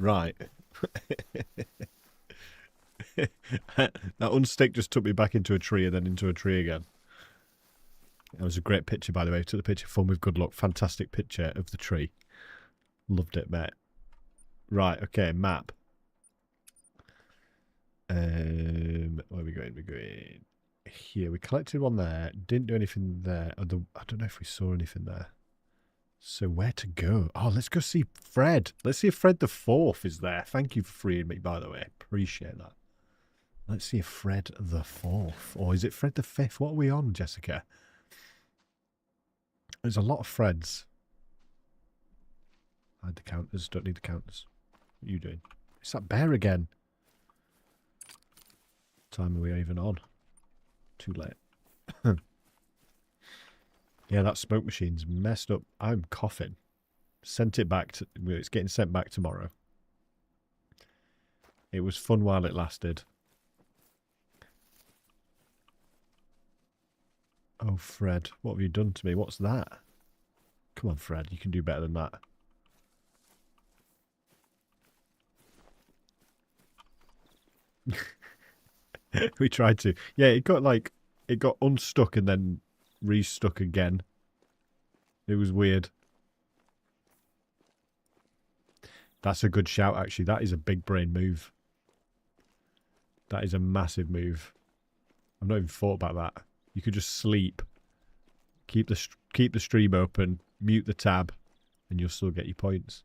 Right. That unstick just took me back into a tree and then into a tree again. That was a great picture, by the way. Took the picture fun with good luck. Fantastic picture of the tree. Loved it, mate. Right, okay, map. Where are we going? We're going here. We collected one there. Didn't do anything there. I don't know if we saw anything there. So where to go? Oh, let's go see Fred. Let's see if Fred the 4th is there. Thank you for freeing me, by the way. Appreciate that. Let's see if Fred the 4th. Or is it Fred the 5th? What are we on, Jessica? There's a lot of Freds. Hide the counters. Don't need the counters. What are you doing? It's that bear again. What time are we even on? Too late. Yeah, that smoke machine's messed up. I'm coughing. Sent it back to... It's getting sent back tomorrow. It was fun while it lasted. Oh, Fred, what have you done to me? What's that? Come on, Fred, you can do better than that. We tried to. Yeah, it got unstuck and then restuck again. It was weird. That's a good shout, actually. That is a big brain move. That is a massive move. I've not even thought about that. You could just sleep, keep the stream open, mute the tab, and you'll still get your points.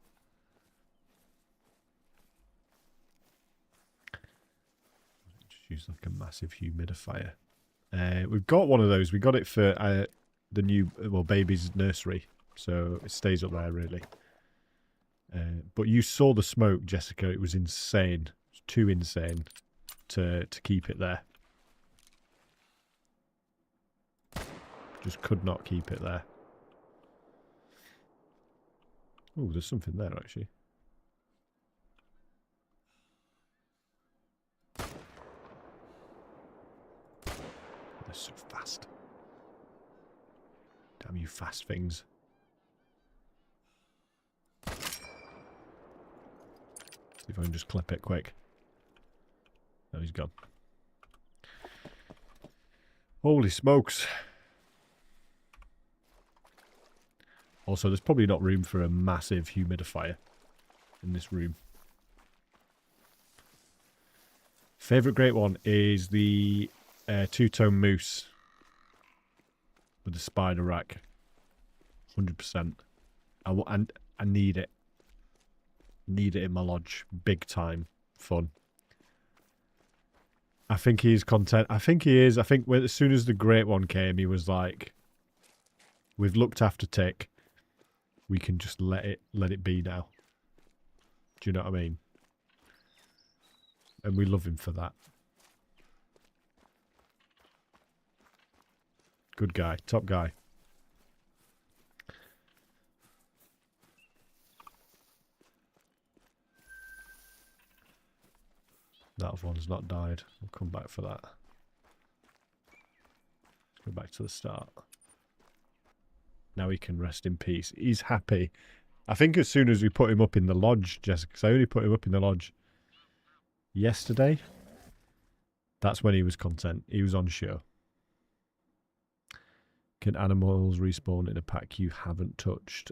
Just use like a massive humidifier. We've got one of those. We got it for the new, well, baby's nursery, so it stays up there really. But you saw the smoke, Jessica. It was insane. It was too insane to keep it there. Just could not keep it there. Oh, there's something there actually. They're so fast. Damn you fast things. See if I can just clip it quick. Oh, he's gone. Holy smokes. Also, there's probably not room for a massive humidifier in this room. Favourite great one is the two-tone moose with the spider rack. 100%. I need it. Need it in my lodge. Big time fun. I think he is content. I think he is. I think as soon as the great one came, he was like, we've looked after Tick. We can just let it be now. Do you know what I mean? And we love him for that. Good guy. Top guy. That other one's not died. We'll come back for that. Let's go back to the start. Now he can rest in peace. He's happy. I think as soon as we put him up in the lodge, Jessica, because I only put him up in the lodge yesterday, that's when he was content. He was on show. Can animals respawn in a pack you haven't touched?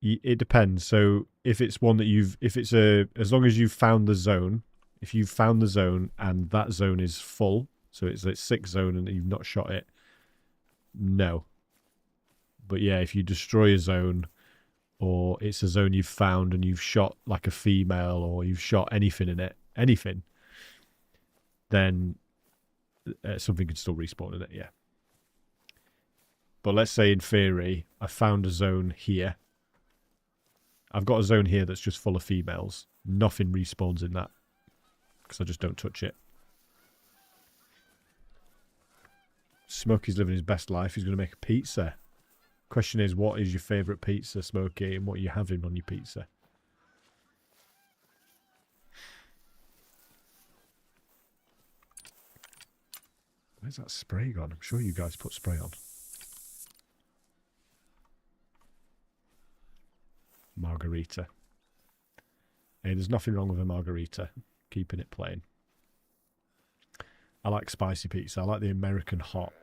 It depends. So if it's one that as long as you've found the zone, if you've found the zone and that zone is full, so it's a 6 zone and you've not shot it, no. But yeah, if you destroy a zone, or it's a zone you've found and you've shot like a female, or you've shot anything in it, then something can still respawn in it, yeah. But let's say in theory, I found a zone here. I've got a zone here that's just full of females. Nothing respawns in that, because I just don't touch it. Smokey's living his best life. He's going to make a pizza. Question is, what is your favourite pizza, Smokey, and what are you having on your pizza? Where's that spray gone? I'm sure you guys put spray on. Margarita. Hey, there's nothing wrong with a margarita. Keeping it plain. I like spicy pizza. I like the American hot.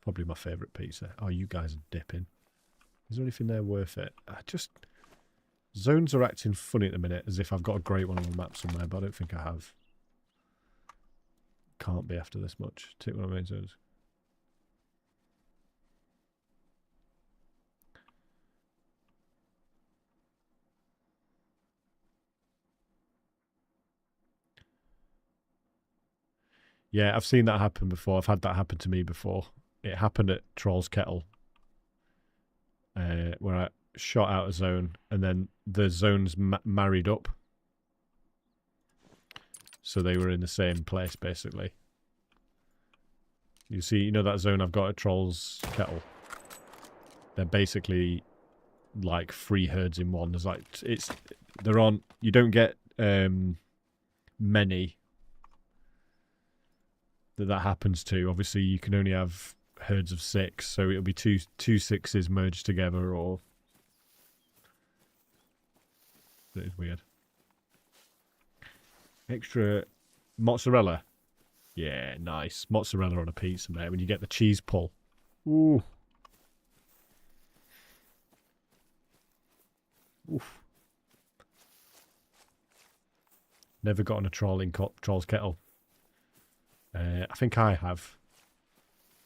Probably my favourite pizza. Oh, you guys are dipping. Is there anything there worth it? Zones are acting funny at the minute, as if I've got a great one on the map somewhere, but I don't think I have. Can't be after this much. Take one of my main zones. Yeah, I've seen that happen before. I've had that happen to me before. It happened at Troll's Kettle, where I shot out a zone, and then the zones married up. So they were in the same place, basically. You see, you know that zone I've got at Troll's Kettle? They're basically like 3 herds in one. There's like, they're on, you don't get many that happens to. Obviously, you can only have herds of 6, so it'll be two 6s merged together, or that is weird. Extra mozzarella. Yeah, nice. Mozzarella on a pizza, mate. When you get the cheese pull. Ooh. Oof. Never got on a troll in Troll's Kettle. I think I have.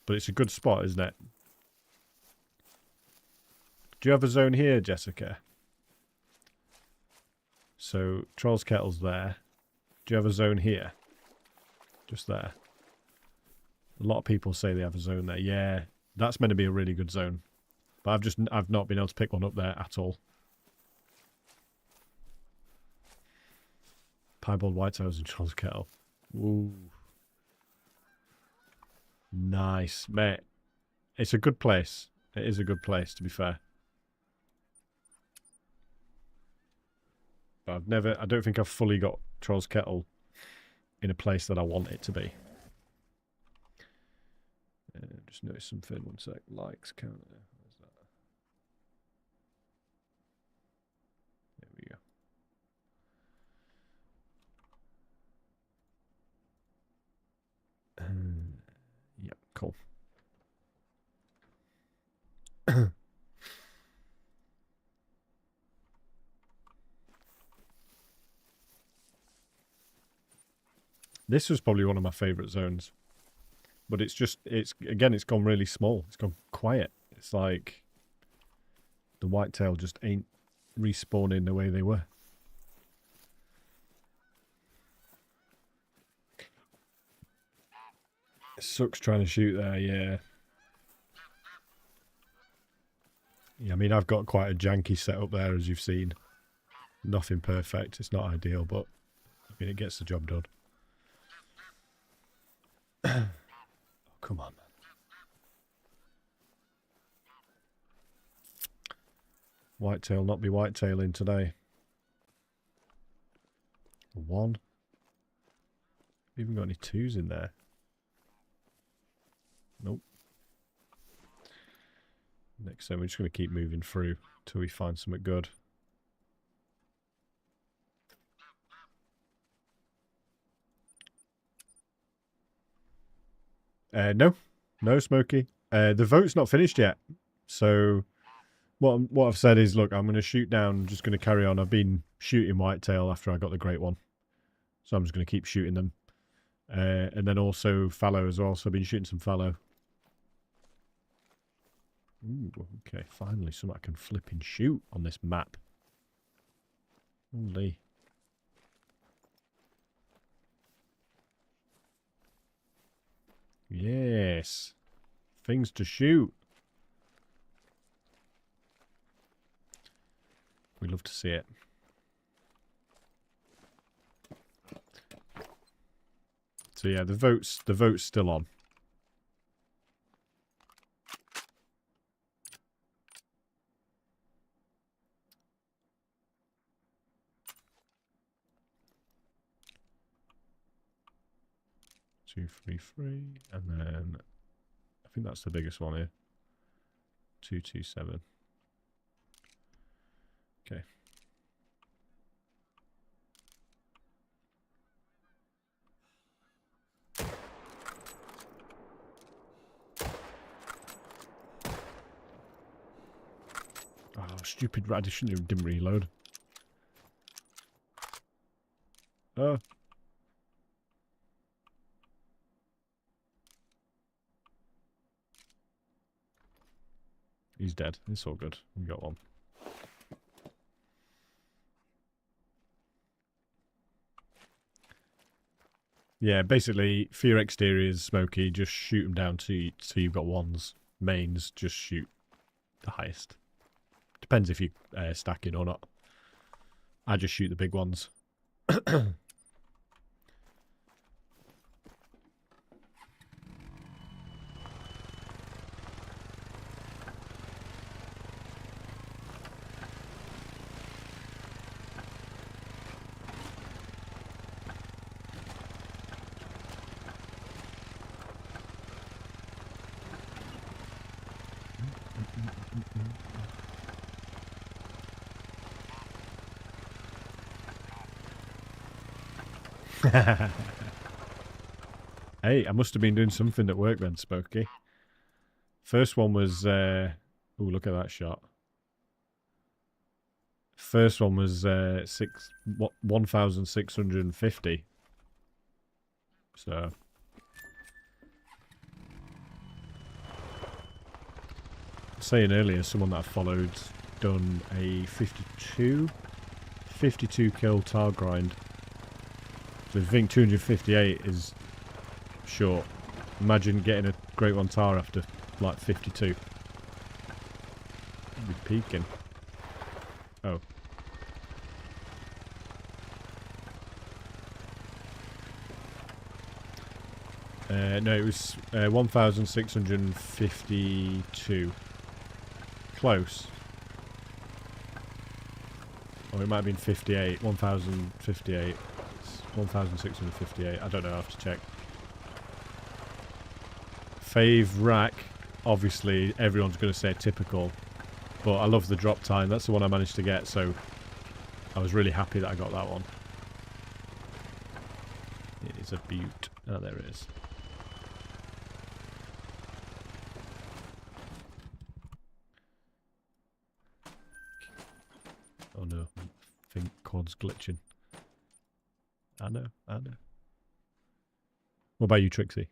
But it's a good spot, isn't it? Do you have a zone here, Jessica? So, Troll's Kettle's there. Do you have a zone here? Just there. A lot of people say they have a zone there. Yeah, that's meant to be a really good zone. But I've not been able to pick one up there at all. Piebald Whitetails and Troll's Kettle. Ooh. Nice, mate. It's a good place. It is a good place, to be fair. But I don't think I've fully got Troll's Kettle in a place that I want it to be. Just noticed something. 1 sec. Likes counter. Where's that? There we go. Yep, cool. This was probably one of my favourite zones. But it's gone really small. It's gone quiet. It's like the whitetail just ain't respawning the way they were. It sucks trying to shoot there, yeah. Yeah, I mean, I've got quite a janky setup there, as you've seen. Nothing perfect. It's not ideal, but I mean, it gets the job done. Oh, come on, man. Whitetail not be whitetailing today. 1. Even got any 2s in there? Nope. Next time we're just going to keep moving through till we find something good. No, Smokey. The vote's not finished yet. So what I've said is, look, I'm going to shoot down. I'm just going to carry on. I've been shooting whitetail after I got the GreatOne, so I'm just going to keep shooting them. And then also fallow as well. So I've been shooting some fallow. Ooh, okay, finally something I can flip and shoot on this map. Holy. Yes. Things to shoot. We love to see it. So yeah, the vote's still on. Two, 3, 3, and then I think that's the biggest one here. 2, 2, 7. Okay. stupid rat. I didn't reload. Oh. He's dead. It's all good. We got one. Yeah, basically, for your exteriors, Smoky, just shoot them down so you've got ones. Mains, just shoot the highest. Depends if you're stacking or not. I just shoot the big ones. Hey, I must have been doing something at work then, Spooky. First one was... oh, look at that shot. First one was 1,650. So... saying earlier, someone that I followed done a 52 kill tar grind. So I think 258 is short. Imagine getting a GreatOne tar after like 52. You'd be peaking. Oh. No, it was 1,652. Close. Or it might have been 58. 1,058. 1,658. I don't know. I have to check. Fave rack. Obviously, everyone's going to say typical. But I love the drop time. That's the one I managed to get. So I was really happy that I got that one. It is a beaut. Oh, there it is. Oh no, I think quad's glitching. I know. What about you, Trixie?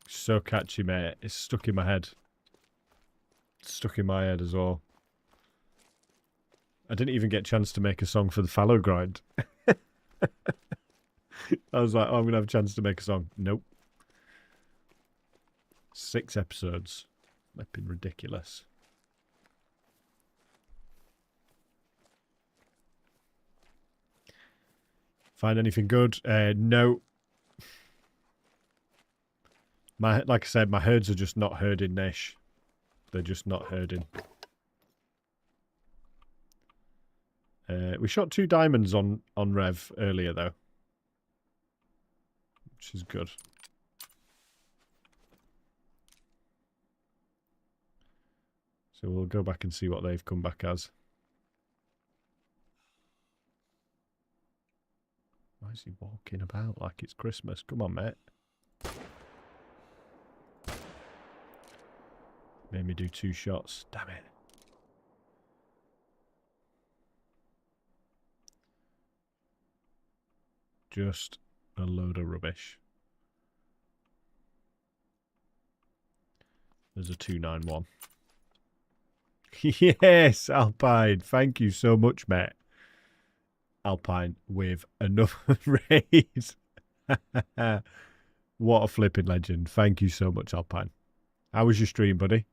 So catchy, mate. It's stuck in my head. It's stuck in my head as well. I didn't even get a chance to make a song for the Fallow grind. I was like, oh, I'm going to have a chance to make a song. Nope. 6 episodes. That's been ridiculous. Find anything good? No. Like I said, my herds are just not herding niche. They're just not herding. We shot 2 diamonds on Rev earlier though, which is good. So we'll go back and see what they've come back as. Why is he walking about like it's Christmas? Come on, mate. Made me do 2 shots. Damn it. Just a load of rubbish. There's a 291. Yes, Alpine. Thank you so much, mate. Alpine with another raise. What a flipping legend. Thank you so much, Alpine. How was your stream, buddy?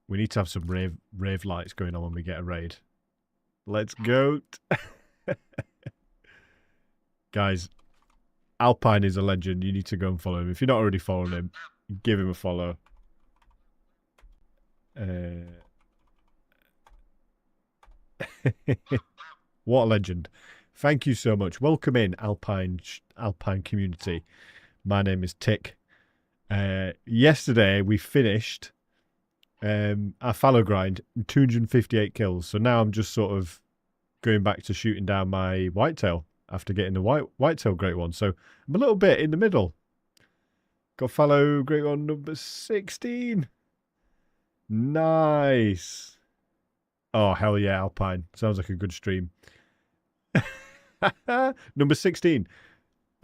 We need to have some rave lights going on when we get a raid. Let's go. Guys, Alpine is a legend. You need to go and follow him. If you're not already following him, give him a follow. What a legend. Thank you so much. Welcome in, Alpine community. My name is Tick. Yesterday we finished our fallow grind, 258 kills. So now I'm just sort of going back to shooting down my whitetail after getting the whitetail GreatOne. So I'm a little bit in the middle. Got Fallow GreatOne number 16. Nice. Oh, hell yeah, Alpine. Sounds like a good stream. Number 16.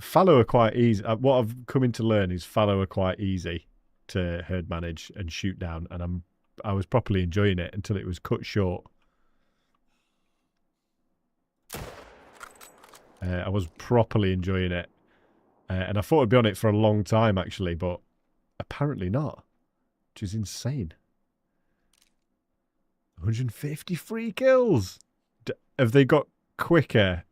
Fallow are quite easy. What I've come in to learn is fallow are quite easy to herd manage and shoot down, and I was properly enjoying it until it was cut short. I was properly enjoying it, and I thought I'd be on it for a long time actually, but apparently not, which is insane. 153 kills. Have they got quicker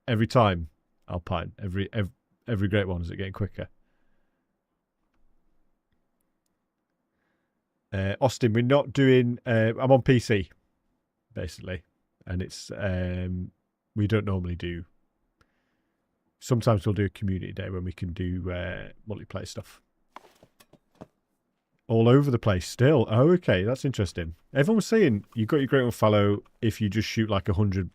every time, Alpine? Every GreatOne, is it getting quicker? Austin, we're not doing... I'm on PC, basically. And it's... we don't normally do... Sometimes we'll do a community day when we can do multiplayer stuff. All over the place still. Oh, okay, that's interesting. Everyone was saying you got your GreatOne fallow if you just shoot like 100,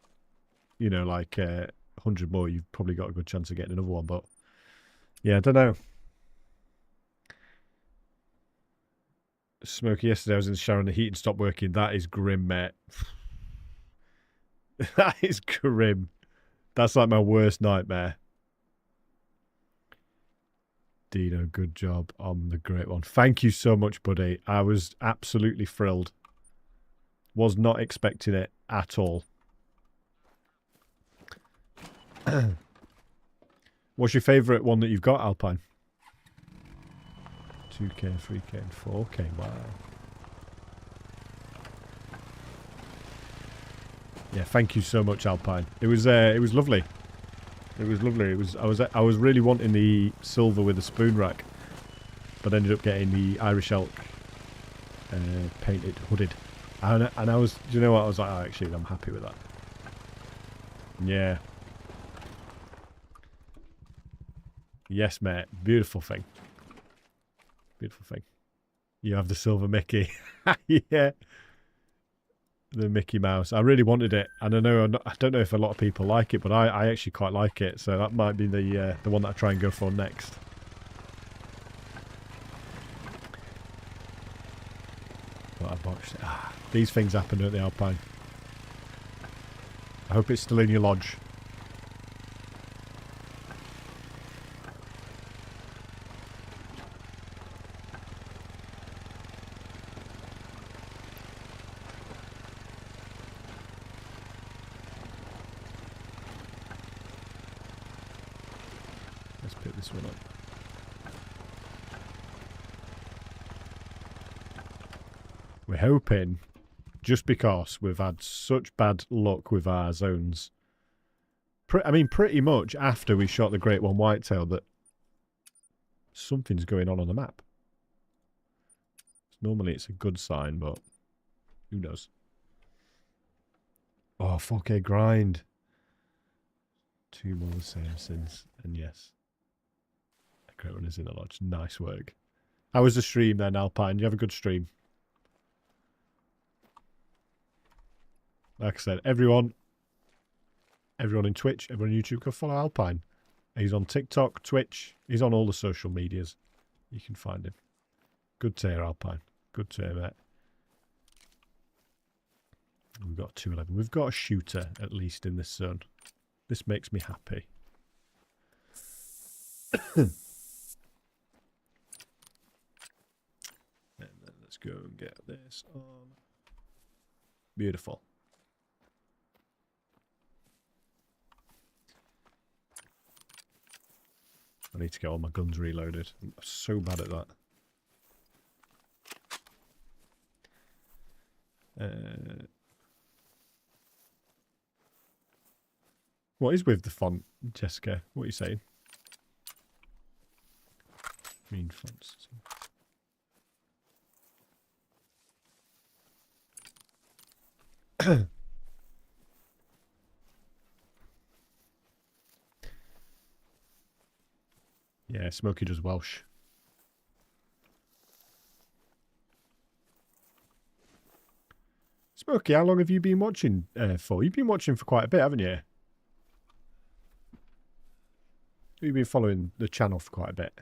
you know, like 100 more, you've probably got a good chance of getting another one. But yeah, I don't know. Smokey, yesterday I was in the shower and the heating stopped working. That is grim, mate. That is grim. That's like my worst nightmare. Dino, good job on the GreatOne. Thank you so much, buddy. I was absolutely thrilled. Was not expecting it at all. What's your favourite one that you've got, Alpine? 2K, 3K, and 4K. Wow. Yeah, thank you so much, Alpine. It was lovely. It was lovely. I was really wanting the silver with the spoon rack, but ended up getting the Irish elk painted hooded. And I was, do you know what? I was like, oh, actually, I'm happy with that. Yeah. Yes, mate. Beautiful thing. Beautiful thing. You have the silver Mickey. Yeah. The Mickey Mouse. I really wanted it, and I don't know if a lot of people like it, but I actually quite like it. So that might be the one that I try and go for next. But I botched it. These things happen, don't they, Alpine? I hope it's still in your lodge. Let's pick this one up. We're hoping, just because we've had such bad luck with our zones, I mean, pretty much after we shot the GreatOne Whitetail, that something's going on the map. Normally it's a good sign, but who knows? Oh, 4K grind. 2 more the same since, and yes. A GreatOne is in the lodge. Nice work. How was the stream then, Alpine? You have a good stream? Like I said, everyone in Twitch, everyone on YouTube, go follow Alpine. He's on TikTok, Twitch. He's on all the social medias. You can find him. Good to hear, Alpine. Good to hear, mate. We've got 211. We've got a shooter, at least, in this zone. This makes me happy. And then let's go and get this on. Beautiful. I need to get all my guns reloaded. I'm so bad at that. What is with the font, Jessica? What are you saying? Green fonts. Yeah, Smokey does Welsh. Smokey, how long have you been watching for? You've been watching for quite a bit, haven't you? You've been following the channel for quite a bit.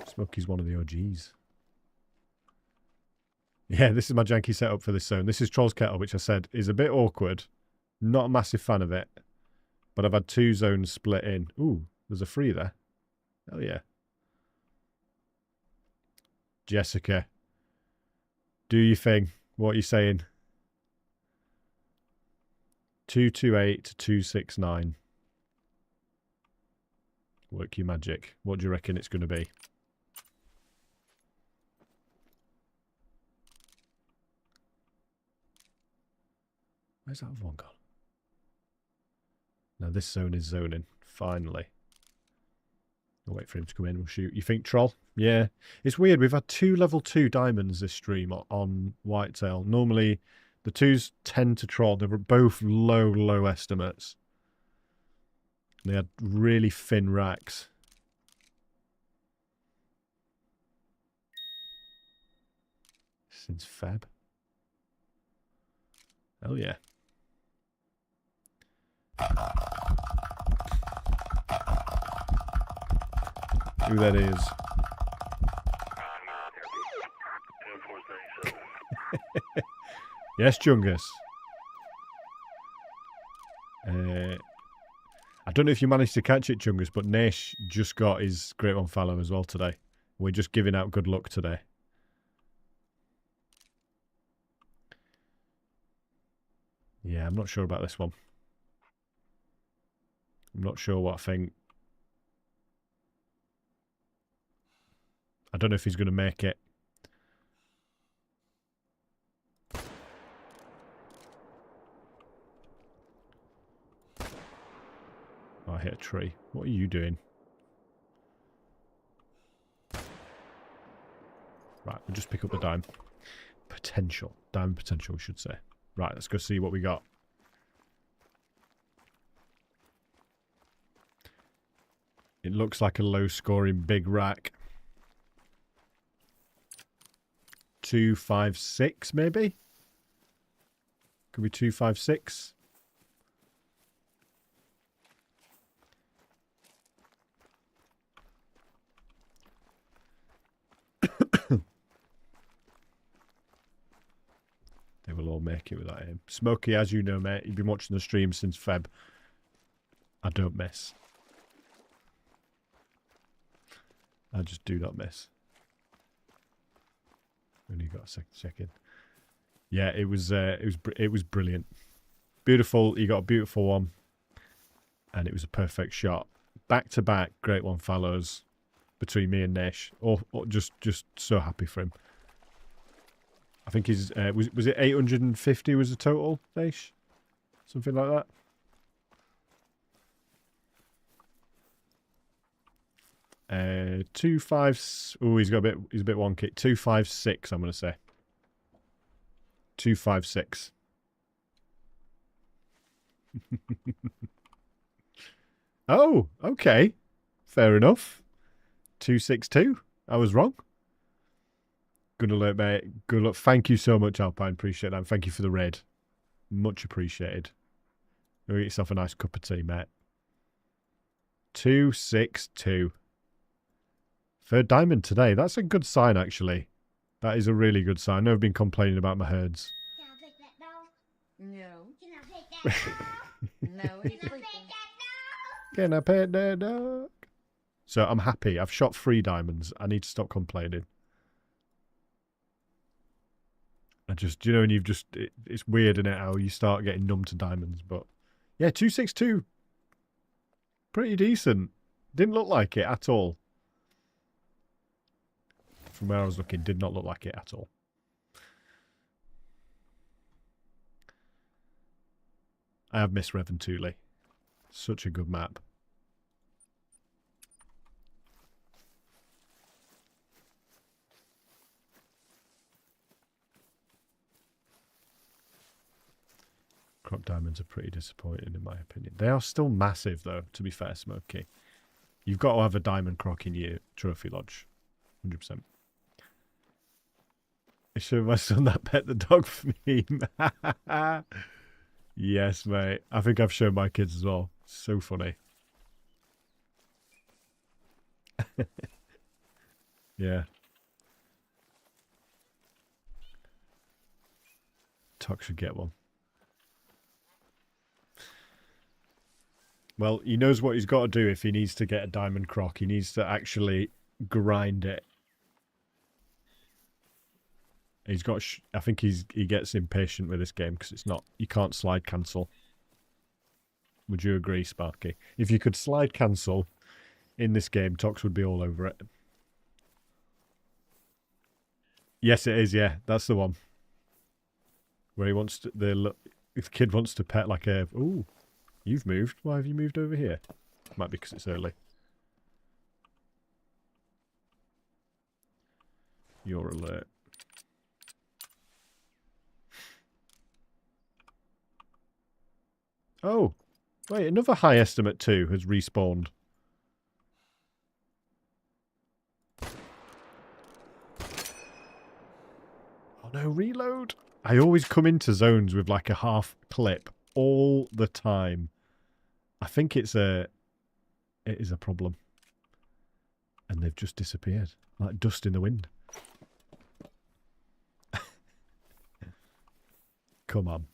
Smokey's one of the OGs. Yeah, this is my janky setup for this zone. This is Troll's Kettle, which I said is a bit awkward. Not a massive fan of it. But I've had 2 zones split in. Ooh, there's a 3 there. Hell yeah. Jessica. Do your thing. What are you saying? 228 to 269. Work your magic. What do you reckon it's going to be? Where's that other one gone? Now this zone is zoning. Finally. I'll wait for him to come in. We'll shoot. You think Troll? Yeah. It's weird. We've had 2 level 2 diamonds this stream on Whitetail. Normally, the 2s tend to Troll. They were both low estimates. They had really thin racks. Since Feb. Oh yeah. Who that is? Yes, Jungus. I don't know if you managed to catch it, Chungus, but Nash just got his GreatOne Fallow as well today. We're just giving out good luck today. Yeah, I'm not sure about this one. I'm not sure what I think. I don't know if he's going to make it. Oh, I hit a tree. What are you doing? Right, we'll just pick up the dime. Potential. Diamond potential, we should say. Right, let's go see what we got. It looks like a low-scoring big rack. 256, maybe? Could be 256. They will all make it with that aim. Smokey, as you know, mate, you've been watching the stream since Feb. I don't miss. I just do not miss. Only got a second check in. Yeah, it was brilliant. Beautiful. You got a beautiful one, and it was a perfect shot. Back to back, GreatOne Fallows between me and Nash. Or just so happy for him. I think he's was it 850 was the total, Nash? Something like that. Uh, 25. Oh, he's a bit wonky. 256. I'm gonna say 256. Oh, okay, fair enough. 262. I was wrong. Good alert, mate. Good luck. Thank you so much, Alpine. Appreciate that. Thank you for the raid. Much appreciated. Go get yourself a nice cup of tea, mate. 262. Third diamond today. That's a good sign, actually. That is a really good sign. I know I've been complaining about my herds. Can I pick that dog? No. Can I pick that dog? No, he's sleeping. Can I pet that dog? So I'm happy. I've shot 3 diamonds. I need to stop complaining. I just, you know, and you've just, it's weird, isn't it, how you start getting numb to diamonds. But yeah, 262. Pretty decent. Didn't look like it at all. From where I was looking, did not look like it at all. I have missed Reventuli. Such a good map. croc diamonds are pretty disappointing in my opinion. They are still massive though, to be fair, Smokey. You've got to have a diamond croc in your trophy lodge. 100%. I showed my son that pet the dog meme. Yes, mate. I think I've shown my kids as well. So funny. Yeah. Tuck should get one. Well, he knows what he's got to do if he needs to get a diamond croc. He needs to actually grind it. He's got. I think he gets impatient with this game because it's not. You can't slide cancel. Would you agree, Sparky? If you could slide cancel in this game, Tox would be all over it. Yes, it is. Yeah, that's the one. Where he wants to. The kid wants to pet like a. Ooh, you've moved. Why have you moved over here? Might be because it's early. You're alert. Oh, wait, another high estimate 2 has respawned. Oh no, reload. I always come into zones with like a half clip all the time. I think it is a problem. And they've just disappeared. Like dust in the wind. Come on.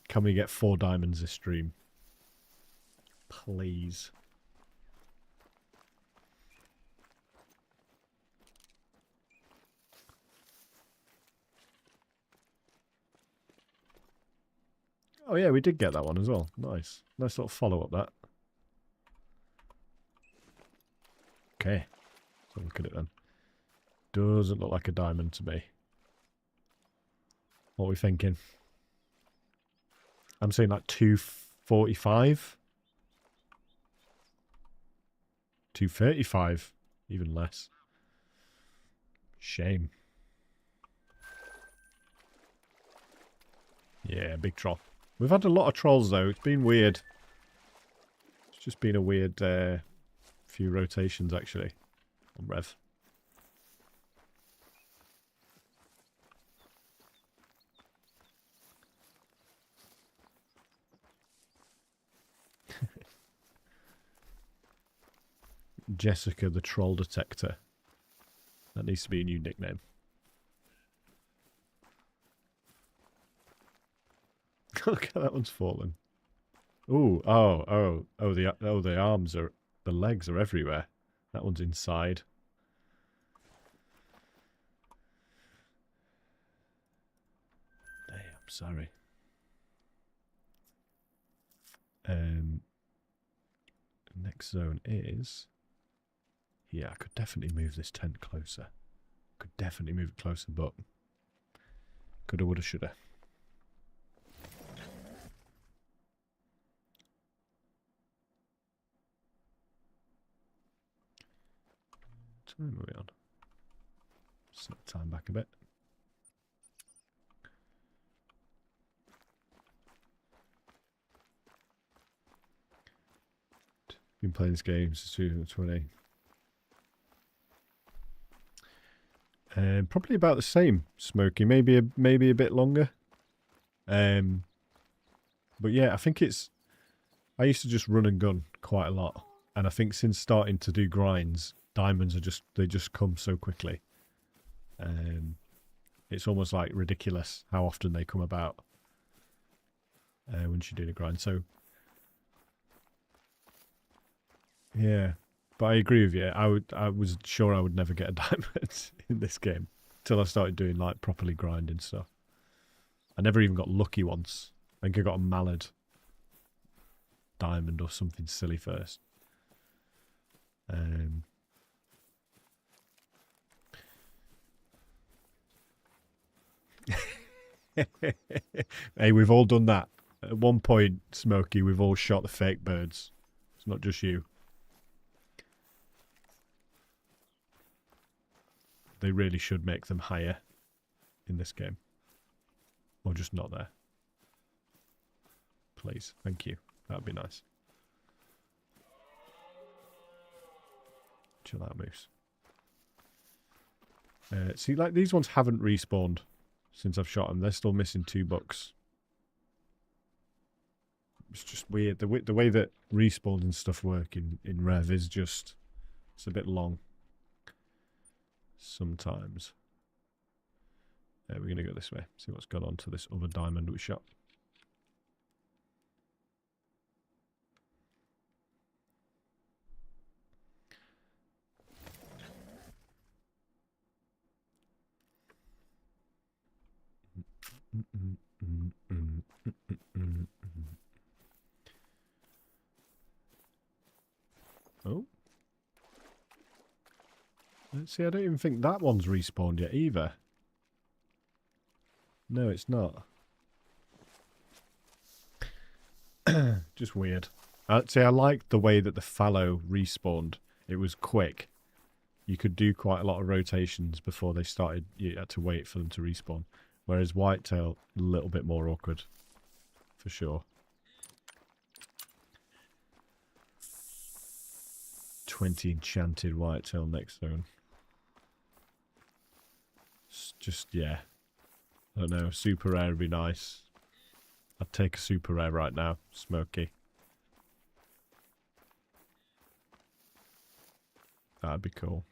Can we get 4 diamonds this stream? Please. Oh yeah, we did get that one as well. Nice. Nice sort of follow up that. Okay. So look at it then. Doesn't look like a diamond to me. What are we thinking? I'm saying like 245. 235. Even less. Shame. Yeah, big troll. We've had a lot of trolls though. It's been weird. It's just been a weird few rotations actually on Rev. Jessica the Troll Detector. That needs to be a new nickname. Look how that one's fallen. Ooh, the arms are, the legs are everywhere. That one's inside. Damn, sorry. Next zone is. Yeah, I could definitely move this tent closer. Could definitely move it closer, but coulda, woulda, shoulda. What time are we on? Set the time back a bit. Been playing this game since 2020. Probably about the same, Smokey. Maybe a bit longer. But yeah, I think it's. I used to just run and gun quite a lot, and I think since starting to do grinds, diamonds are they just come so quickly. It's almost like ridiculous how often they come about once you're doing a grind. So yeah. But I agree with you. I was sure I would never get a diamond in this game till I started doing like properly grinding stuff. I never even got lucky once. I think I got a mallard diamond or something silly first. Hey, we've all done that. At one point, Smokey, we've all shot the fake birds. It's not just you. They really should make them higher in this game. Or just not there. please. Thank you. That'd be nice. Chill out, Moose. See, like, these ones haven't respawned since I've shot them. They're still missing 2 bucks. It's just weird. The way that respawns and stuff work in Rev is just... It's a bit long. Sometimes. We're going to go this way. See what's gone on to this other diamond we shot. Oh. Let's see, I don't even think that one's respawned yet either. No, it's not. Just weird. See, I liked the way that the Fallow respawned. It was quick. You could do quite a lot of rotations before they started. You had to wait for them to respawn. Whereas Whitetail, a little bit more awkward. For sure. 20 enchanted Whitetail next zone. It's just, yeah. I don't know, super rare would be nice. I'd take a super rare right now. Smoky. That'd be cool.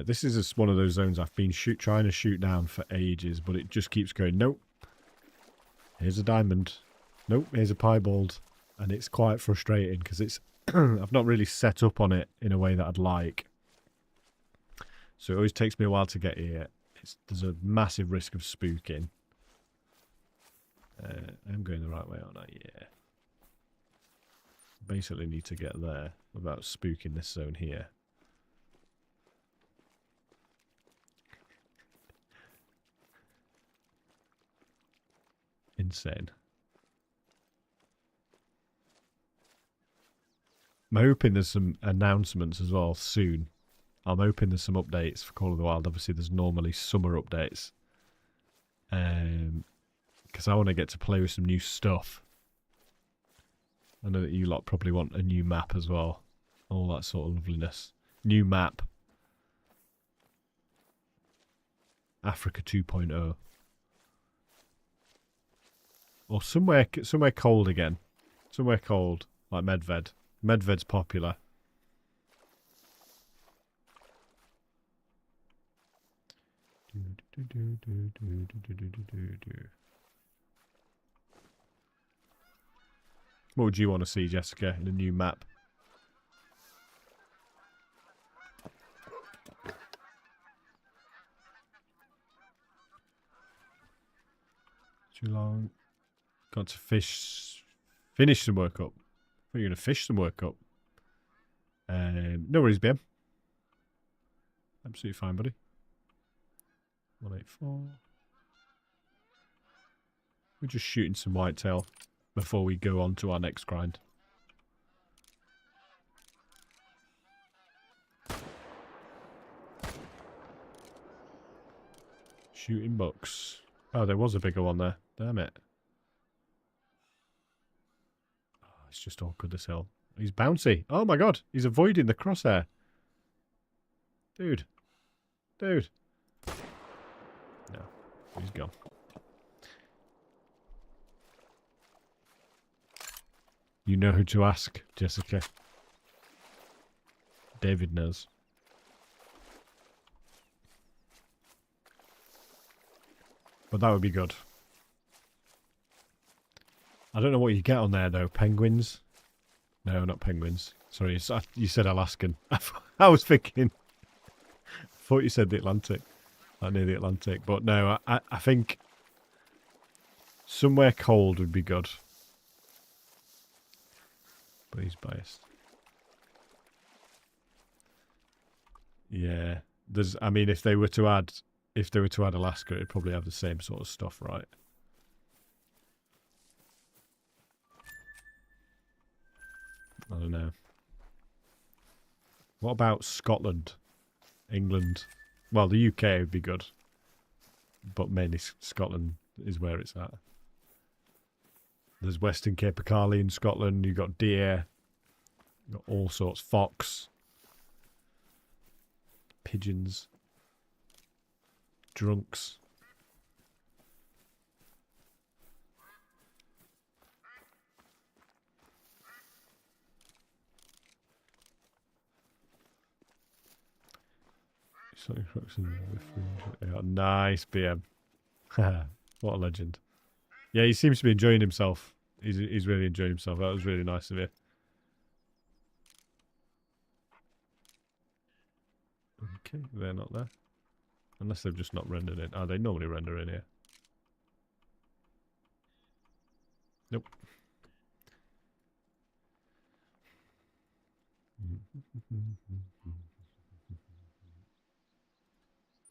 This is just one of those zones I've been trying to shoot down for ages, but it just keeps going, nope. Here's a diamond. Nope, here's a piebald. And it's quite frustrating because it's I've not really set up on it in a way that I'd like. So it always takes me a while to get here. There's a massive risk of spooking. I'm going the right way, aren't I? Yeah. Basically need to get there without spooking this zone here. Insane. I'm hoping there's some announcements as well soon. I'm hoping there's some updates for Call of the Wild. Obviously, there's normally summer updates. Because I want to get to play with some new stuff. I know that you lot probably want a new map as well. All that sort of loveliness. New map. Africa 2.0. Or somewhere cold again. Somewhere cold. Like Medved. Medved's popular. What would you want to see, Jessica, in a new map? Too long. Got to finish some work up. Are you going to fish some work up? No worries, BM. Absolutely fine, buddy. 184. We're just shooting some whitetail before we go on to our next grind. Shooting bucks. Oh, there was a bigger one there. Damn it. Oh, it's just awkward as hell. He's bouncy. Oh my god. He's avoiding the crosshair. Dude. Dude. No. He's gone. You know who to ask, Jessica. David knows. But that would be good. I don't know what you get on there, though. Penguins? No, not penguins. Sorry, you said Alaskan. I was thinking... I thought you said the Atlantic. Like near the Atlantic. But no, I think... somewhere cold would be good. But he's biased. Yeah. I mean, if they were to add Alaska, it'd probably have the same sort of stuff, right? I don't know. What about Scotland? England? Well, the UK would be good. but mainly Scotland is where it's at. There's Western Capercaillie in Scotland. You've got deer. You've got all sorts. Fox. Pigeons. Drunks. Yeah, nice BM. What a legend. Yeah, he seems to be enjoying himself. He's really enjoying himself. That was really nice of you. Okay, they're not there. Unless they've just not rendered in. Oh, they normally render in here. Nope.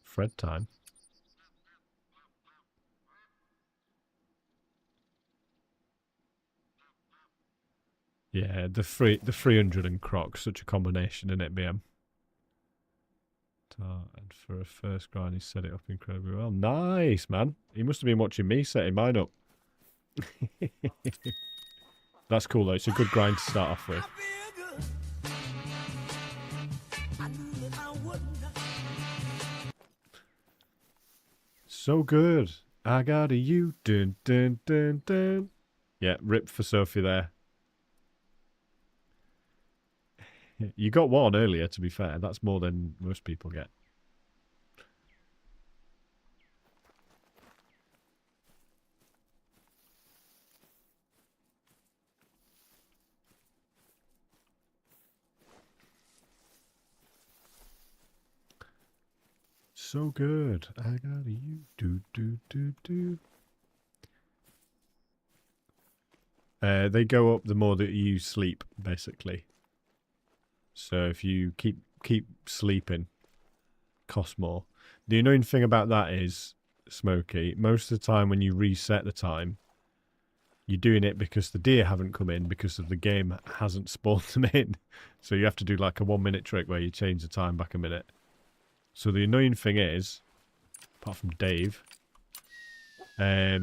Fred time. Yeah, the 300 and Croc, such a combination, isn't it, BM? And for a first grind, he set it up incredibly well. Nice, man. He must have been watching me setting mine up. That's cool, though. It's a good grind to start off with. So good. I got a you. Dun, dun, dun, dun. Yeah, rip for Sophie there. You got one earlier, to be fair. That's more than most people get. So good. I got a you. Do, do, do, do. They go up the more that you sleep, basically. So if you keep sleeping, cost more. The annoying thing about that is, Smokey, most of the time when you reset the time, you're doing it because the deer haven't come in because of the game hasn't spawned them in. So you have to do like a 1 minute trick where you change the time back a minute. So the annoying thing is, apart from Dave, that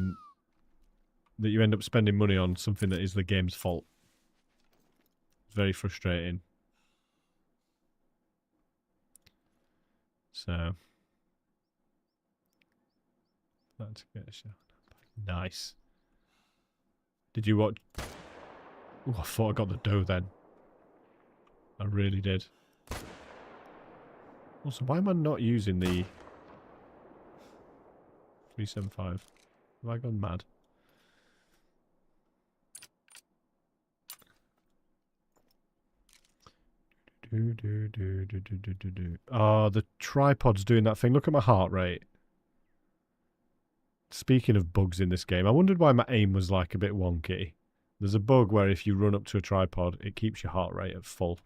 you end up spending money on something that is the game's fault. It's very frustrating. So, let's get a shot. Nice. Did you watch? Oh, I thought I got the doe then. I really did. Also, why am I not using the 375? Have I gone mad? Oh, the tripod's doing that thing. Look at my heart rate. Speaking of bugs in this game, I wondered why my aim was like a bit wonky. There's a bug where if you run up to a tripod, it keeps your heart rate at full.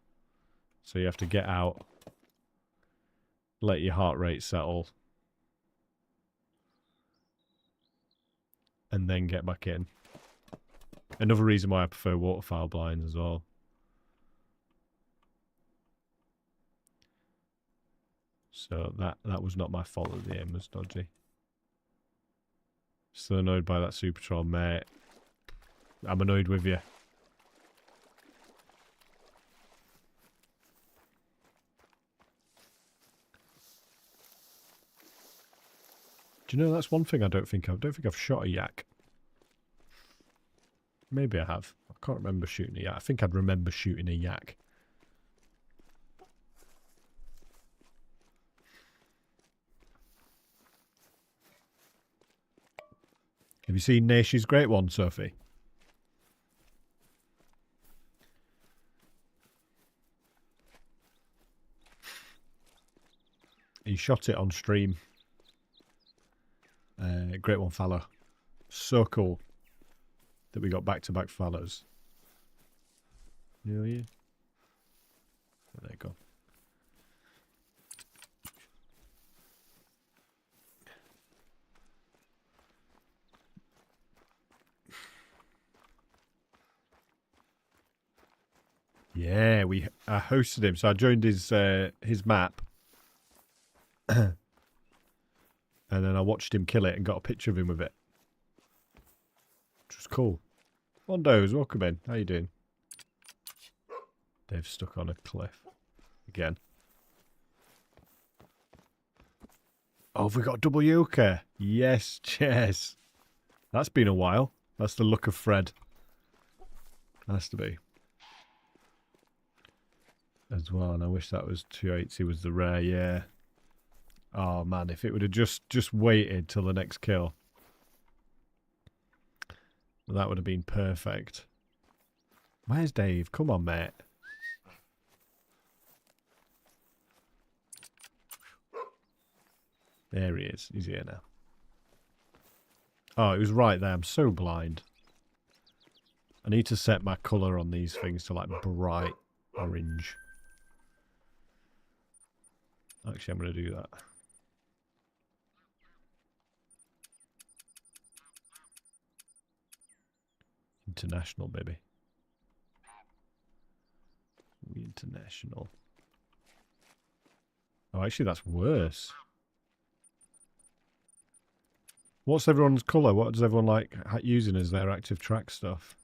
So you have to get out, let your heart rate settle, and then get back in. Another reason why I prefer waterfowl blinds as well. So that was not my fault that the aim was dodgy. Still annoyed by that Super Troll, mate. I'm annoyed with you. Do you know that's one thing I don't think I've shot a yak. Maybe I have. I can't remember shooting a yak. I think I'd remember shooting a yak. Have you seen Naish's GreatOne, Sophie? He shot it on stream. GreatOne Fallow. So cool that we got back-to-back Fallows. Yeah. There you go. Yeah, I hosted him, so I joined his map, And then I watched him kill it and got a picture of him with it. Which was cool. Mondos, welcome in. How you doing? Dave's stuck on a cliff. Again. Oh, have we got a double yoker? Yes, cheers. That's been a while. That's the look of Fred. Has to be. As well, and I wish that was 280 was the rare, yeah. Oh man, if it would have just waited till the next kill. That would have been perfect. Where's Dave? Come on, mate. There he is. He's here now. Oh, it was right there. I'm so blind. I need to set my colour on these things to like bright orange. Actually, I'm going to do that. International, baby. We international. Oh, actually, that's worse. What's everyone's colour? What does everyone like using as their active track stuff?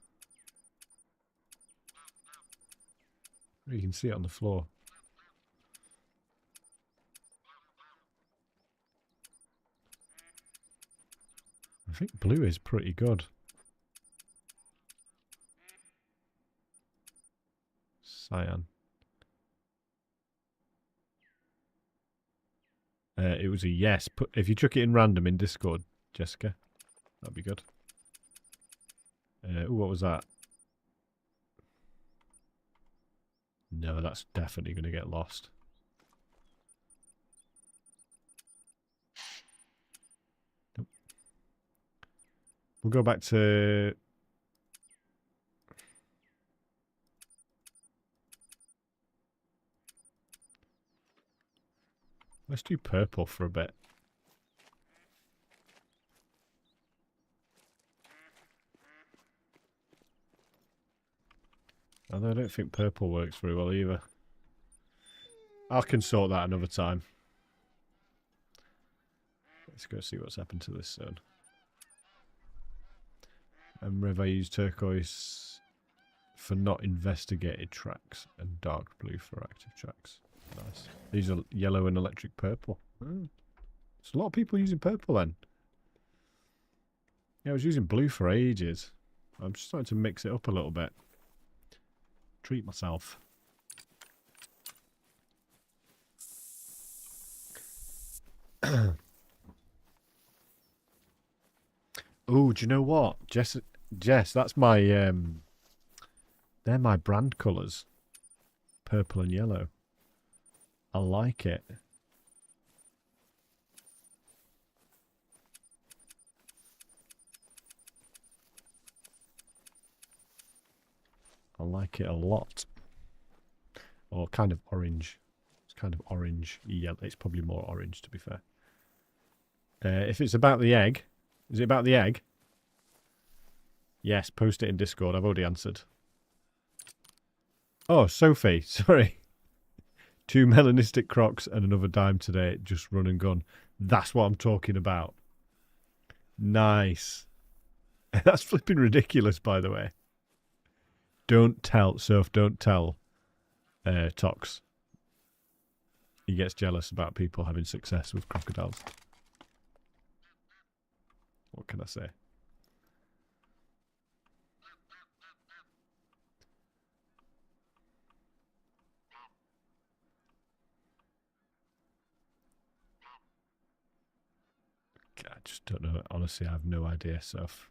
You can see it on the floor. I think blue is pretty good. Cyan. It was a yes. If you chuck it in random in Discord, Jessica, that'd be good. Ooh, what was that? No, that's definitely going to get lost. Nope. We'll go back to... Let's do purple for a bit. Although I don't think purple works very well either. I can sort that another time. Let's go see what's happened to this zone. And Rev, I use turquoise for not investigated tracks and dark blue for active tracks. Nice. These are yellow and electric purple. Oh. There's a lot of people using purple then. Yeah, I was using blue for ages. I'm just starting to mix it up a little bit. Treat myself. Oh, do you know what? Jess, that's my they're my brand colours. Purple and yellow. I like it. I like it a lot. Or kind of orange. It's kind of orange yellow. It's probably more orange, to be fair. If it's about the egg, is it about the egg? Yes, post it in Discord. I've already answered. Oh, Sophie, sorry. 2 melanistic crocs and another dime today. Just run and gun. That's what I'm talking about. Nice. That's flipping ridiculous, by the way. Don't tell, Soph, don't tell Tox. He gets jealous about people having success with crocodiles. What can I say? I just don't know. Honestly, I have no idea, Soph.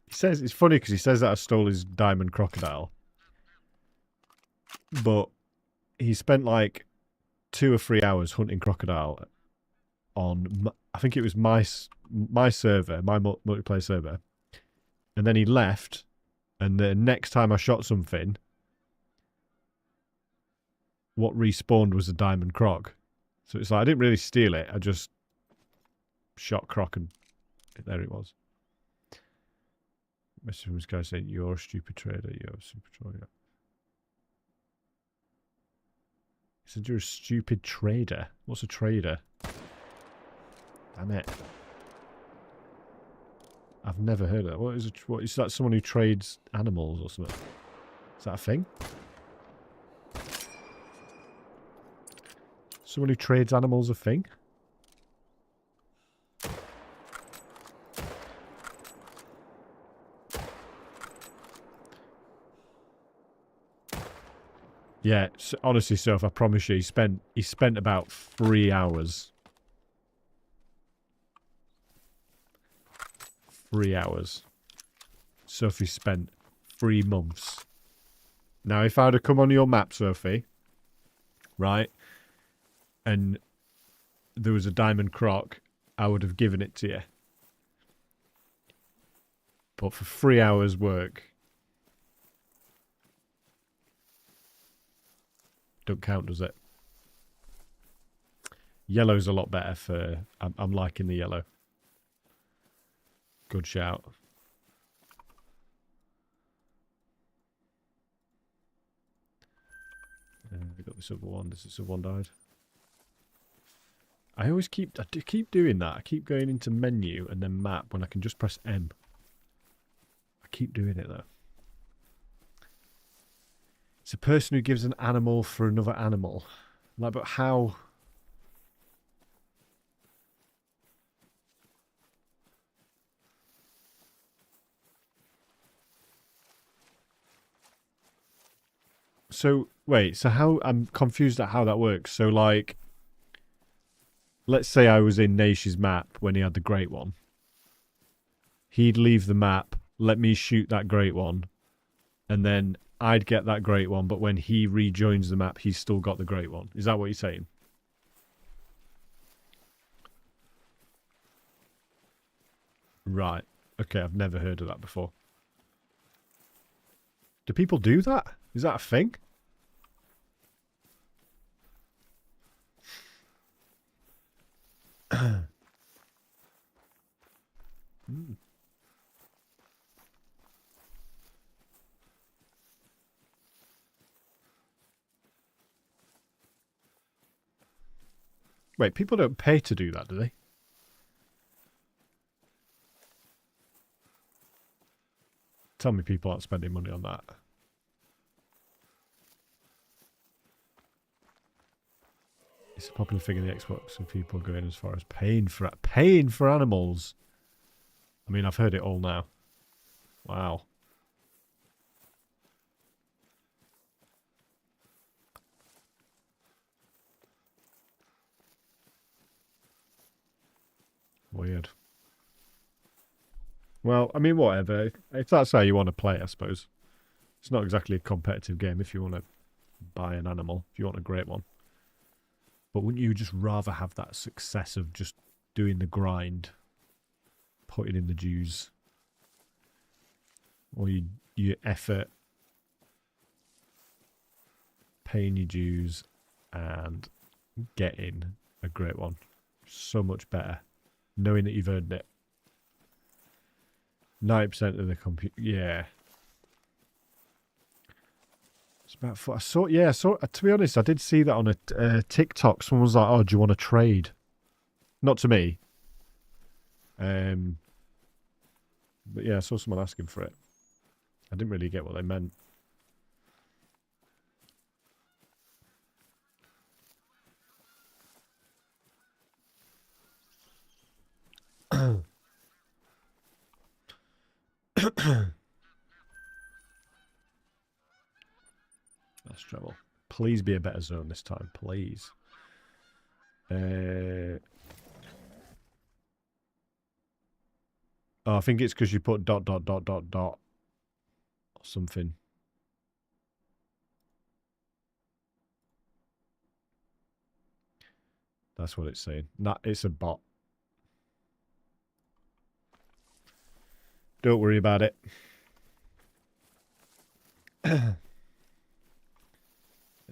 He says it's funny because he says that I stole his diamond crocodile, but he spent like 2 or 3 hours hunting crocodile on, I think it was my server, my multiplayer server, and then he left, and the next time I shot something, what respawned was a diamond croc. So it's like I didn't really steal it, I just shot croc and there it was. Message from this guy saying, "You're a stupid trader, you're a super trader." Said you're a stupid trader. What's a trader? Damn it. I've never heard of that. What is that? Someone who trades animals or something? Is that a thing? Someone who trades animals a thing? Yeah, honestly, Soph, I promise you, he spent about 3 hours. 3 hours. Sophie spent 3 months. Now, if I'd have come on your map, Sophie, right, and there was a diamond croc, I would have given it to you. But for 3 hours work, don't count, does it? Yellow's a lot better for... I'm liking the yellow. Good shout. We got this other one. This other one died. I keep doing that. I keep going into menu and then map when I can just press M. I keep doing it though. It's a person who gives an animal for another animal. Like, but how? So, wait, so how, I'm confused at how that works. So, like, let's say I was in Naish's map when he had the great one. He'd leave the map, let me shoot that great one, and then I'd get that great one, but when he rejoins the map, he's still got the great one. Is that what you're saying? Right. Okay, I've never heard of that before. Do people do that? Is that a thing? Wait, people don't pay to do that, do they? Tell me people aren't spending money on that. It's a popular thing in the Xbox, and people are going as far as paying for animals. I mean, I've heard it all now. Wow. Weird. Well, I mean, whatever. If that's how you want to play, I suppose. It's not exactly a competitive game if you want to buy an animal, if you want a great one. But wouldn't you just rather have that success of just doing the grind, putting in the dues, or your effort, paying your dues, and getting a great one? So much better, knowing that you've earned it. 90% of the yeah. It's about I saw, to be honest, I did see that on a TikTok. Someone was like, "Oh, do you want to trade?" Not to me. But yeah, I saw someone asking for it. I didn't really get what they meant. That's trouble. Please be a better zone this time, please. Oh, I think it's because you put ... or something. That's what it's saying. Nah, it's a bot. Don't worry about it. Let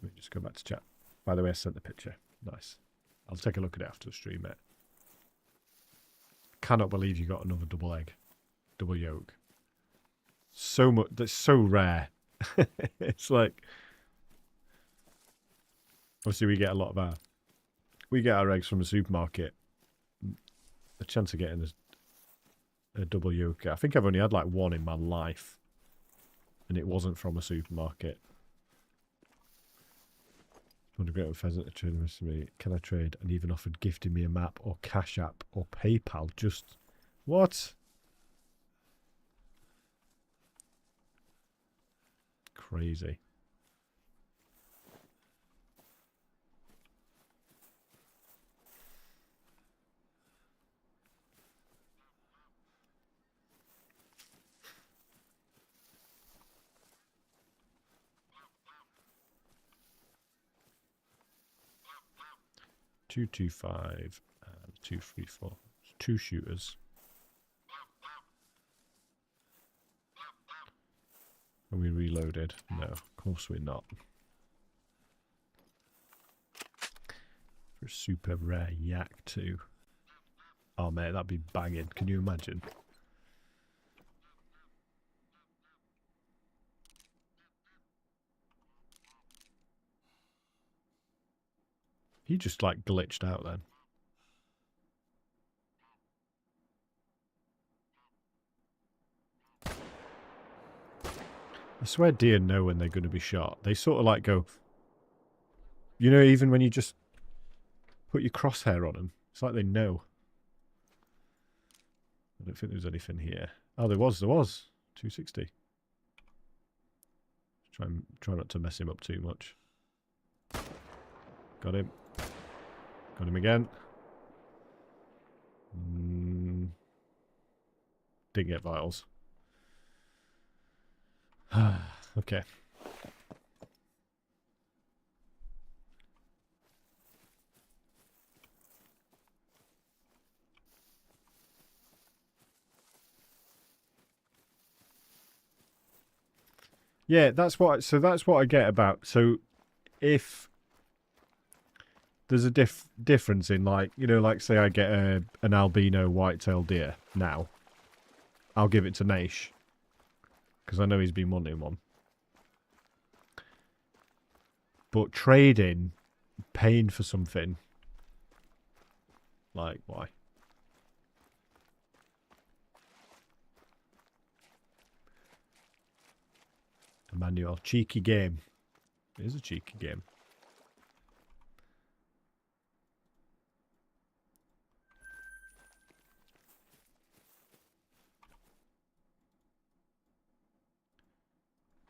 me just go back to chat. By the way, I sent the picture. Nice. I'll take a look at it after the stream, mate. Cannot believe you got another double egg. Double yolk. So much. That's so rare. It's like... Obviously, we get a lot of our eggs from a supermarket. The chance of getting a double yolk, I think I've only had like one in my life, and it wasn't from a supermarket. I want to get a pheasant to trade the rest of me. Can I trade? And even offered gifting me a map or Cash App or PayPal. Just what? Crazy. Two, 2, 5, and 2, 3, 4. 2 shooters. Are we reloaded? No, of course we're not. For a super rare yak too. Oh mate, that'd be banging. Can you imagine? He just like glitched out then. I swear deer know when they're going to be shot. They sort of like go, you know, even when you just put your crosshair on them, it's like they know. I don't think there was anything here. Oh, there was. 260. Try not to mess him up too much. Got him. Got him again. Didn't get vitals. Okay. Yeah, that's what I get about. So if there's a difference in, like, you know, like say I get an albino whitetail deer now, I'll give it to Naish because I know he's been wanting one. But trading, paying for something, like, why? Emmanuel, cheeky game. It is a cheeky game.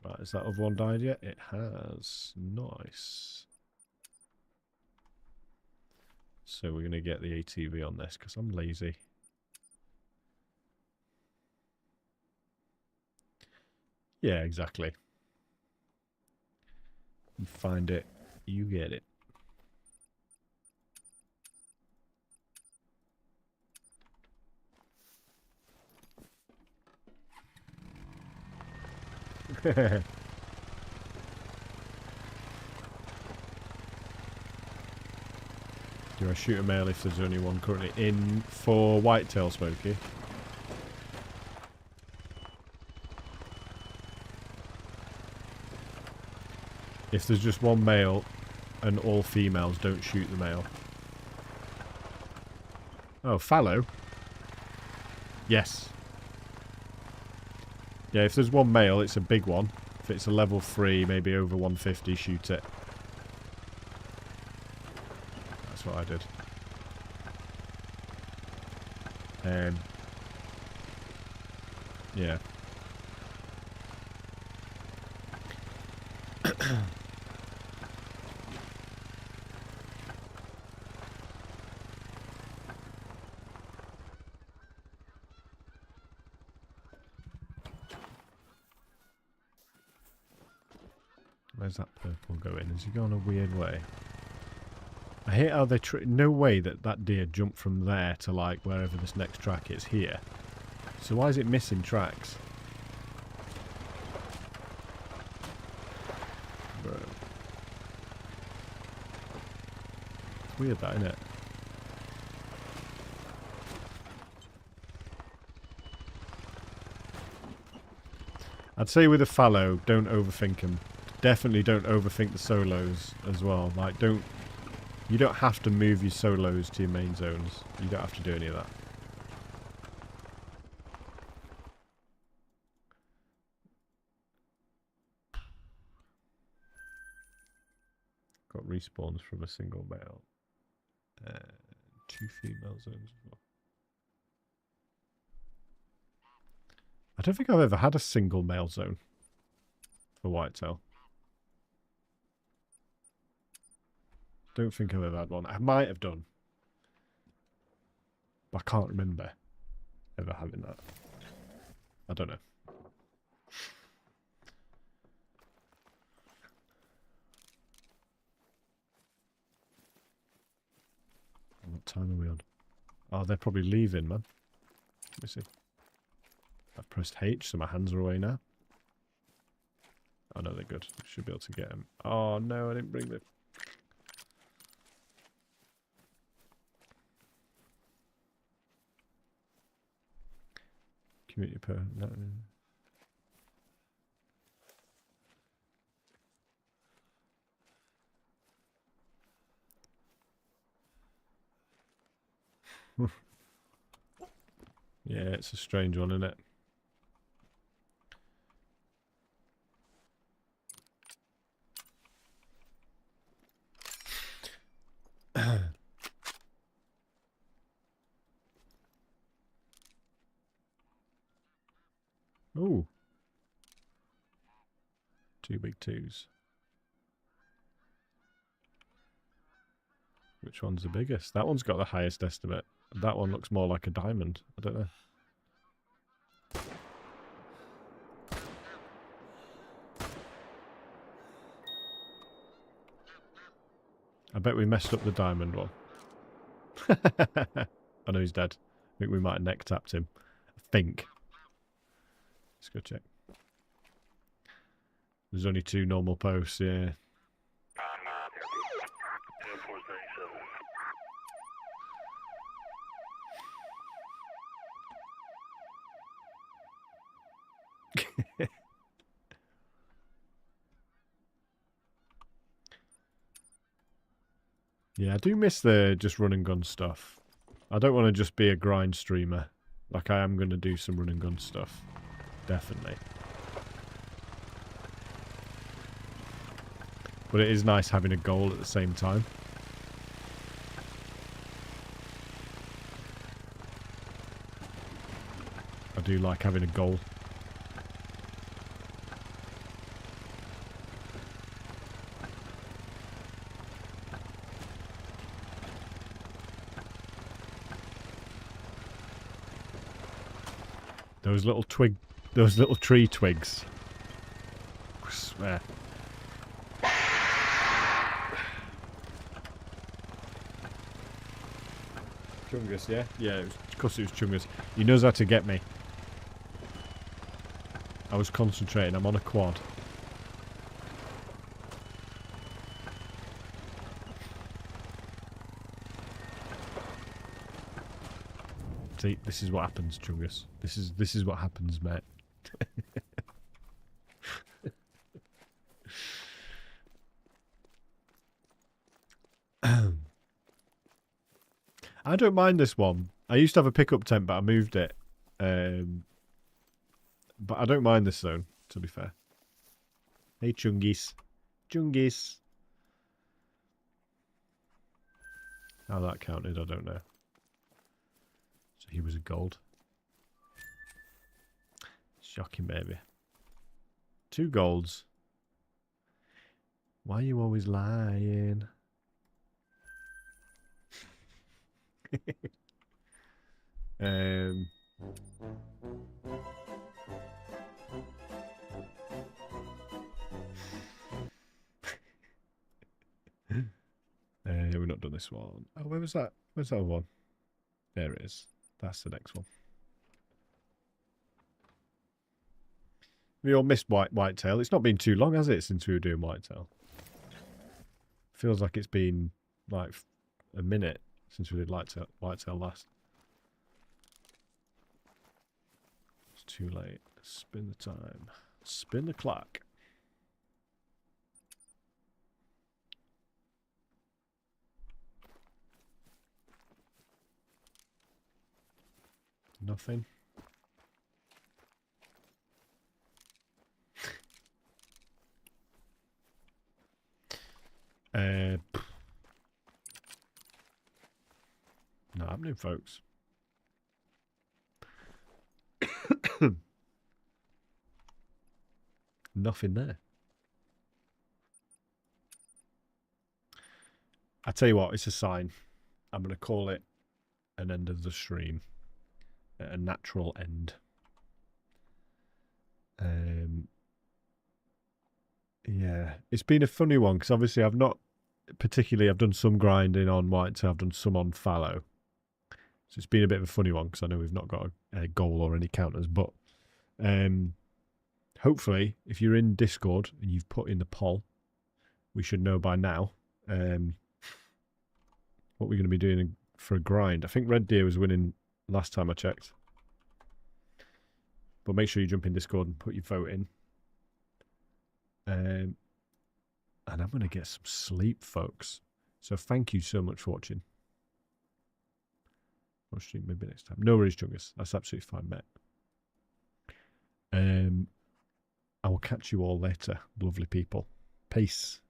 Right, has that other one died yet? It has. Nice. So we're going to get the ATV on this because I'm lazy. Yeah, exactly. You find it, you get it. Do I shoot a male if there's only one currently in for whitetail, Smokey? If there's just one male and all females, don't shoot the male. Oh, fallow? Yes. Yeah, if there's one male, it's a big one. If it's a level 3, maybe over 150, shoot it. That's what I did. Yeah. Where's that purple going? Is he going a weird way? I hate how they... No way that deer jumped from there to, like, wherever this next track is here. So why is it missing tracks? Bro. It's weird that, isn't it? I'd say with a fallow, don't overthink them. definitely don't overthink the solos as well. Like, you don't have to move your solos to your main zones. You don't have to do any of that. Got respawns from a single male. 2 female zones as well. I don't think I've ever had a single male zone for Whitetail. Don't think I've ever had one. I might have done. But I can't remember ever having that. I don't know. What time are we on? Oh, they're probably leaving, man. Let me see. I pressed H, so my hands are away now. Oh no, they're good. Should be able to get them. Oh no, I didn't bring the... Community per... No. Yeah, it's a strange one, isn't it? Ooh. 2 big 2s. Which one's the biggest? That one's got the highest estimate. That one looks more like a diamond. I don't know. I bet we messed up the diamond one. I know he's dead. I think we might have neck tapped him. I think. Let's go check. There's only 2 normal posts, yeah. Yeah, I do miss the just run and gun stuff. I don't want to just be a grind streamer. Like, I am going to do some run and gun stuff. Definitely. But it is nice having a goal at the same time. I do like having a goal. Those little tree twigs. I swear. Chungus, yeah? Yeah, of course it was Chungus. He knows how to get me. I was concentrating. I'm on a quad. See, this is what happens, Chungus. This is what happens, mate. I don't mind this one. I used to have a pickup tent, but I moved it. But I don't mind this zone, to be fair. Hey, Chungis. Chungis. How that counted, I don't know. So he was a gold. Shocking, baby. 2 golds. Why are you always lying? We've not done this one. Oh, where was that? Where's that other one? There it is. That's the next one. We all missed Whitetail. It's not been too long, has it, since we were doing Whitetail? Feels like it's been like a minute since we did Whitetail last. It's too late. Spin the time. Spin the clock. Nothing. Not happening, folks. Nothing there. I tell you what, it's a sign. I'm going to call it an end of the stream. A natural end. Yeah, it's been a funny one because obviously I've not particularly, I've done some grinding on Whitetail, I've done some on Fallow. So it's been a bit of a funny one because I know we've not got a goal or any counters, but hopefully if you're in Discord and you've put in the poll, we should know by now what we're going to be doing for a grind. I think Red Deer was winning last time I checked. But make sure you jump in Discord and put your vote in. And I'm going to get some sleep, folks. So thank you so much for watching. I'll stream maybe next time. No worries, Jungus. That's absolutely fine, mate. I will catch you all later, lovely people. Peace.